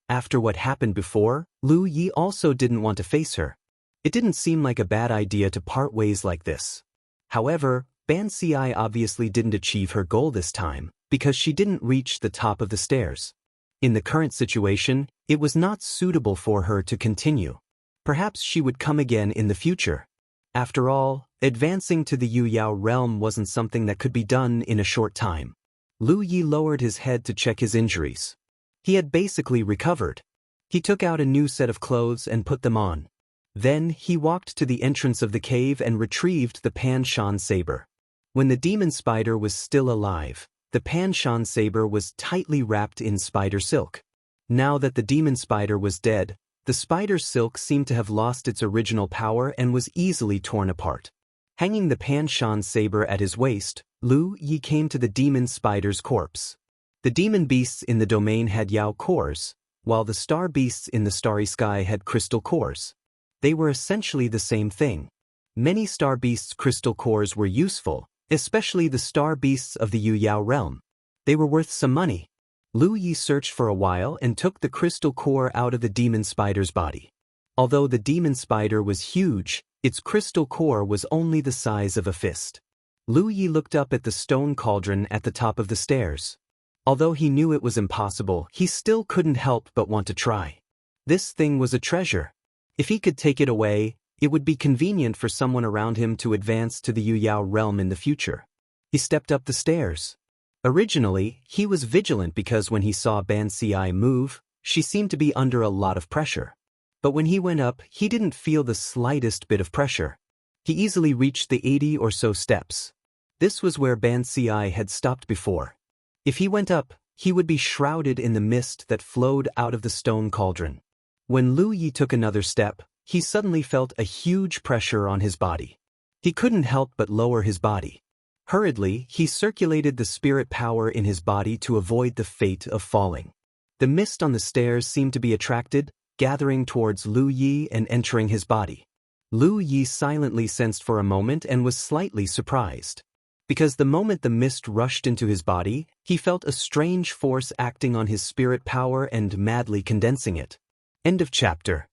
After what happened before, Lu Yi also didn't want to face her. It didn't seem like a bad idea to part ways like this. However, Bansi obviously didn't achieve her goal this time, because she didn't reach the top of the stairs. In the current situation, it was not suitable for her to continue. Perhaps she would come again in the future. After all, advancing to the Yuyao realm wasn't something that could be done in a short time. Lu Yi lowered his head to check his injuries. He had basically recovered. He took out a new set of clothes and put them on. Then he walked to the entrance of the cave and retrieved the Pan-Shan saber. When the demon spider was still alive, the Pan-Shan saber was tightly wrapped in spider silk. Now that the demon spider was dead, the spider silk seemed to have lost its original power and was easily torn apart. Hanging the Pan-Shan saber at his waist, Lu Yi came to the demon spider's corpse. The demon beasts in the domain had Yao cores, while the star beasts in the starry sky had crystal cores. They were essentially the same thing. Many star beasts' crystal cores were useful, especially the star beasts of the Yuyao realm. They were worth some money. Lu Yi searched for a while and took the crystal core out of the demon spider's body. Although the demon spider was huge, its crystal core was only the size of a fist. Lu Yi looked up at the stone cauldron at the top of the stairs. Although he knew it was impossible, he still couldn't help but want to try. This thing was a treasure. If he could take it away, it would be convenient for someone around him to advance to the Yuyao realm in the future. He stepped up the stairs. Originally, he was vigilant because when he saw Bansi move, she seemed to be under a lot of pressure. But when he went up, he didn't feel the slightest bit of pressure. He easily reached the 80 or so steps. This was where Bansi had stopped before. If he went up, he would be shrouded in the mist that flowed out of the stone cauldron. When Lu Yi took another step, he suddenly felt a huge pressure on his body. He couldn't help but lower his body. Hurriedly, he circulated the spirit power in his body to avoid the fate of falling. The mist on the stairs seemed to be attracted, gathering towards Lu Yi and entering his body. Lu Yi silently sensed for a moment and was slightly surprised. Because the moment the mist rushed into his body, he felt a strange force acting on his spirit power and madly condensing it. End of chapter.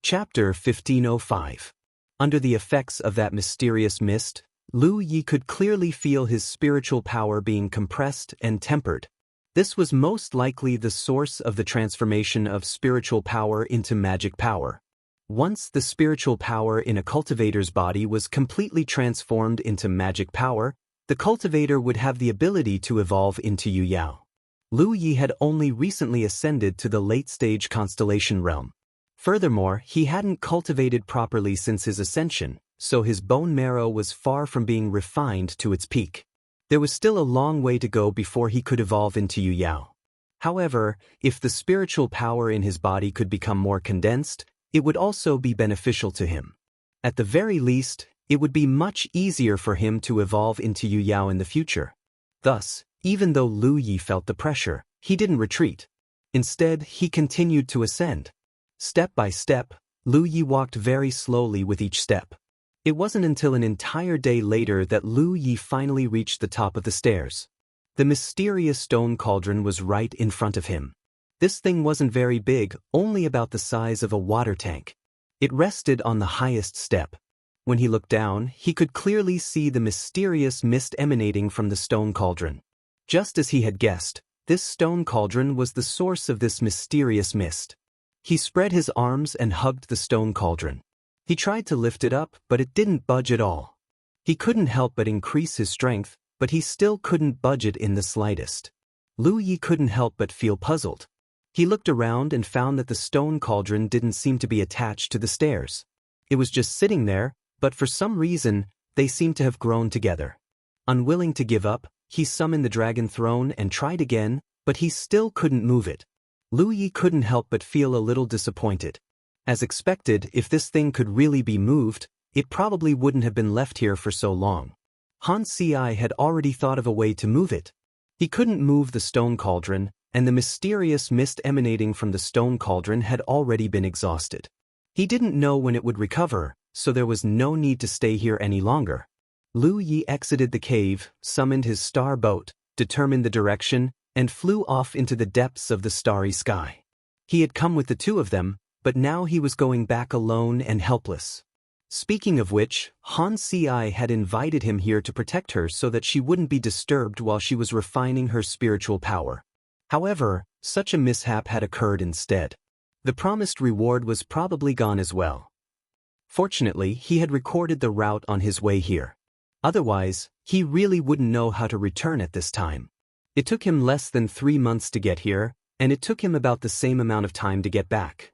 Chapter 1505. Under the effects of that mysterious mist, Lu Yi could clearly feel his spiritual power being compressed and tempered. This was most likely the source of the transformation of spiritual power into magic power. Once the spiritual power in a cultivator's body was completely transformed into magic power, the cultivator would have the ability to evolve into Yuyao. Lu Yi had only recently ascended to the late-stage constellation realm. Furthermore, he hadn't cultivated properly since his ascension, so his bone marrow was far from being refined to its peak. There was still a long way to go before he could evolve into Yuyao. However, if the spiritual power in his body could become more condensed, it would also be beneficial to him. At the very least, it would be much easier for him to evolve into Yuyao in the future. Thus, even though Lu Yi felt the pressure, he didn't retreat. Instead, he continued to ascend. Step by step, Lu Yi walked very slowly with each step. It wasn't until an entire day later that Lu Yi finally reached the top of the stairs. The mysterious stone cauldron was right in front of him. This thing wasn't very big, only about the size of a water tank. It rested on the highest step. When he looked down, he could clearly see the mysterious mist emanating from the stone cauldron. Just as he had guessed, this stone cauldron was the source of this mysterious mist. He spread his arms and hugged the stone cauldron. He tried to lift it up, but it didn't budge at all. He couldn't help but increase his strength, but he still couldn't budge it in the slightest. Lu Yi couldn't help but feel puzzled. He looked around and found that the stone cauldron didn't seem to be attached to the stairs. It was just sitting there, but for some reason, they seemed to have grown together. Unwilling to give up, he summoned the dragon throne and tried again, but he still couldn't move it. Lu Yi couldn't help but feel a little disappointed. As expected, if this thing could really be moved, it probably wouldn't have been left here for so long. Han Si had already thought of a way to move it. He couldn't move the stone cauldron, and the mysterious mist emanating from the stone cauldron had already been exhausted. He didn't know when it would recover, so there was no need to stay here any longer. Lu Yi exited the cave, summoned his star boat, determined the direction, and flew off into the depths of the starry sky. He had come with the two of them, but now he was going back alone and helpless. Speaking of which, Han Si had invited him here to protect her so that she wouldn't be disturbed while she was refining her spiritual power. However, such a mishap had occurred instead. The promised reward was probably gone as well. Fortunately, he had recorded the route on his way here. Otherwise, he really wouldn't know how to return at this time. It took him less than 3 months to get here, and it took him about the same amount of time to get back.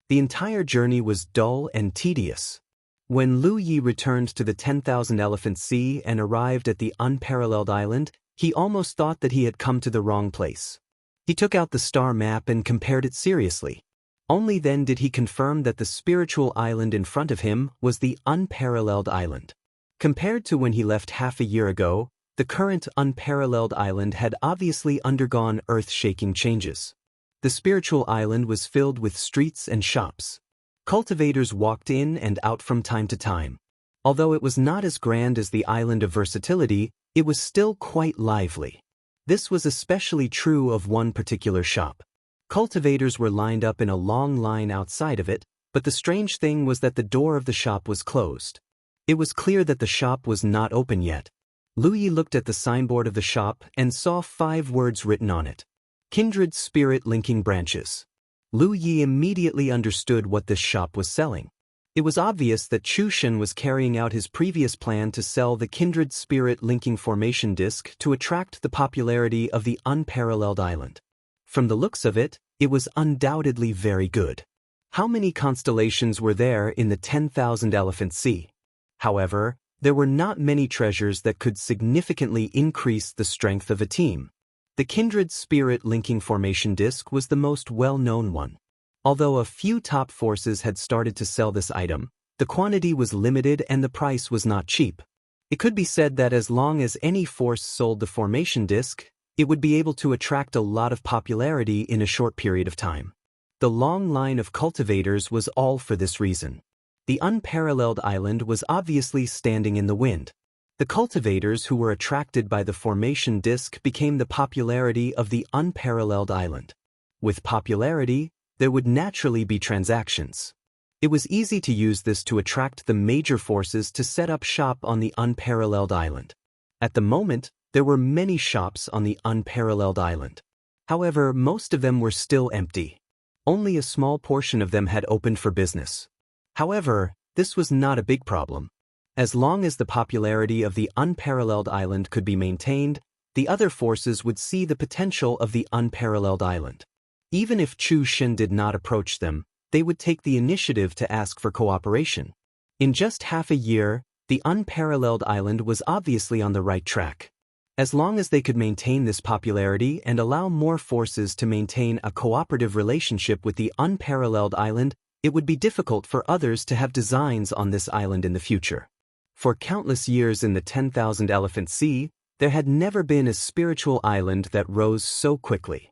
The entire journey was dull and tedious. When Lu Yi returned to the 10,000 Elephant Sea and arrived at the unparalleled island, he almost thought that he had come to the wrong place. He took out the star map and compared it seriously. Only then did he confirm that the spiritual island in front of him was the unparalleled island. Compared to when he left half a year ago, the current unparalleled island had obviously undergone earth-shaking changes. The spiritual island was filled with streets and shops. Cultivators walked in and out from time to time. Although it was not as grand as the island of versatility, it was still quite lively. This was especially true of one particular shop. Cultivators were lined up in a long line outside of it, but the strange thing was that the door of the shop was closed. It was clear that the shop was not open yet. Lu Yi looked at the signboard of the shop and saw 5 words written on it. Kindred Spirit Linking Branches. Lu Yi immediately understood what this shop was selling. It was obvious that Chu Shen was carrying out his previous plan to sell the Kindred Spirit Linking Formation Disc to attract the popularity of the unparalleled island. From the looks of it, it was undoubtedly very good. How many constellations were there in the 10,000 Elephant Sea? However, there were not many treasures that could significantly increase the strength of a team. The Kindred Spirit Linking Formation Disc was the most well-known one. Although a few top forces had started to sell this item, the quantity was limited and the price was not cheap. It could be said that as long as any force sold the formation disc, it would be able to attract a lot of popularity in a short period of time. The long line of cultivators was all for this reason. The unparalleled island was obviously standing in the wind. The cultivators who were attracted by the formation disc became the popularity of the unparalleled island. With popularity, there would naturally be transactions. It was easy to use this to attract the major forces to set up shop on the unparalleled island. At the moment, there were many shops on the unparalleled island. However, most of them were still empty. Only a small portion of them had opened for business. However, this was not a big problem. As long as the popularity of the unparalleled island could be maintained, the other forces would see the potential of the unparalleled island. Even if Chu Shen did not approach them, they would take the initiative to ask for cooperation. In just half a year, the unparalleled island was obviously on the right track. As long as they could maintain this popularity and allow more forces to maintain a cooperative relationship with the unparalleled island, it would be difficult for others to have designs on this island in the future. For countless years in the 10,000 Elephant Sea, there had never been a spiritual island that rose so quickly.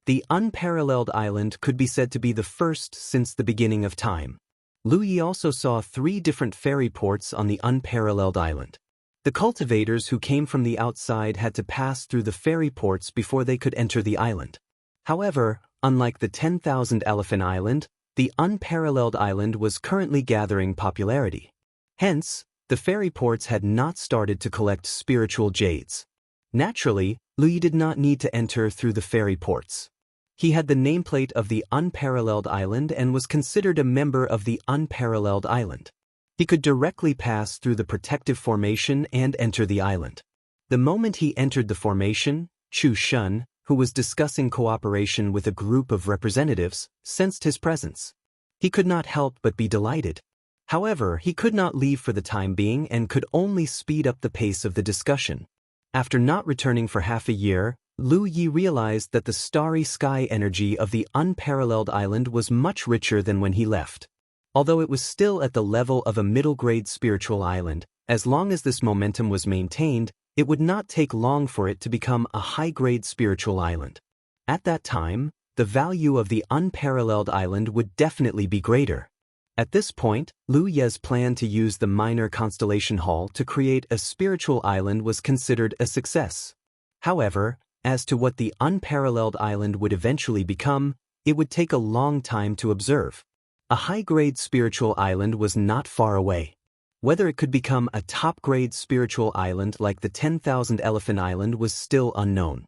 The unparalleled island could be said to be the first since the beginning of time. Lu Yi also saw 3 different ferry ports on the unparalleled island. The cultivators who came from the outside had to pass through the ferry ports before they could enter the island. However, unlike the 10,000 Elephant Island, the unparalleled island was currently gathering popularity. Hence, the ferry ports had not started to collect spiritual jades. Naturally, Lu Yi did not need to enter through the ferry ports. He had the nameplate of the unparalleled island and was considered a member of the unparalleled island. He could directly pass through the protective formation and enter the island. The moment he entered the formation, Chu Shen, who was discussing cooperation with a group of representatives, sensed his presence. He could not help but be delighted. However, he could not leave for the time being and could only speed up the pace of the discussion. After not returning for half a year, Lu Yi realized that the starry sky energy of the unparalleled island was much richer than when he left. Although it was still at the level of a middle-grade spiritual island, as long as this momentum was maintained, it would not take long for it to become a high-grade spiritual island. At that time, the value of the unparalleled island would definitely be greater. At this point, Lu Ye's plan to use the minor constellation hall to create a spiritual island was considered a success. However, as to what the unparalleled island would eventually become, it would take a long time to observe. A high-grade spiritual island was not far away. Whether it could become a top-grade spiritual island like the 10,000 Elephant Island was still unknown.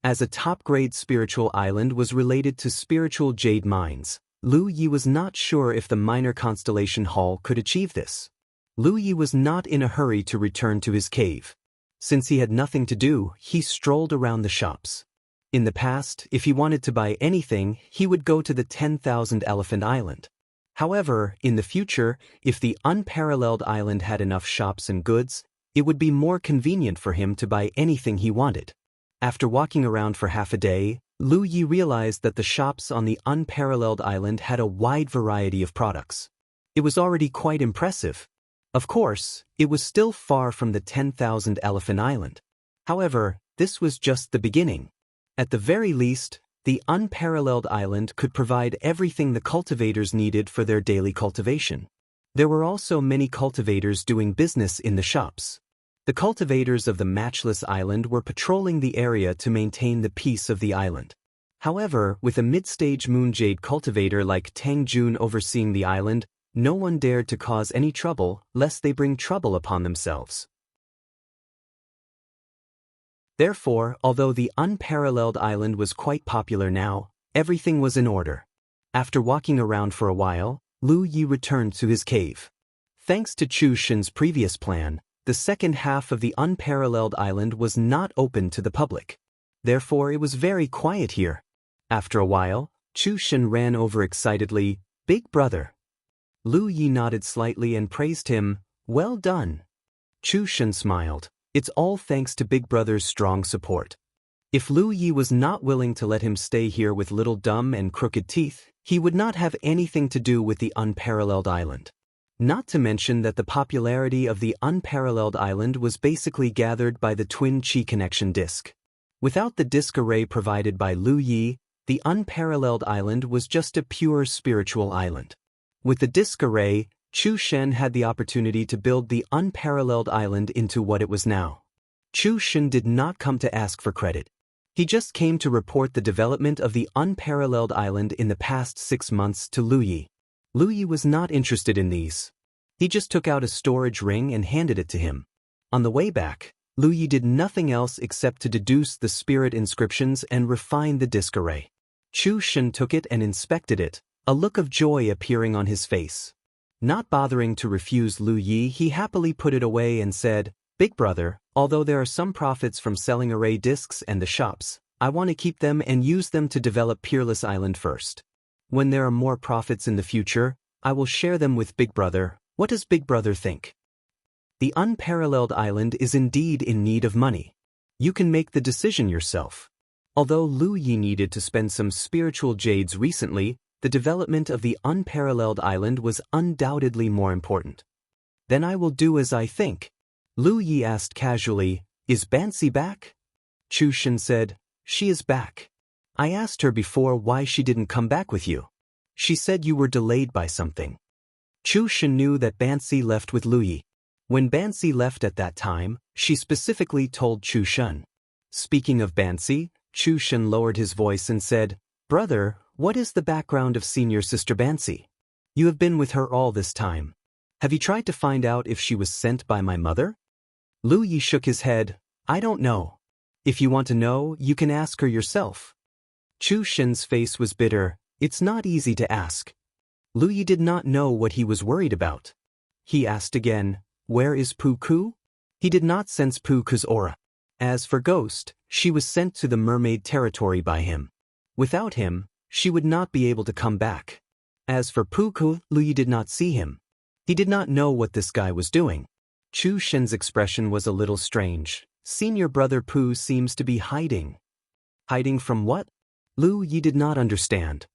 As a top-grade spiritual island was related to spiritual jade mines, Lu Yi was not sure if the minor constellation hall could achieve this. Lu Yi was not in a hurry to return to his cave. Since he had nothing to do, he strolled around the shops. In the past, if he wanted to buy anything, he would go to the 10,000 Elephant Island. However, in the future, if the unparalleled island had enough shops and goods, it would be more convenient for him to buy anything he wanted. After walking around for half a day, Lu Yi realized that the shops on the unparalleled island had a wide variety of products. It was already quite impressive. Of course, it was still far from the 10,000 Elephant Island. However, this was just the beginning. At the very least, the unparalleled island could provide everything the cultivators needed for their daily cultivation. There were also many cultivators doing business in the shops. The cultivators of the matchless island were patrolling the area to maintain the peace of the island. However, with a mid-stage moonjade cultivator like Tang Jun overseeing the island, no one dared to cause any trouble, lest they bring trouble upon themselves. Therefore, although the unparalleled island was quite popular now, everything was in order. After walking around for a while, Lu Yi returned to his cave. Thanks to Chu Shen's previous plan, the second half of the unparalleled island was not open to the public. Therefore, it was very quiet here. After a while, Chu Shen ran over excitedly, "Big brother." Lu Yi nodded slightly and praised him, "Well done." Chu Shen smiled. It's all thanks to Big Brother's strong support. If Lu Yi was not willing to let him stay here with little dumb and crooked teeth, he would not have anything to do with the unparalleled island. Not to mention that the popularity of the unparalleled island was basically gathered by the twin chi connection disk. Without the disk array provided by Lu Yi, the unparalleled island was just a pure spiritual island. With the disk array, Chu Shen had the opportunity to build the unparalleled island into what it was now. Chu Shen did not come to ask for credit. He just came to report the development of the unparalleled island in the past 6 months to Lu Yi. Lu Yi was not interested in these. He just took out a storage ring and handed it to him. On the way back, Lu Yi did nothing else except to deduce the spirit inscriptions and refine the disk array. Chu Shen took it and inspected it, a look of joy appearing on his face. Not bothering to refuse Lu Yi, he happily put it away and said, "Big brother, although there are some profits from selling array disks and the shops, I want to keep them and use them to develop Peerless Island first. When there are more profits in the future, I will share them with Big Brother. What does Big Brother think?" The unparalleled island is indeed in need of money. You can make the decision yourself. Although Lu Yi needed to spend some spiritual jades recently, the development of the unparalleled island was undoubtedly more important. "Then I will do as I think." Lu Yi asked casually, "Is Bansi back?" Chu Shen said, "She is back. I asked her before why she didn't come back with you. She said you were delayed by something." Chu Shen knew that Bansi left with Lu Yi. When Bansi left at that time, she specifically told Chu Shen. Speaking of Bansi, Chu Shen lowered his voice and said, "Brother, what is the background of senior sister Bansi? You have been with her all this time. Have you tried to find out if she was sent by my mother?" Lu Yi shook his head, "I don't know. If you want to know, you can ask her yourself." Chu Shen's face was bitter. It's not easy to ask. Lu Yi did not know what he was worried about. He asked again, "Where is Pu Ku?" He did not sense Pu Ku's aura. As for Ghost, she was sent to the mermaid territory by him. Without him, she would not be able to come back. As for Pu Ku, Lu Yi did not see him. He did not know what this guy was doing. Chu Shen's expression was a little strange. Senior brother Pooh seems to be hiding. Hiding from what? Lu Yi did not understand.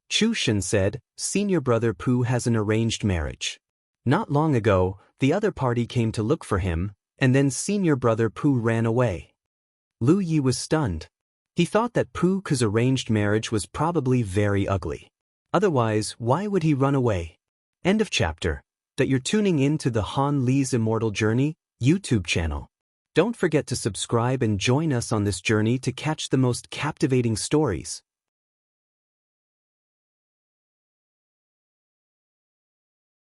Chu Shen said, Senior brother Pooh has an arranged marriage. Not long ago, the other party came to look for him, and then senior brother Pooh ran away. Lu Yi was stunned. He thought that Pooh's arranged marriage was probably very ugly. Otherwise, why would he run away? End of chapter. That you're tuning in to the Han Li's Immortal Journey YouTube channel. Don't forget to subscribe and join us on this journey to catch the most captivating stories.